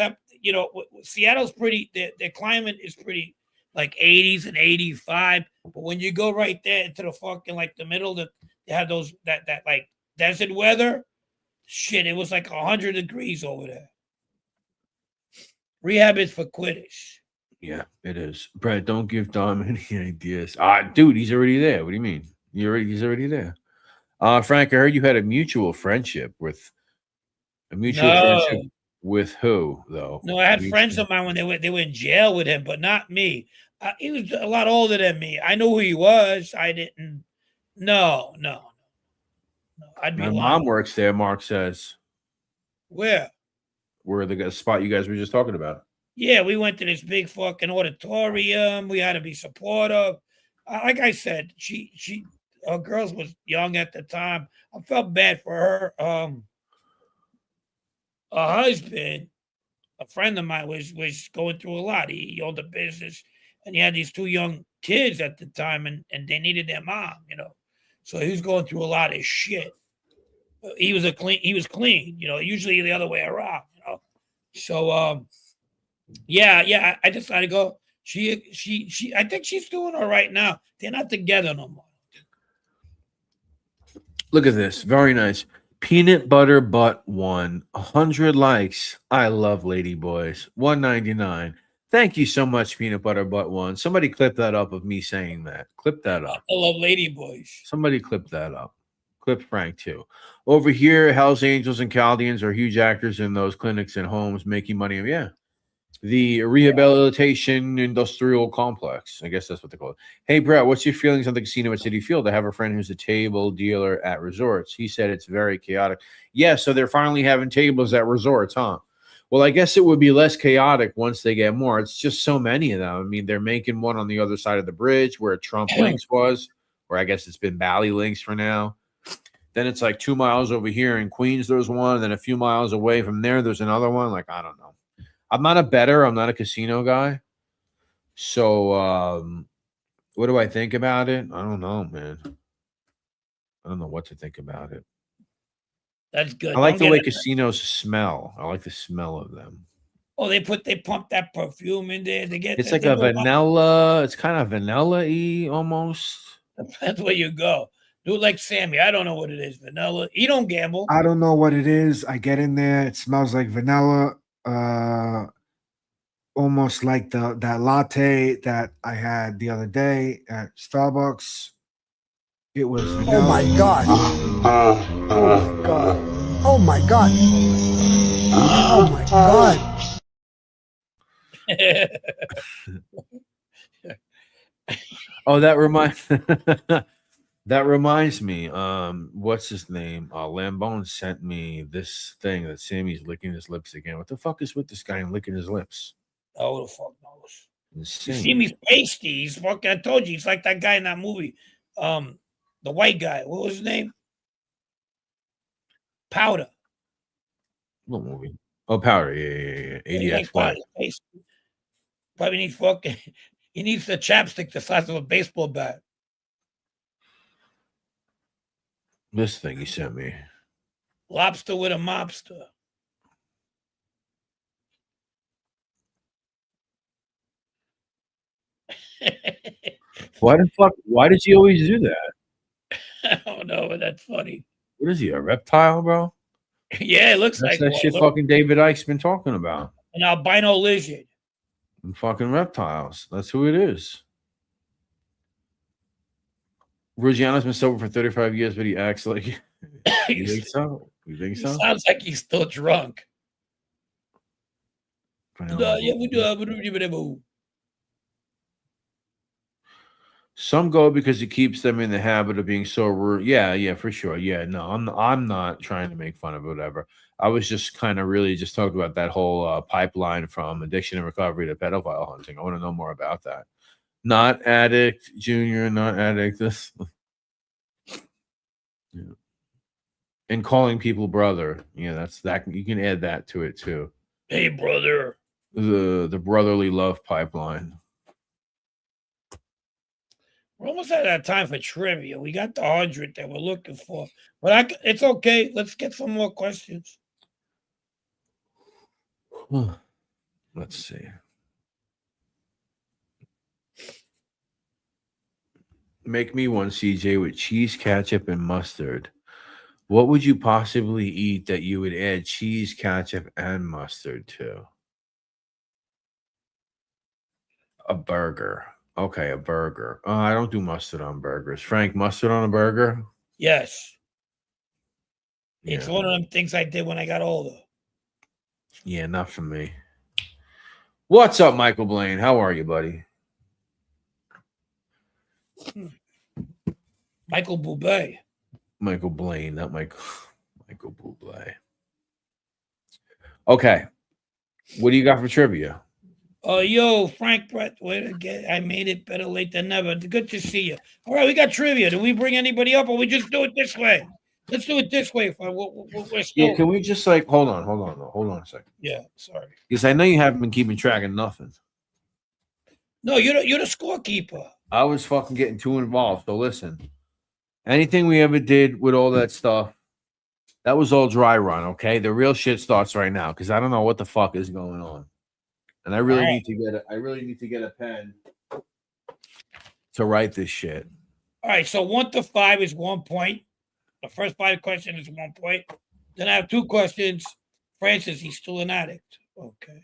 Seattle's pretty. Their climate is pretty like 80s and 85. But when you go right there into the fucking like the middle, they have those that like desert weather. Shit, it was like 100 degrees over there. Rehab is for quitters.
Yeah, it is. Brad, don't give Dom any ideas. Dude, he's already there. What do you mean? He's already there. Frank, I heard you had a mutual friendship with with who though?
No, I had friends of mine when they were in jail with him, but not me. He was a lot older than me. I knew who he was. I didn't. No.
My mom works there. Mark says.
Where?
Where the spot you guys were just talking about.
Yeah, we went to this big fucking auditorium. We had to be supportive. Like I said, her girls was young at the time. I felt bad for her. Her husband, a friend of mine, was going through a lot. He owned a business, and he had these 2 young kids at the time, and they needed their mom, So he was going through a lot of shit. He was clean, usually the other way around, So yeah, I decided to go. She I think she's doing all right now. They're not together no more.
Look at this. Very nice. Peanut butter butt 100 likes. I love lady boys. 199. Thank you so much, Peanut Butter Butt 1. Somebody clip that up of me saying that. Clip that up.
I love lady boys.
Somebody clip that up. Clip Frank too. Over here, Hell's Angels and Chaldeans are huge actors in those clinics and homes making money. Yeah. The rehabilitation industrial complex. I guess that's what they call it. Hey, Brett, what's your feelings on the casino at Citi Field? I have a friend who's a table dealer at resorts. He said it's very chaotic. Yeah, so they're finally having tables at resorts, huh? Well, I guess it would be less chaotic once they get more. It's just so many of them. I mean, they're making one on the other side of the bridge where Trump Links was, or I guess it's been Bally Links for now. Then it's like 2 miles over here in Queens, there's one. And then a few miles away from there, there's another one. Like, I don't know. I'm not a bettor. I'm not a casino guy. So what do I think about it? I don't know, man. I don't know what to think about it.
That's good.
I like the way casinos smell. I like the smell of them.
Oh, they pump that perfume in there.
It's like a vanilla. It's kind of vanilla-y almost.
Depends where you go. Do it like Sammy. I don't know what it is. Vanilla. You don't gamble.
I don't know what it is. I get in there. It smells like vanilla. Almost like that latte that I had the other day at Starbucks. It was vanilla.
Oh my god. Oh my god. Oh my god. Oh my god.
Oh, that reminds me. What's his name? Lambone sent me this thing that Sammy's licking his lips again. What the fuck is with this guy and licking his lips?
Oh, the fuck knows.
Insane.
You see me pasty. He's fucking. I told you, he's like that guy in that movie. The white guy. What was his name? Powder.
What movie? Oh, Powder. Yeah.
He likes powder. Probably needs fucking. He needs a chapstick the size of a baseball bat.
This thing he sent me.
Lobster with a mobster.
Why the fuck? Why does he always do that?
I don't know, but that's funny.
What is he? A reptile, bro?
Yeah, it looks
That's
like
that
one.
shit.
Look,
Fucking David Icke's been talking about.
an albino lizard.
And fucking reptiles. That's who it is. Ruggiano's been sober for 35 years, but he acts like. You think so? You think
He
so?
sounds like he's still drunk.
Some go because it keeps them in the habit of being sober. Yeah, for sure. Yeah, no, I'm not trying to make fun of it, whatever. I was just kind of really just talking about that whole pipeline from addiction and recovery to pedophile hunting. I want to know more about that. Not addict, junior, not addict. This, yeah. And calling people brother. Yeah, that's that. You can add that to it too.
Hey, brother.
The brotherly love pipeline.
We're almost out of time for trivia. We got the 100 that we're looking for, but it's okay. Let's get some more questions.
Let's see. Make me one, CJ, with cheese, ketchup, and mustard. What would you possibly eat that you would add cheese, ketchup, and mustard to? A burger. Okay, a burger. I don't do mustard on burgers. Frank, mustard on a burger?
Yes. It's
Yeah.
one of them things I did when I got older.
Yeah, not for me. What's up, Michael Blaine? How are you, buddy?
Michael Bublé.
Michael Blaine, not Michael Bublé. Okay. What do you got for trivia?
Yo, Frank Brett, wait again. I made it better late than never. Good to see you. All right, we got trivia. Do we bring anybody up or we just do it this way? Let's do it this way. We're still...
Yeah, can we just like hold on a second?
Yeah, sorry.
Because I know you haven't been keeping track of nothing.
No, you're the scorekeeper.
I was fucking getting too involved. So listen, anything we ever did with all that stuff, that was all dry run. Okay, the real shit starts right now because I don't know what the fuck is going on, and I really need to get a pen to write this shit.
All right, so 1 to 5 is 1 point. The first 5 questions is 1 point. Then I have 2 questions. Francis, he's still an addict. Okay.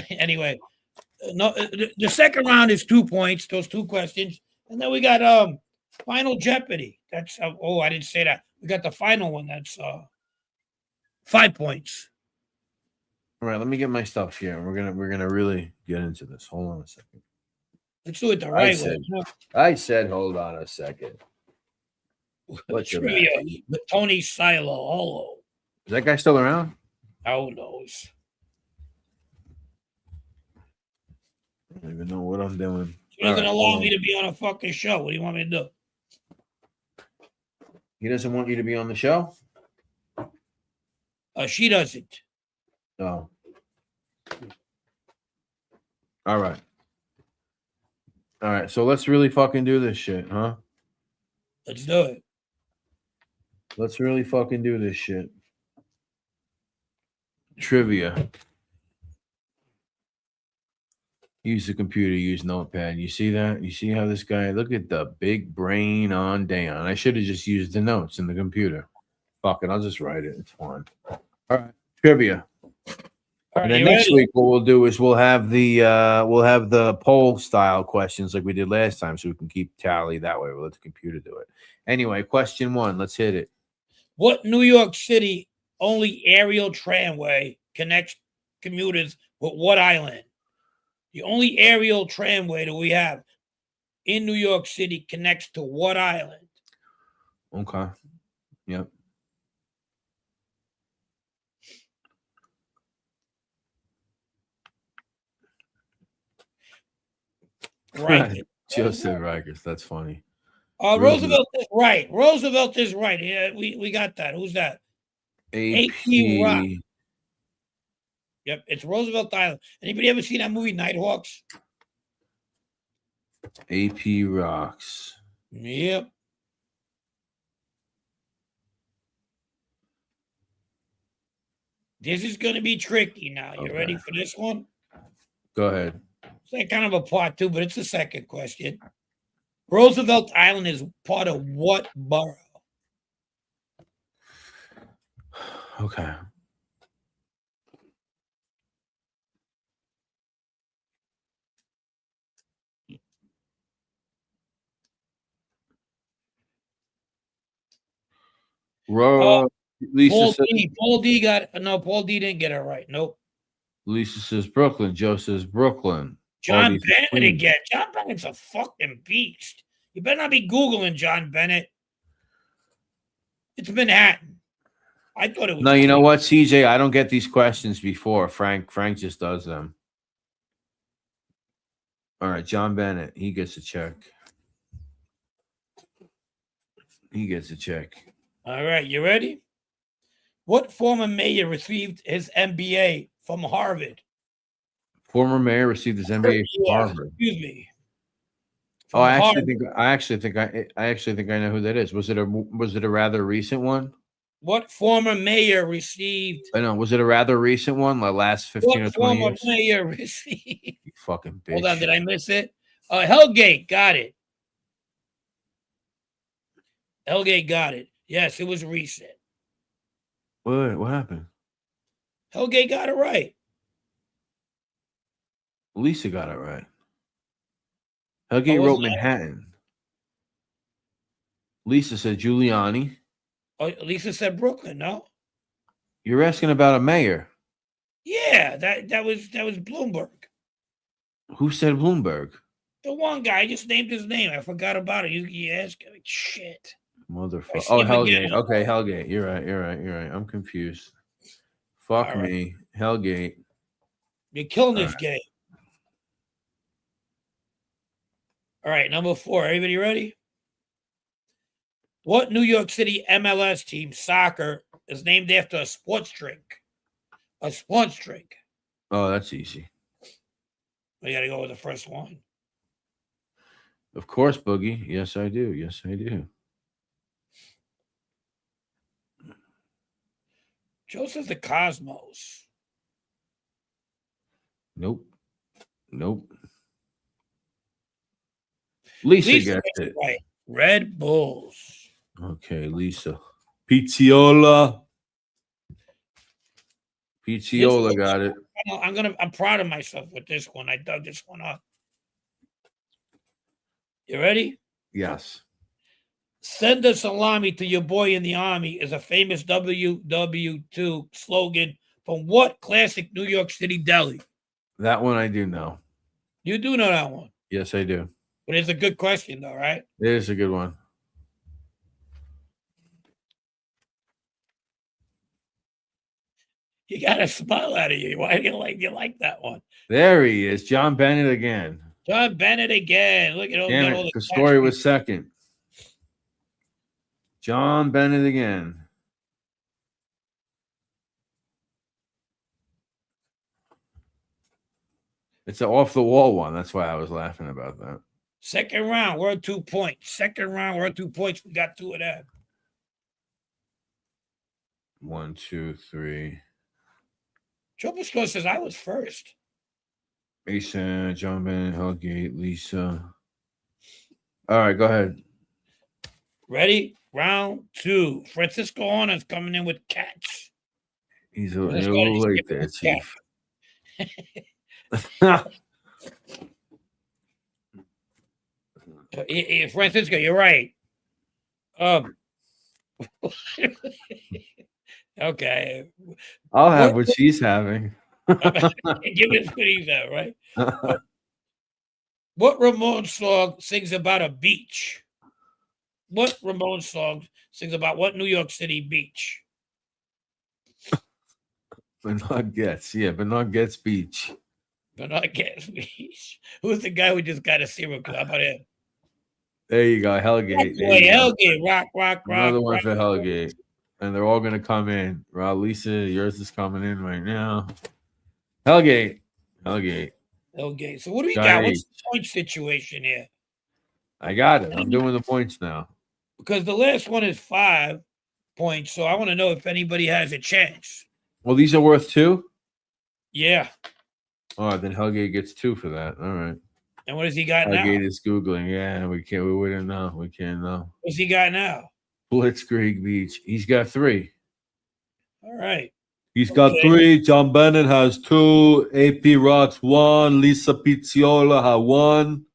Anyway, no, the second round is 2 points. Those 2 questions, and then we got Final Jeopardy. That's I didn't say that. We got the final one. That's 5 points.
All right, let me get my stuff here. We're gonna really get into this. Hold on a second.
Let's do it the right way.
I said, hold on a second. What's your
trivia with Tony Silo?
Is that guy still around?
Who knows?
I don't even know what I'm doing.
He doesn't allow me to be on a fucking show. What do you want me to do?
He doesn't want you to be on the show?
She doesn't.
No. All right. All right. So let's really fucking do this shit, huh?
Let's do it.
Let's really fucking do this shit. Trivia. Use the computer, use Notepad. You see that? You see how this guy, look at the big brain on Dayon. I should have just used the notes in the computer. Fuck it, I'll just write it. It's fine. All right. Trivia.
All right,
and then next week, what we'll do is we'll have the poll style questions like we did last time, so we can keep tally that way. We'll let the computer do it. Anyway, question 1. Let's hit it.
What New York City only aerial tramway connects commuters with what island? The only aerial tramway that we have in New York City connects to what island?
Okay. Yep.
Right.
Joseph Rikers. That's funny.
Roosevelt is right. Roosevelt is right. Yeah, we got that. Who's that? AP Rock.
AP.
Yep, it's Roosevelt Island. Anybody ever seen that movie Nighthawks?
AP Rocks.
Yep. This is going to be tricky now. You ready
Okay.
for this one?
Go ahead.
It's like kind of a part two, but it's the second question. Roosevelt Island is part of what borough?
Okay. Lisa
Paul
says,
D. Paul D got no. Paul D didn't get it right. Nope.
Lisa says Brooklyn. Joe says Brooklyn.
John
Audie says
Bennett
Queens.
again. John Bennett's a fucking beast. You better not be Googling John Bennett. It's Manhattan. I thought it was.
No, you know what, CJ? I don't get these questions before. Frank just does them. All right, John Bennett. He gets a check. He gets a check.
All right, you ready? What former mayor received his MBA from Harvard?
Former mayor received his MBA from
Yeah,
Harvard.
Excuse me.
Oh, I
Harvard.
actually think I know who that is. Was it a rather recent one?
What former mayor received?
I know. Was it a rather recent one, like last 15 or
What
20
former
years?
mayor received?
You fucking bitch.
Hold on, did I miss it? Hellgate, got it. Hellgate got it. Yes, it was recent.
What happened?
Hellgate got it right.
Lisa got it right. Hellgate wrote Manhattan. Lisa said Giuliani.
Oh, Lisa said Brooklyn. No.
You're asking about a mayor.
Yeah, that was Bloomberg.
Who said Bloomberg?
The one guy, I just named his name. I forgot about it. You asked me. Shit.
Motherfucker.
see
Oh,
him again.
Hellgate. Okay, Hellgate. You're right. I'm confused. Fuck
All right.
me. Hellgate.
You're killing this game. All right, number 4. Everybody ready? What New York City MLS team, soccer, is named after a sports drink? A sports drink.
Oh, that's easy.
We got to go with the first one.
Of course, Boogie. Yes, I do.
Joe says the Cosmos.
Nope. Lisa gets it.
Right. Red Bulls.
Okay, Lisa.
Pizziola.
Got it.
I'm proud of myself with this one. I dug this one up. You ready?
Yes.
Send a salami to your boy in the army is a famous WW2 slogan from what classic New York City deli?
That one I do know.
You do know that one.
Yes, I do.
But it's a good question, though, right?
It is a good one.
You got a smile out of you. Why do you like that one?
There he is. John Bennett again.
John Bennett again. Look at all,
Damn
all
it.
the
The story was second. John Bennett again. It's an off the wall one. That's why I was laughing about that.
Second round, we're at 2 points. Second round, we're at 2 points. We got 2 of them.
1, 2, 3.
Triple Score says I was first.
Mason, John Bennett, Hellgate, Lisa. All right, go ahead.
Ready? Round 2. Francisco Horner's coming in with Cats.
He's a little late there, Chief.
Francisco, you're right. Okay.
I'll have what she's having.
Give it what he's at, right? What Ramon song sings about a beach? What Ramon song sings about what New York City beach?
Bernard Getz. Yeah, Bernard Getz Beach.
Bernard Getz Beach. Who's the guy who just got a serial killer? How about him?
There you go, Hellgate.
Boy, Hellgate. Rock.
Another one
rock.
for Hellgate. and they're all gonna come in. Lisa, yours is coming in right now. Hellgate.
Okay, so what do we
Got
got? What's
eight.
the point situation here?
I got it. I'm doing the points now.
Because the last one is 5 points, so I want to know if anybody has a chance.
Well, these are worth 2.
Yeah.
All right, then Hellgate gets 2 for that. All right.
And what has he got now?
Hellgate is googling. Yeah, we wouldn't know. We can't know.
What's he got now?
Blitzkrieg Beach. He's got 3.
All right.
He's got 3. John Bennett has 2. AP Rocks 1. Lisa Pizziola has 1.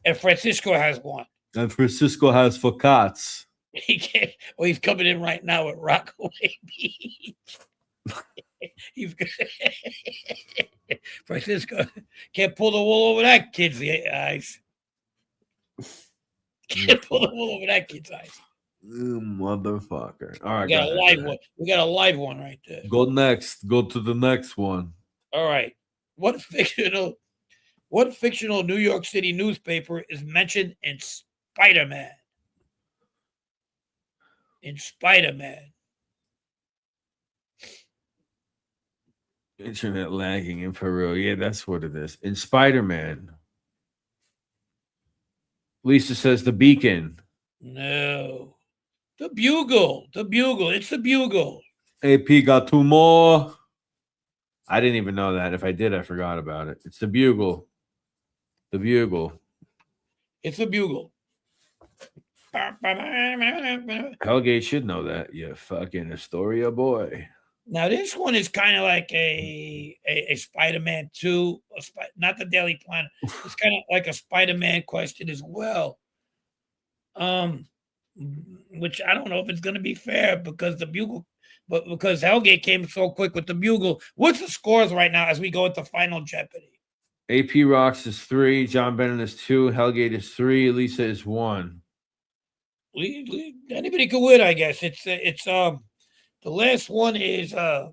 And Francisco has 1.
And Francisco has for cats.
He can't. Well, he's coming in right now at Rockaway Beach. He's Francisco can't pull the wool over that kid's eyes. Can't pull the wool over that kid's eyes.
Motherfucker. All right.
We got a live one. We got a live one right there.
Go next. Go to the next one.
All right. What fictional New York City newspaper is mentioned in Spider-Man?
Internet lagging in Peru. Yeah, that's what it is. In Spider-Man. Lisa says the Beacon.
No. The Bugle. It's the Bugle.
AP got 2 more.
I didn't even know that. If I did, I forgot about it. It's the Bugle. The Bugle.
It's the Bugle.
Hellgate should know that. You fucking Astoria boy.
Now this one is kind of like a Spider-Man 2, not the Daily Planet. It's kind of like a Spider-Man question as well. Which I don't know if it's going to be fair because the Bugle, but because Hellgate came so quick with the Bugle. What's the scores right now as we go into Final Jeopardy?
AP Rocks is 3. John Bennett is 2. Hellgate is 3. Lisa is 1.
Anybody could win, I guess. It's the last one is a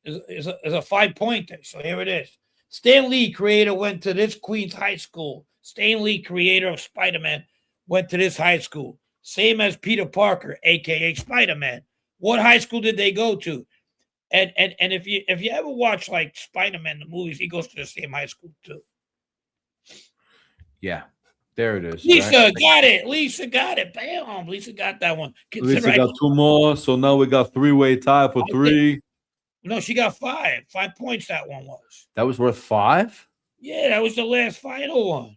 5-pointer. So here it is. Stan Lee, creator, went to this Queens high school. Stan Lee, creator of Spider-Man, went to this high school. Same as Peter Parker, aka Spider-Man. What high school did they go to? And if you ever watch like Spider-Man the movies, he goes to the same high school too.
Yeah. There it is.
Lisa got it. Lisa got it. Bam. Lisa got that one.
Lisa got 2 more. So now we got 3-way tie for 3.
No, she got 5. 5 points that one was.
That was worth 5?
Yeah, that was the last final one.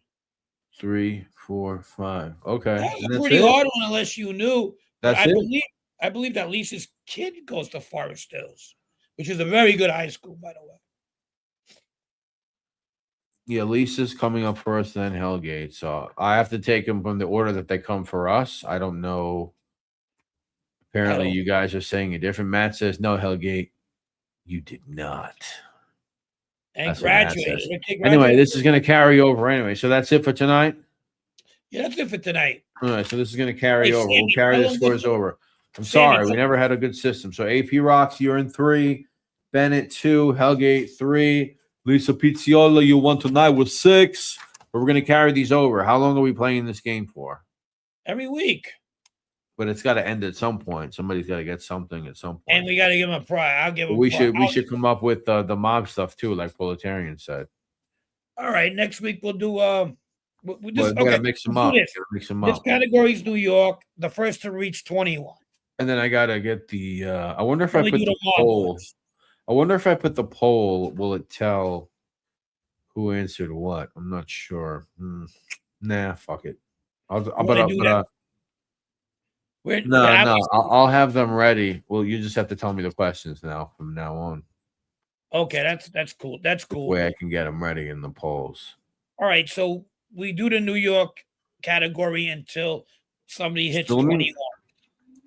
3, 4, 5. Okay.
That was a pretty hard one unless you knew.
That's
I believe that Lisa's kid goes to Forest Hills, which is a very good high school, by the way.
Yeah, Lisa's coming up first, then Hellgate. So I have to take them from the order that they come for us. I don't know. Apparently, you guys are saying a different. Matt says, no, Hellgate, you did not.
And graduate.
Anyway, this is going to carry over anyway. So that's it for tonight?
Yeah, that's it for tonight.
All right, so this is going to carry over. We'll carry the scores over. I'm sorry, we never had a good system. So AP Rocks, you're in 3. Bennett, 2. Hellgate, 3.
Lisa Pizziola, you won tonight with 6.
But we're going to carry these over. How long are we playing this game for?
Every week.
But it's got to end at some point. Somebody's got to get something at some point.
And we got to give him a prize. I'll give him.
We should come up with the mob stuff too, like Proletarian said.
All right, next week we'll do.
We gotta mix them up.
This category is New York. The first to reach 21.
And then I gotta get the. I wonder if I put the poll. I wonder if I put the poll, will it tell who answered what? I'm not sure. Nah, fuck it. I'll have them ready. Well, you just have to tell me the questions now from now on.
Okay, that's cool. That's cool.
Way I can get them ready in the polls.
All right, so we do the New York category until somebody hits 21.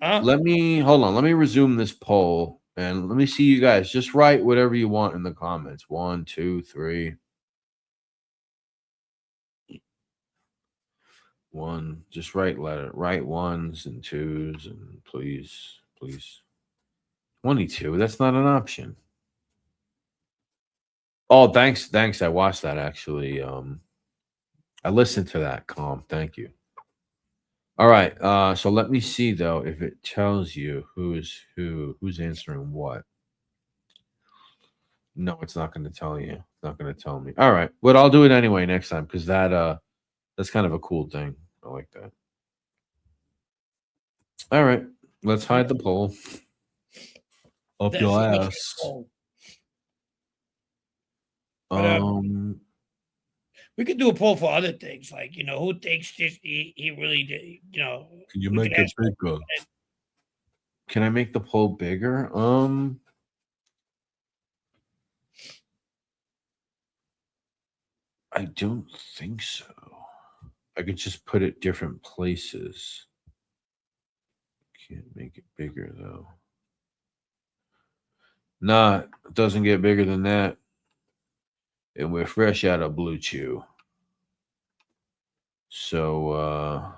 Let me resume this poll. And let me see you guys. Just write whatever you want in the comments. 1, 2, 3. 1. Just write letter. Write 1s and 2s and please. 22. That's not an option. Oh, thanks. I watched that actually. I listened to that. Calm. Thank you. All right. So let me see though if it tells you who's answering what. No, it's not going to tell you. It's not going to tell me. All right, but I'll do it anyway next time because that's kind of a cool thing. I like that. All right, let's hide the poll.
Up
That's
your
a good
ass.
poll. But, we could do a poll for other things, like who thinks this he really did.
Can you
we
make
could
it
ask
bigger?
Can I make the poll bigger? I don't think so. I could just put it different places. Can't make it bigger though. Nah, it doesn't get bigger than that. And we're fresh out of Blue Chew. So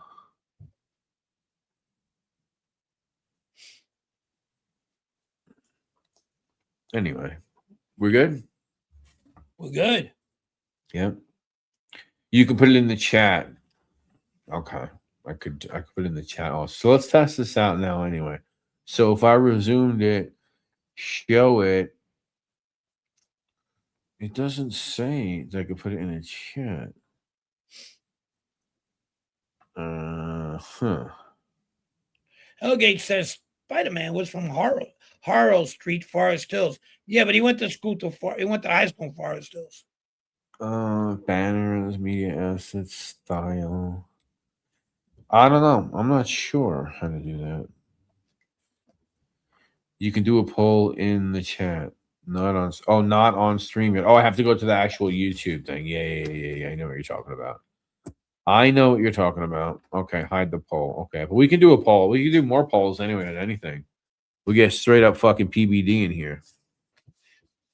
anyway, we're good?
We're good.
Yep. You can put it in the chat. Okay. I could put it in the chat also. So let's test this out now anyway. So if I resumed it, show it, it doesn't say that I could put it in the chat.
Hellgate says Spider-Man was from Harrow Street, Forest Hills. Yeah, but he went to high school in Forest Hills.
Banners, media assets, style. I don't know. I'm not sure how to do that. You can do a poll in the chat. Not on stream yet. Oh, I have to go to the actual YouTube thing. Yeah. I know what you're talking about. I know what you're talking about. Okay, hide the poll. Okay, but we can do a poll. We can do more polls anyway on anything. We get straight up fucking PBD in here.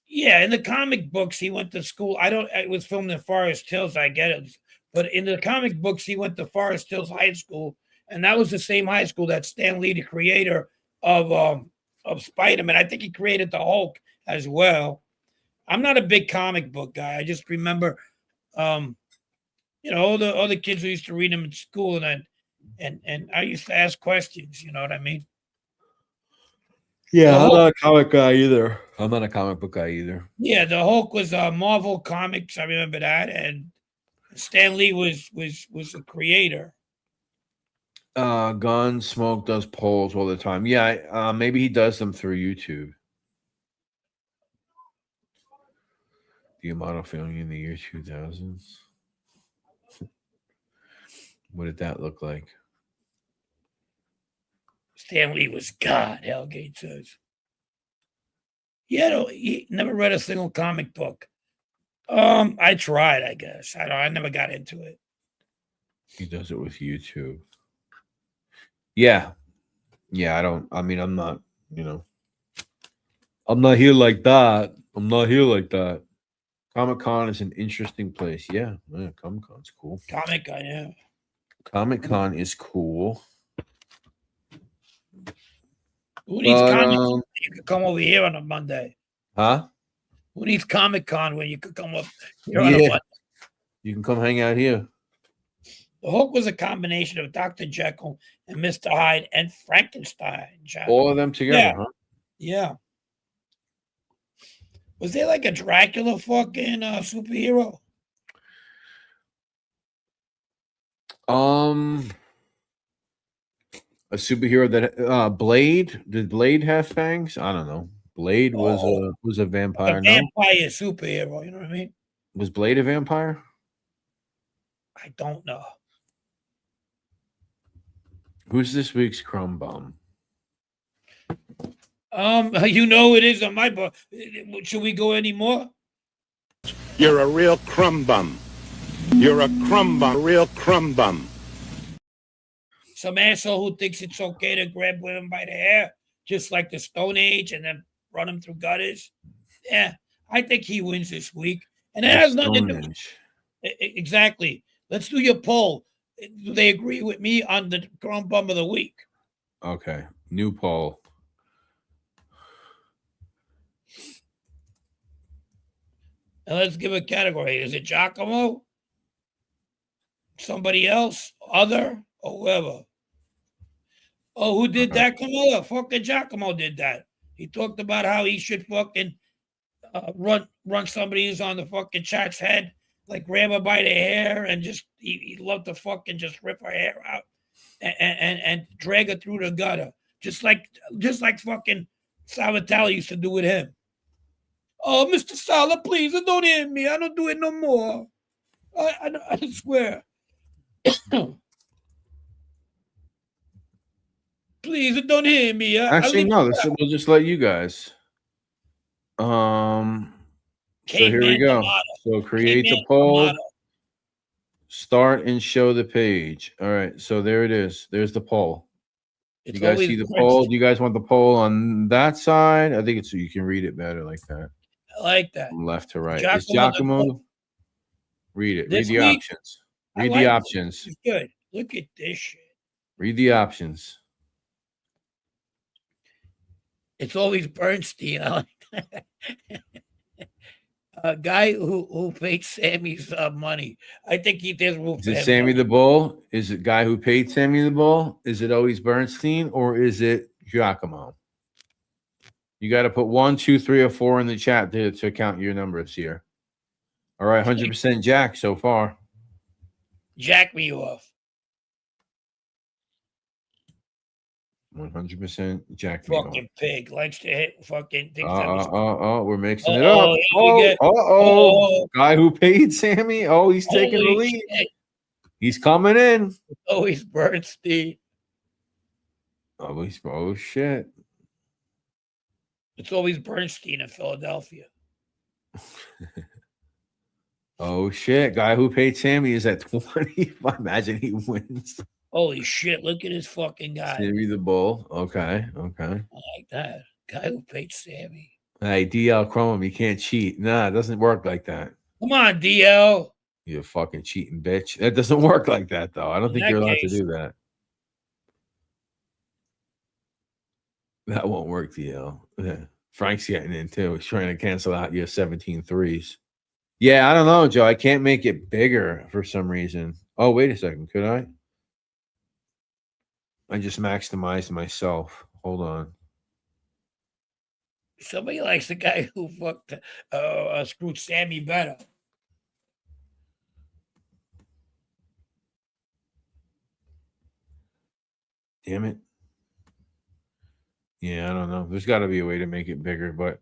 Yeah, in the comic books, he went to school. It was filmed in Forest Hills. I get it. But in the comic books, he went to Forest Hills High School. And that was the same high school that Stan Lee, the creator of Spider-Man, I think he created the Hulk as well. I'm not a big comic book guy. I just remember, all the kids who used to read them in school, and I used to ask questions. You know what I mean?
Yeah, I'm not a comic guy either. I'm not a comic book guy either.
Yeah, the Hulk was Marvel Comics. I remember that, and Stan Lee was the creator.
Gunsmoke does polls all the time. Yeah, maybe he does them through YouTube. The model filming in the year 2000s. What did that look like?
Stan Lee was God, Hellgate says. He never read a single comic book. I tried, I guess. I never got into it.
He does it with YouTube. Yeah. I'm not, I'm not here like that. Comic-Con is an interesting place. Yeah, Comic-Con's cool.
Comic-Con, yeah.
Comic-Con is cool.
Who needs Comic-Con? You could come over here on a Monday.
Huh?
Who needs Comic-Con when you could come up here on a Monday?
You can come hang out here.
The Hulk was a combination of Dr. Jekyll and Mr. Hyde and Frankenstein.
All of them together, huh?
Yeah. Was there like a Dracula fucking superhero?
A superhero that Blade. Did Blade have fangs? I don't know. Blade was a vampire.
A vampire superhero. You know what I mean?
Was Blade a vampire?
I don't know.
Who's this week's crumb bum?
It is on my book. Should we go anymore?
You're a real crumb bum. You're a crumb bum, real crumb bum.
Some asshole who thinks it's okay to grab women by the hair, just like the Stone Age, and then run them through gutters. Yeah, I think he wins this week. And it has nothing to do. Exactly. Let's do your poll. Do they agree with me on the crumb bum of the week?
Okay. New poll.
And let's give a category. Is it Giacomo? Somebody else? Other? Or whoever? Oh, who did that, Camilla? Fucking Giacomo did that. He talked about how he should fucking run somebody who's on the fucking chat's head, like grab her by the hair and just he loved to fucking just rip her hair out and drag her through the gutter, just like fucking Salvatore used to do with him. Oh, Mr. Sala, please don't hit me. I don't do it no more. I swear. Please don't hit me.
Actually, no. We'll just let you guys. So here we go. So create the poll. Start and show the page. All right. So there it is. There's the poll. You guys see the poll? Do you guys want the poll on that side? I think it's so you can read it better like that.
I like that.
From left to right. It's Giacomo. Read it. Read the options. Read the options.
It's good. Look at this shit.
Read the options.
It's always Bernstein. I like that. A guy who paid Sammy's money. I think he did.
Is it Sammy the Bull? Is it guy who paid Sammy the Bull? Is it always Bernstein or is it Giacomo? You got to put 1, 2, 3, or 4 in the chat to count your numbers here. All right, 100% Jack so far.
Jack me off.
100% Jack.
Fucking pig likes to hit fucking things.
We're mixing it up. Guy who paid Sammy. Oh, he's taking the lead. Shit. He's coming in.
Oh, he's Bernstein.
Oh shit.
It's always Bernstein in Philadelphia.
Oh shit. Guy who paid Sammy is at 20. Imagine he wins.
Holy shit, look at this fucking guy.
Sammy the Bull. Okay.
I like that. Guy who paid Sammy.
Hey, DL Chrome, you can't cheat. Nah, it doesn't work like that.
Come on, DL.
You fucking cheating bitch. That doesn't work like that, though. I don't think you're allowed to do that. That won't work, DL. Yeah. Frank's getting in, too. He's trying to cancel out your 17 threes. Yeah, I don't know, Joe. I can't make it bigger for some reason. Oh, wait a second. Could I? I just maximized myself. Hold on.
Somebody likes the guy who fucked screwed Sammy better.
Damn it. Yeah, I don't know. There's got to be a way to make it bigger, but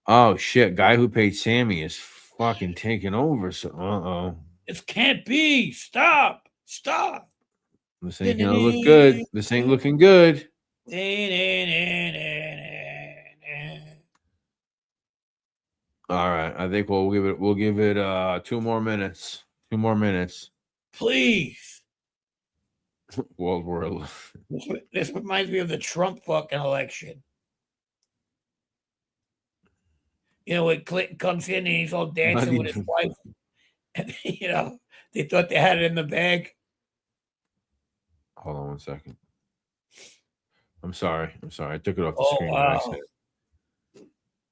oh shit, guy who paid Sammy is fucking taking over. So
This can't be. Stop.
This ain't gonna look good. This ain't looking good. All right, I think we'll give it 2 more minutes. 2 more minutes.
Please.
World War.
This reminds me of the Trump fucking election. You know, when Clinton comes in and he's all dancing with his wife, and you know they thought they had it in the bag.
Hold on 1 second. I'm sorry. I took it off the screen.
Wow.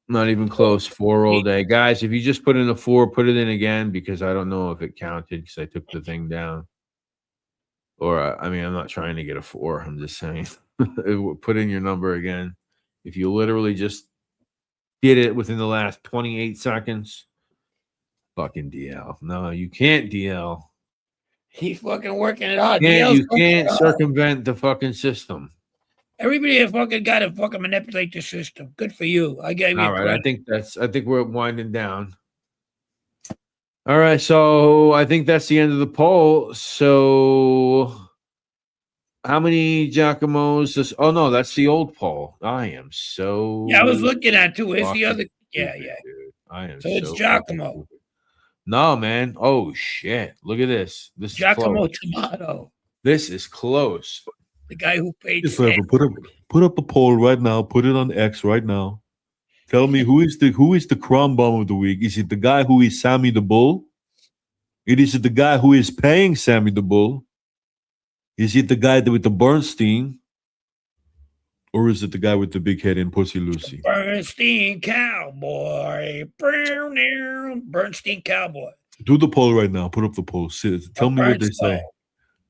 Not even close. 4 all day. Guys, if you just put in a 4, put it in again because I don't know if it counted because I took the thing down. Or, I mean, I'm not trying to get a 4. I'm just saying. Put in your number again. If you literally just did it within the last 28 seconds. Fucking DL. No, you can't, DL.
He's fucking working it out.
You can't circumvent the fucking system.
Everybody has fucking got to fucking manipulate the system. Good for you. I gave you
all right. I think we're winding down. All right, so I think that's the end of the poll. So how many Giacomos? Oh no, that's the old poll. I am so
I was looking at too. Where's the other? Yeah.
Dude. I am
so it's Giacomo.
No, man. Oh shit. Look at this. This is
Giacomo
close.
Tomato.
This is close.
The guy who paid.
Put up a poll right now. Put it on X right now. Tell me who is the crumb bomb of the week? Is it the guy who is Sammy the Bull? Is it the guy who is paying Sammy the Bull? Is it the guy with the Bernstein? Or is it the guy with the big head in Pussy Lucy?
Bernstein Cowboy. Bernstein Cowboy.
Do the poll right now. Put up the poll. Tell me what they say.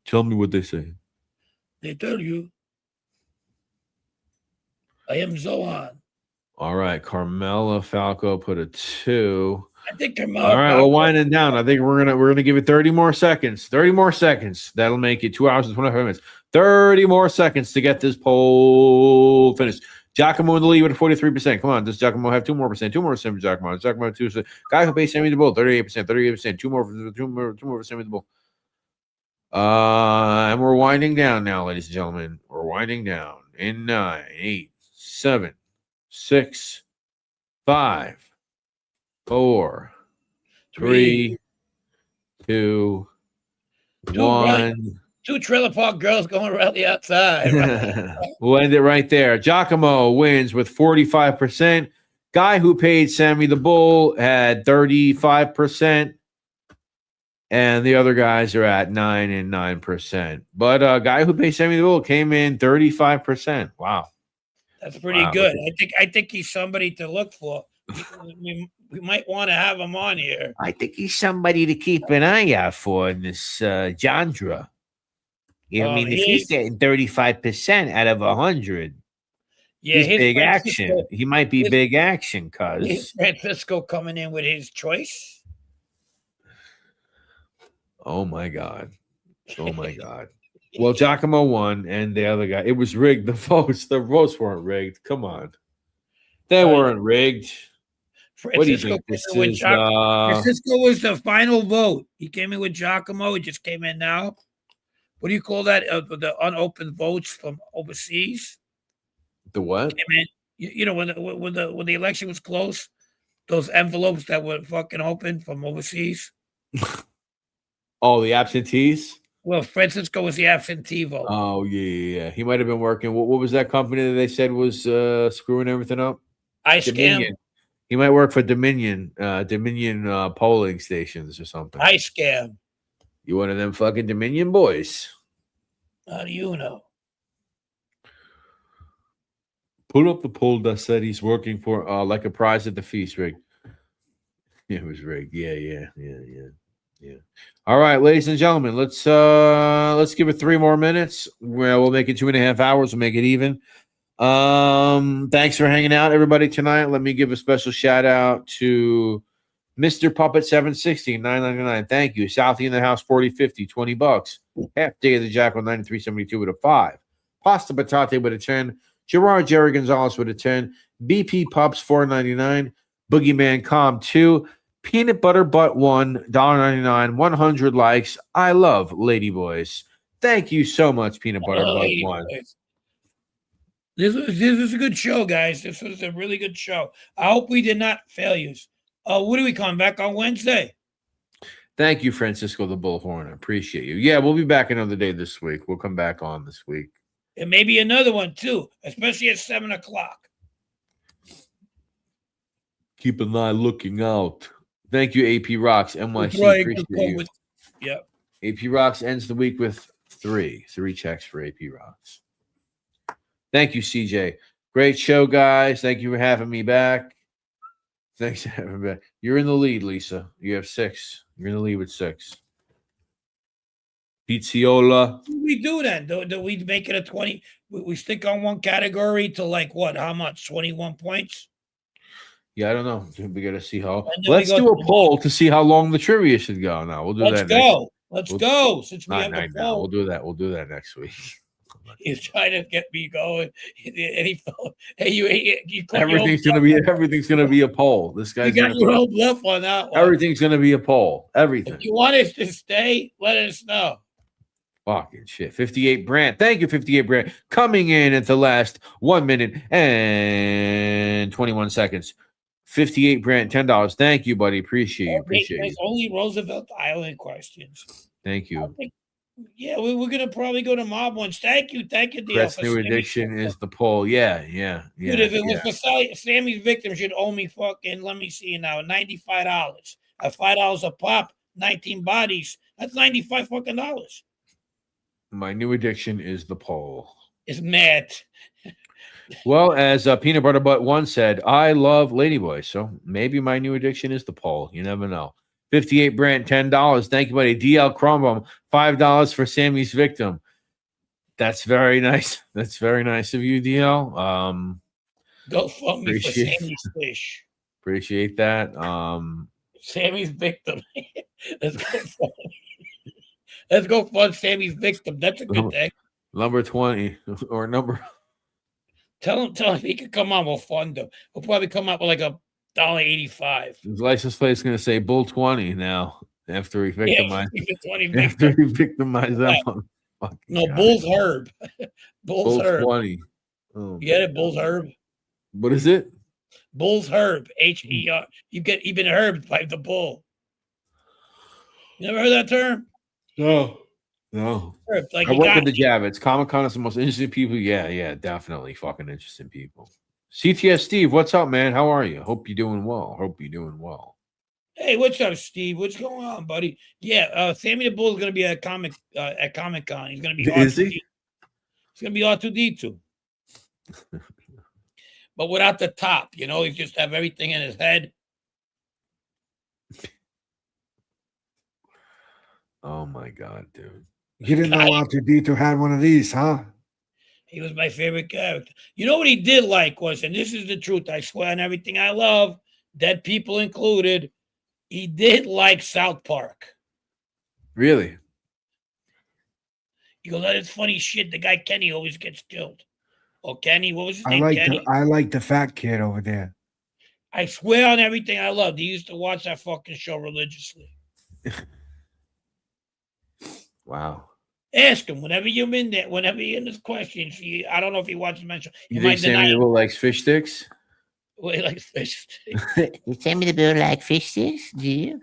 Tell me what they say.
They tell you. I am Zohan.
All right, Carmela Falco put a 2.
I think Carmelo.
All right, we're winding down. I think we're gonna give it 30 more seconds. 30 more seconds. That'll make it 2 hours and 25 minutes. 30 more seconds to get this poll finished. Giacomo in the lead with 43%. Come on, does Giacomo have 2 more percent? 2 more percent for Giacomo. Giacomo 2%. Guy who pays Sammy the Bull, 38%. 38%. 2 more for Sammy the Bull. And we're winding down now, ladies and gentlemen. We're winding down in 9, 8, 7, 6, 5, 4, 3, 2, 1.
2 trailer park girls going around the outside. Right?
We'll end it right there. Giacomo wins with 45%. Guy who paid Sammy the Bull had 35%. And the other guys are at 9 and 9%. But guy who paid Sammy the Bull came in 35%. Wow.
That's pretty good. I think he's somebody to look for. We might want to have him on here.
I think he's somebody to keep an eye out for in this genre. I mean, if he's getting 35% out of 100, he's big action. He might be big action, cuz.
Francisco coming in with his choice.
Oh my God. Oh my God. Well, Giacomo won, and the other guy, it was rigged. The votes weren't rigged. Come on. They weren't rigged. What do you think this is?
Francisco was the final vote. He came in with Giacomo. He just came in now. What do you call that? The unopened votes from overseas.
The what?
Came in, you know, when the election was close, those envelopes that were fucking open from overseas.
Oh, the absentees?
Well, Francisco was the absentee vote.
Oh, yeah. He might have been working. What was that company that they said was screwing everything up?
iScam.
He might work for Dominion polling stations or something.
iScam.
You one of them fucking Dominion boys.
How do you know?
Pull up the poll that said he's working for
Like a prize at the feast, rigged. It was rigged. Yeah. All right, ladies and gentlemen, let's give it 3 more minutes. We'll make it 2.5 hours. We'll make it even. Thanks for hanging out, everybody, tonight. Let me give a special shout out to Mr. Puppet 760, $9.99. Thank you. Southie in the house, 40.50, $20. Half Day of the Jackal, 93.72 with a 5. Pasta Patate with a 10. Gerard Jerry Gonzalez with a 10. BP Pups, $4.99. Boogeyman Com 2. Peanut Butter Butt 1, $1.99, 100 likes. I love Ladyboys. Thank you so much, Peanut Butter Butt 1.
This was a good show, guys. This was a really good show. I hope we did not fail you. What are we coming back on Wednesday?
Thank you, Francisco the Bullhorn. I appreciate you. Yeah, we'll be back another day this week. We'll come back on this week.
And maybe another one, too, especially at 7 o'clock.
Keep an eye looking out.
Thank you, AP Rocks. NYC, appreciate you.
Yep.
AP Rocks ends the week with 3 checks for AP Rocks. Thank you, CJ. Great show, guys. Thank you for having me back. Thanks for having me back. You're in the lead, Lisa. You have 6. You're in the lead with 6.
Pizziola.
What do we do then? Do we make it a 20? We stick on one category to like what? How much? 21 points?
Yeah, I don't know. We got to see how. Let's do a poll to see how long the trivia should go. Now we'll do that.
Let's go. Since we have
a poll, we'll do that. We'll do that next week.
He's trying to get me going. And he felt, hey, you
everything's gonna be a poll. This guy's
got your own bluff on that one.
Everything's gonna be a poll. Everything.
If you want us to stay, let us know.
Fucking shit. 58 Brand. Thank you, 58 Brand. Coming in at the last 1 minute and 21 seconds. 58 Brand, $10. Thank you, buddy. Appreciate you.
There's only Roosevelt Island questions.
Thank you.
Yeah, we're gonna probably go to mob ones. Thank you, DL.
Press New Addiction is the poll. Yeah.
Dude, if it was for Sammy's victim, should owe me fucking, let me see now, $95. At $5 a pop, 19 bodies. That's $95 fucking dollars.
My new addiction is the poll.
It's mad.
Well, as Peanut Butter Butt 1 said, I love Ladyboy, so maybe my new addiction is the poll. You never know. 58 Brand, $10. Thank you, buddy. DL Crumbum, $5 for Sammy's victim. That's very nice. That's very nice of you, DL.
Go fund me for
Appreciate-
Sammy's fish.
Appreciate that.
Sammy's victim. Let's go fund. Let's go fund Sammy's victim. That's a good thing.
Number 20 or number.
Tell him he can come on. We'll fund him. He'll probably come out with like $1.85.
His license plate is going to say Bull 20 now after he victimized.
After
he victimized them.
No, Bull's Herb. Bull's Herb.
20. Oh,
you get it? Bull's Herb.
What is it?
Bull's Herb. H-E-R. You've been herbed by the bull. You never heard that term?
No.
Herb, like
I work with the Javits. Comic-Con is the most interesting people. Yeah, definitely fucking interesting people. CTS Steve, what's up, man? How are you? Hope you're doing well.
Hey, what's up, Steve? What's going on, buddy? Yeah, Sammy the Bull is going to be at Comic-Con. He's going to be
Is he?
He's going to be R2D2. But without the top, he just have everything in his head.
Oh my God, dude.
You didn't know R2D2 had one of these, huh?
He was my favorite character. You know what he did like was, and this is the truth, I swear on everything I love, dead people included, he did like South Park.
Really?
He goes, that is funny shit. The guy Kenny always gets killed. Oh, Kenny, what was his name? Kenny.
I like the fat kid over there.
I swear on everything I loved. He used to watch that fucking show religiously.
Wow.
Ask him whenever you're in there, whenever you're in this question. I don't know if he watches mention.
You think Sammy the Bull likes fish sticks?
Well, he likes fish sticks.
Sammy the Bull like fish sticks? Do you?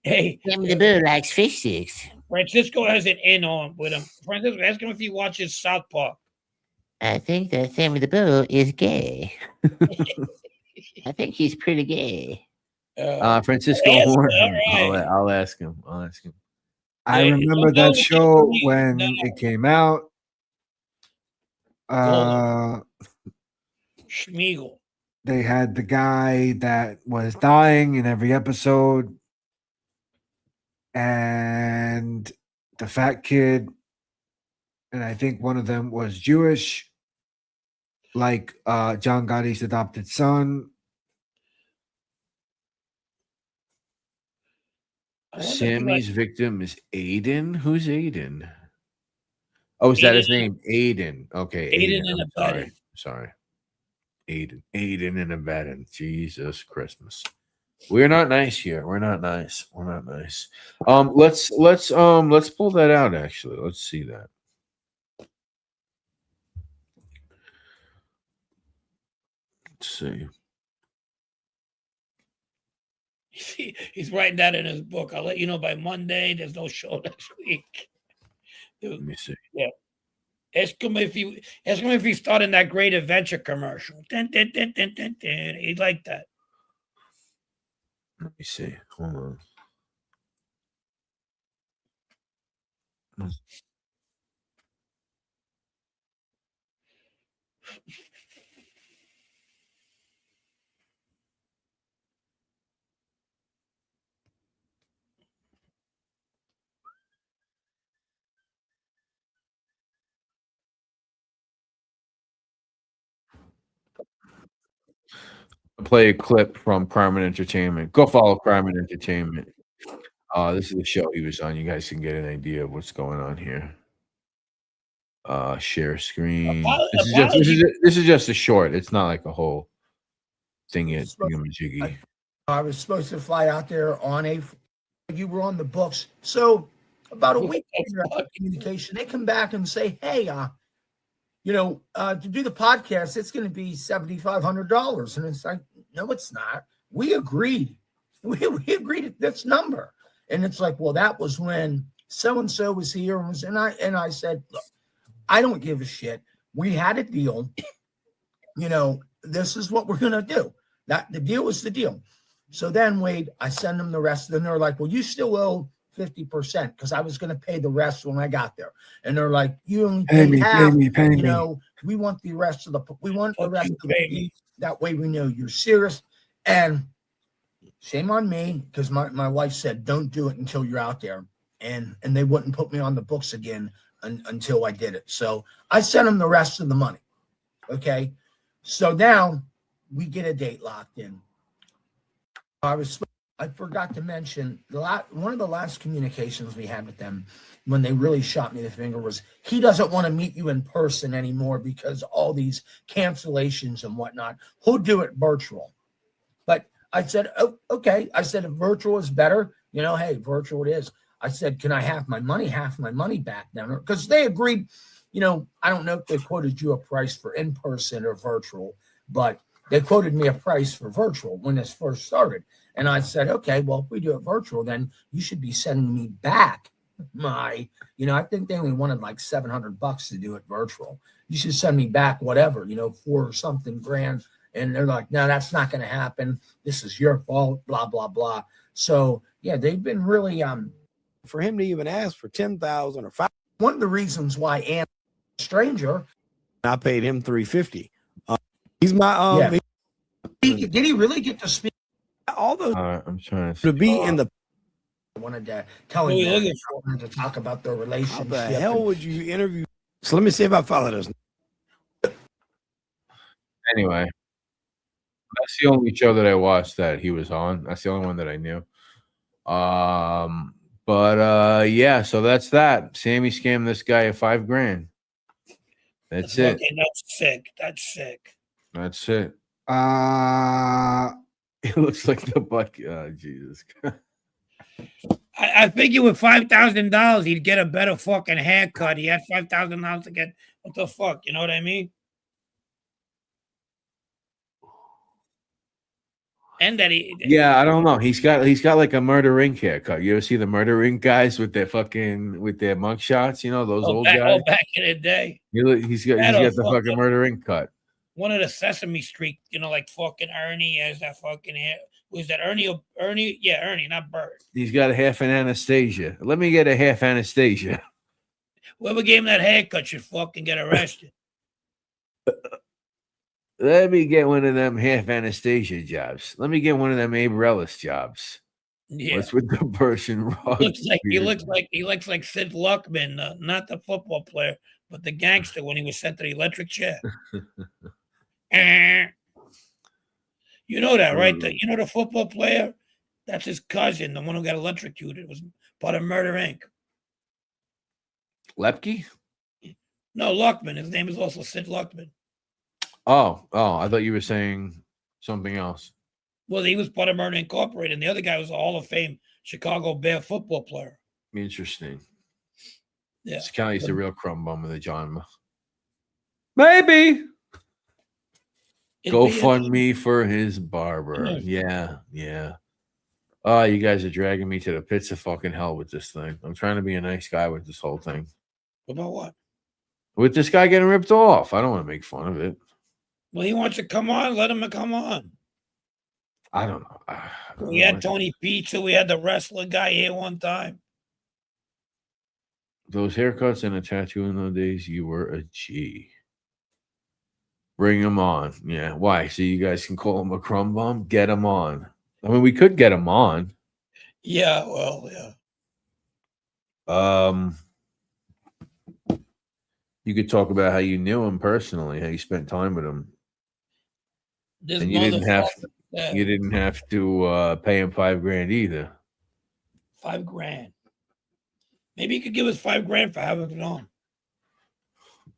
Hey,
Sammy the Bull likes fish sticks.
Francisco has an in on with him. Francisco, ask him if he watches South Park.
I think that Sammy the Bull is gay. I think he's pretty gay.
Francisco Horn.
Right.
I'll ask him.
I remember that show when it came out.
Schmiegel.
They had the guy that was dying in every episode, and the fat kid, and I think one of them was Jewish, like John Gotti's adopted son.
Sammy's victim is Aiden. Who's Aiden? Oh, is that his name? Aiden. Okay.
Aiden and abetting.
Sorry. Aiden and abetting. Jesus Christmas. We're not nice here. We're not nice. Let's pull that out actually. Let's see that. Let's see.
He's writing that in his book. I'll let you know by Monday. There's no show next week.
Let me see.
Yeah. Ask him if he's starting that Great Adventure commercial. Dun, dun, dun, dun, dun, dun. He'd like that.
Let me see. Hold on. Play a clip from Crime and Entertainment. Go follow Crime and Entertainment. This is the show he was on. You guys can get an idea of what's going on here. Share screen. This is just a short. It's not like a whole thing yet.
I was supposed to fly out there on you were on the books. So about a week after communication, they come back and say, hey, to do the podcast, it's going to be $7,500. And it's like, no, it's not. We agreed. We agreed at this number. And it's like, well, that was when so-and-so was here. And I said, look, I don't give a shit. We had a deal. This is what we're going to do. That the deal is the deal. So then, Wade, I send them the rest. And they're like, well, you still owe 50% because I was going to pay the rest when I got there. And they're like, you only pay half. We want the rest of the fee. That way we know you're serious. And shame on me because my wife said, don't do it until you're out there. And they wouldn't put me on the books again until I did it. So I sent them the rest of the money. Okay. So now we get a date locked in. I forgot to mention one of the last communications we had with them when they really shot me the finger was he doesn't want to meet you in person anymore because all these cancellations and whatnot. He'll do it virtual. But I said, oh, okay. I said, if virtual is better, hey, virtual it is. I said, can I have my money back now? Because they agreed, I don't know if they quoted you a price for in-person or virtual, but they quoted me a price for virtual when this first started. And I said, okay, well, if we do it virtual, then you should be sending me back I think they only wanted like $700 to do it virtual. You should send me back whatever, for something grand. And they're like, no, that's not going to happen. This is your fault, blah, blah, blah. So, yeah, they've been really,
for him to even ask for 10,000 or 5.
One of the reasons why Ann stranger,
I paid him $350. He's my,
did he really get to speak?
All those
I'm trying to
be in the.
I wanted to tell him to talk about their relationship.
How the hell would you interview? So let me see if I follow this.
Anyway, that's the only show that I watched that he was on. That's the only one that I knew. Yeah, so that's that. Sammy scammed this guy of $5,000. That's it.
Okay, that's sick. That's sick.
That's it. It looks like the buck. Oh, Jesus.
I figure with $5,000, he'd get a better fucking haircut. He had $5,000 to get what the fuck, you know what I mean? And that
I don't know. He's got like a Murder Inc. haircut. You ever see the Murder Inc. guys with their mug shots? Those old guys.
back in the day.
He's got the fucking Murder Inc. cut.
One of the Sesame Street, like fucking Ernie has that fucking hair. Was that Ernie? Ernie? Yeah, Ernie, not Bert.
He's got a half an Anastasia. Let me get a half Anastasia.
Whoever gave him that haircut should fucking get arrested.
Let me get one of them half Anastasia jobs. Let me get one of them Abe Relis jobs.
Yeah.
What's with the Persian rug?
He looks like Sid Luckman, not the football player, but the gangster when he was sent to the electric chair. You know that, right? The football player? That's his cousin, the one who got electrocuted. Was part of Murder Inc.
Lepke?
No, Luckman. His name is also Sid Luckman.
Oh, I thought you were saying something else.
Well, he was part of Murder Incorporated, and the other guy was a Hall of Fame Chicago Bear football player.
Interesting.
Yeah.
This guy's the real crumb bum of the genre. Maybe. Go fund me for his barber. Yeah. Oh, you guys are dragging me to the pits of fucking hell with this thing. I'm trying to be a nice guy with this whole thing.
About what?
With this guy getting ripped off. I don't want to make fun of it.
Well, he wants to come on. Let him come on.
I don't know.
We had Tony Pizza. We had the wrestler guy here one time.
Those haircuts and a tattoo in those days, you were a G. Bring him on. Yeah. Why? So you guys can call him a crumb bum? Get him on. I mean, we could get him on.
Yeah, well, yeah.
You could talk about how you knew him personally, how you spent time with him. And you didn't have to pay him $5,000 either.
$5,000. Maybe you could give us $5,000 for having it on.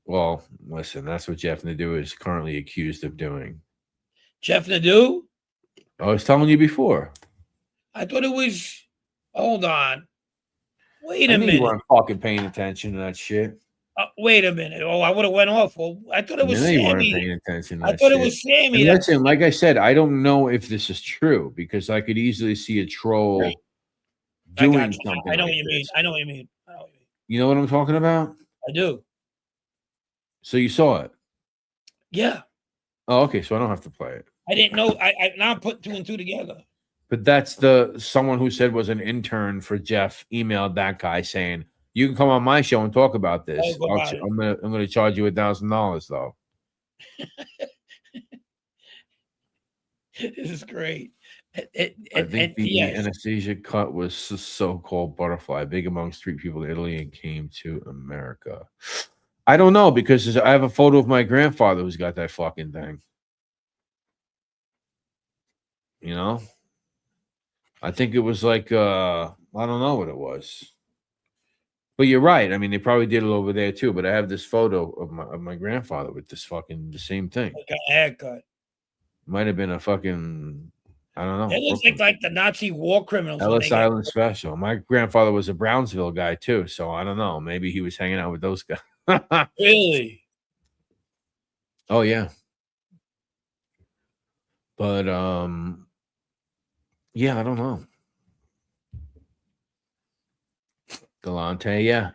Well, listen, that's what Jeff Nadeau is currently accused of doing.
Jeff Nadeau?
I was telling you before.
I thought it was. Hold on. Wait a minute.
You weren't fucking paying attention to that shit.
Wait a minute. Oh, I would have went off. Well, I thought it was Sammy.
You weren't paying attention to that
I thought it was Sammy.
Listen, like I said, I don't know if this is true because I could easily see a troll doing something.
I know what you mean. I know what you mean.
You know what I'm talking about?
I do.
So you saw it?
Yeah.
Oh, okay. So I don't have to play it.
I didn't know. I now put 2 and 2 together.
But that's someone who said was an intern for Jeff emailed that guy saying, you can come on my show and talk about this. I'm gonna charge you $1,000 though.
This is great.
I think the anesthesia cut was so-called butterfly, big among street people in Italy and came to America. I don't know because I have a photo of my grandfather who's got that fucking thing. You know, I think it was like I don't know what it was. But you're right. I mean, they probably did it over there too. But I have this photo of my grandfather with this fucking the same thing.
Like a haircut.
Might have been a fucking I don't know.
It looks like the Nazi war criminals. when
Ellis
they get-
Island Special. My grandfather was a Brownsville guy too, so I don't know. Maybe he was hanging out with those guys.
Really?
Oh yeah. But yeah, I don't know. Galante, yeah.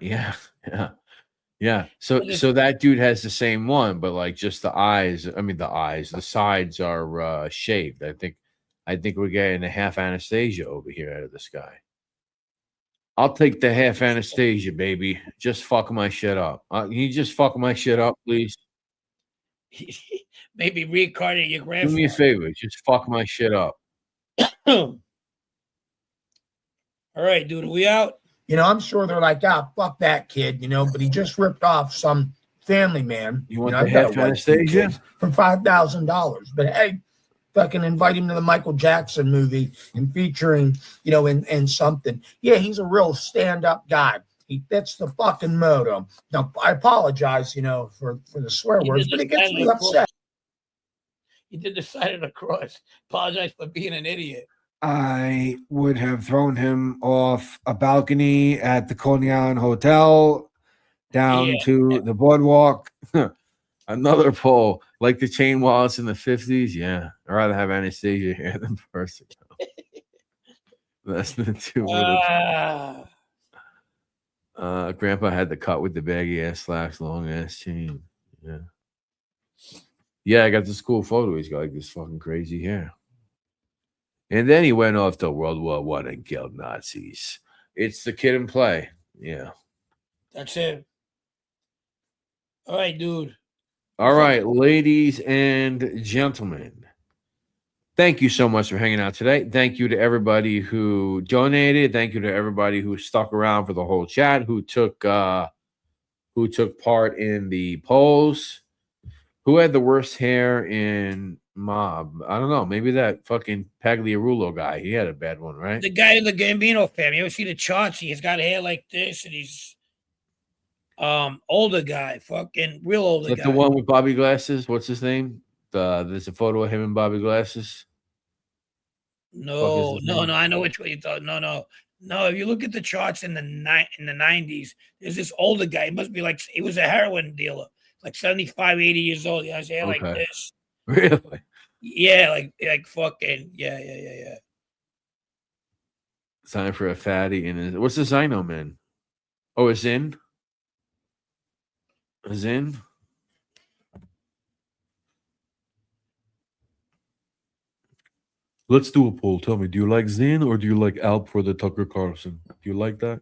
So that dude has the same one, but like just the eyes. I mean, the sides are shaved. I think we're getting a half Anastasia over here out of this guy. I'll take the half Anastasia, baby. Just fuck my shit up. Can you just fuck my shit up, please?
Maybe reincarnate your
Do
grandfather.
me a favor. Just fuck my shit up.
All right, dude. Are we out?
You know, I'm sure they're like, ah, fuck that kid, you know, but he just ripped off some family man.
You want
know,
the
I've got
half
a wife, 2
Anastasia?
kids, for $5,000. But hey, fucking invite him to the Michael Jackson movie and featuring, you know, in something. Yeah, he's a real stand-up guy. He fits the fucking motto. Now, I apologize, you know, for the swear
He
words,
did
but it
the
gets me
sign of the cross.
upset.
He did the sign of the cross. Apologize for being an idiot.
I would have thrown him off a balcony at the Coney Island Hotel down
Yeah.
to the boardwalk.
Another poll, like the chain wallets in the 50s. Yeah, I'd rather have Anastasia here than Persico. That's the two. Grandpa had the cut with the baggy ass slacks, long ass chain. Yeah, I got this cool photo. He's got like this fucking crazy hair. And then he went off to World War I and killed Nazis. It's the kid in play. Yeah.
That's it. All right, dude.
All right, ladies and gentlemen. Thank you so much for hanging out today. Thank you to everybody who donated. Thank you to everybody who stuck around for the whole chat, who took part in the polls. Who had the worst hair in Mob? I don't know. Maybe that fucking Pagliarulo guy. He had a bad one, right?
The guy in the Gambino family. You ever see the charts? He's got hair like this, and he's older guy, fucking real older
Like
guy.
the one with Bobby Glasses. What's his name? There's a photo of him and Bobby Glasses.
No. I know which way you thought. No. If you look at the charts in the 90s, there's this older guy. He must be like he was a heroin dealer, like 75, 80 years old. He has hair like this.
Really?
Yeah, like fucking yeah.
Time for a fatty in what's the Zyno man? Oh, it's in. Is in.
Let's do a poll. Tell me, do you like Zin or do you like Alp for the Tucker Carlson? Do you like that?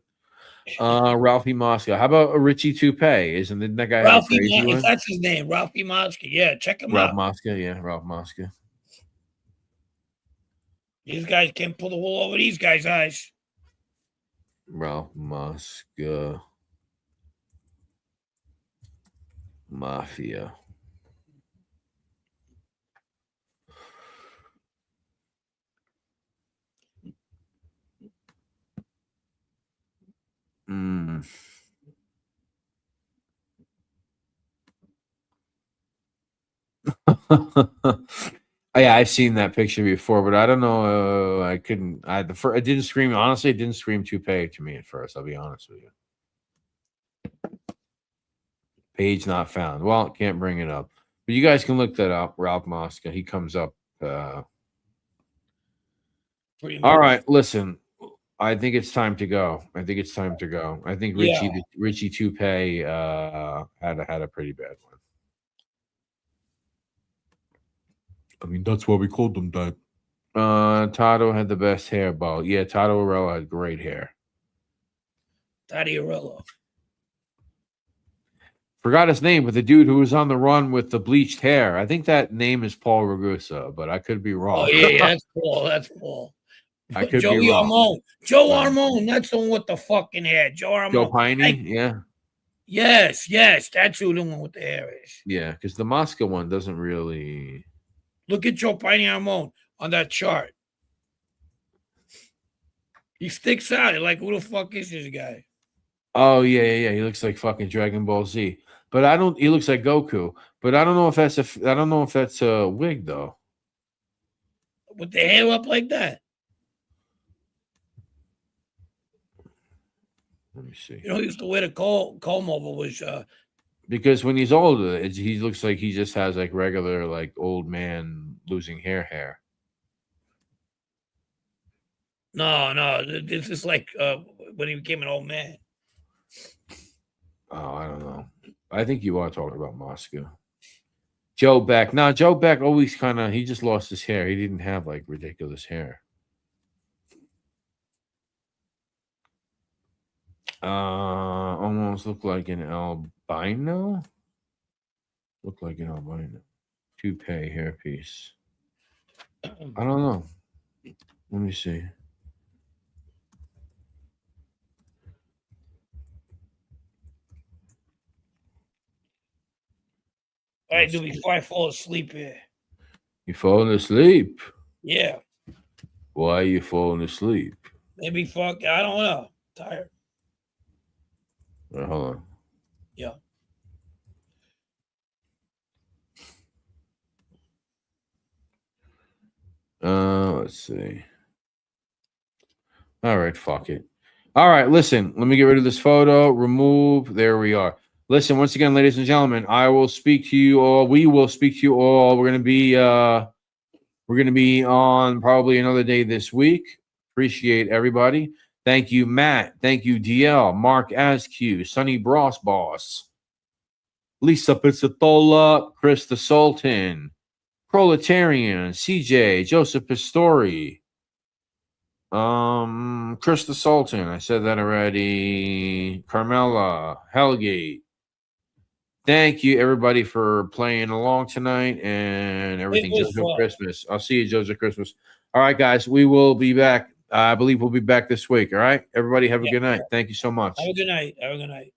Ralphie Mosca. How about a Richie Toupee? Isn't that guy?
Ralphie, that's his name, Ralphie Mosca. Yeah, check him
Ralph
out.
Mosca. Yeah, Ralph Mosca.
These guys can't pull the wool over these guys' eyes.
Ralph Mosca. Mafia. Yeah, I've seen that picture before, but I don't know. I couldn't. I didn't scream. Honestly, it didn't scream Toupee to me at first. I'll be honest with you. Page not found. Well, can't bring it up. But you guys can look that up. Ralph Mosca. He comes up. All right, listen. I think it's time to go. I think Richie Toupee had a pretty bad one.
I mean, that's why we called them that.
Tato had the best hair, Bo. Yeah, Tato Arello had great hair.
Tadiarello.
Forgot his name, but the dude who was on the run with the bleached hair. I think that name is Paul Ragusa, but I could be wrong.
Oh yeah, that's Paul. That's Paul.
I could
Joey
be wrong.
Armone. Joe Armone. That's the one with the fucking hair. Joe Armone.
Joe Piney, yeah.
Yes. That's who the one with the hair is.
Yeah, because the Mosca one doesn't really.
Look at Joe Piney Armone on that chart. He sticks out. Like, who the fuck is this guy?
Oh yeah. He looks like fucking Dragon Ball Z. But I don't. He looks like Goku. But I don't know if that's I don't know if that's a wig though.
With the hair up like that.
Let me see.
You know, he used to wear the comb over was
Because when he's older, he looks like he just has like regular like old man losing hair.
no. This is like when he became an old man.
Oh, I don't know. I think you are talking about Moscow. Joe Beck. No, Joe Beck always he just lost his hair. He didn't have like ridiculous hair. Almost look like an albino. Look like an albino. Toupee hairpiece. I don't know. Let me see.
All right, dude, before I fall asleep here.
You falling asleep?
Yeah.
Why are you falling asleep?
Maybe fuck. I don't know. Tired.
Hold on.
Yeah.
Let's see. All right, fuck it. All right, listen, let me get rid of this photo. Remove. There we are. Listen, once again, ladies and gentlemen, I will speak to you all. We will speak to you all. We're gonna be on probably another day this week. Appreciate everybody. Thank you, Matt. Thank you, DL, Mark Askew, Sonny Boss, Lisa Pizzatola, Chris the Sultan, Proletarian, CJ, Joseph Pistori, Chris the Sultan. I said that already. Carmela, Hellgate. Thank you, everybody, for playing along tonight and everything. Jojo Christmas. I'll see you, Jojo Christmas. All right, guys, we will be back. I believe we'll be back this week. All right, everybody, have a good night. Thank you so much.
Have a good night. Have a good night.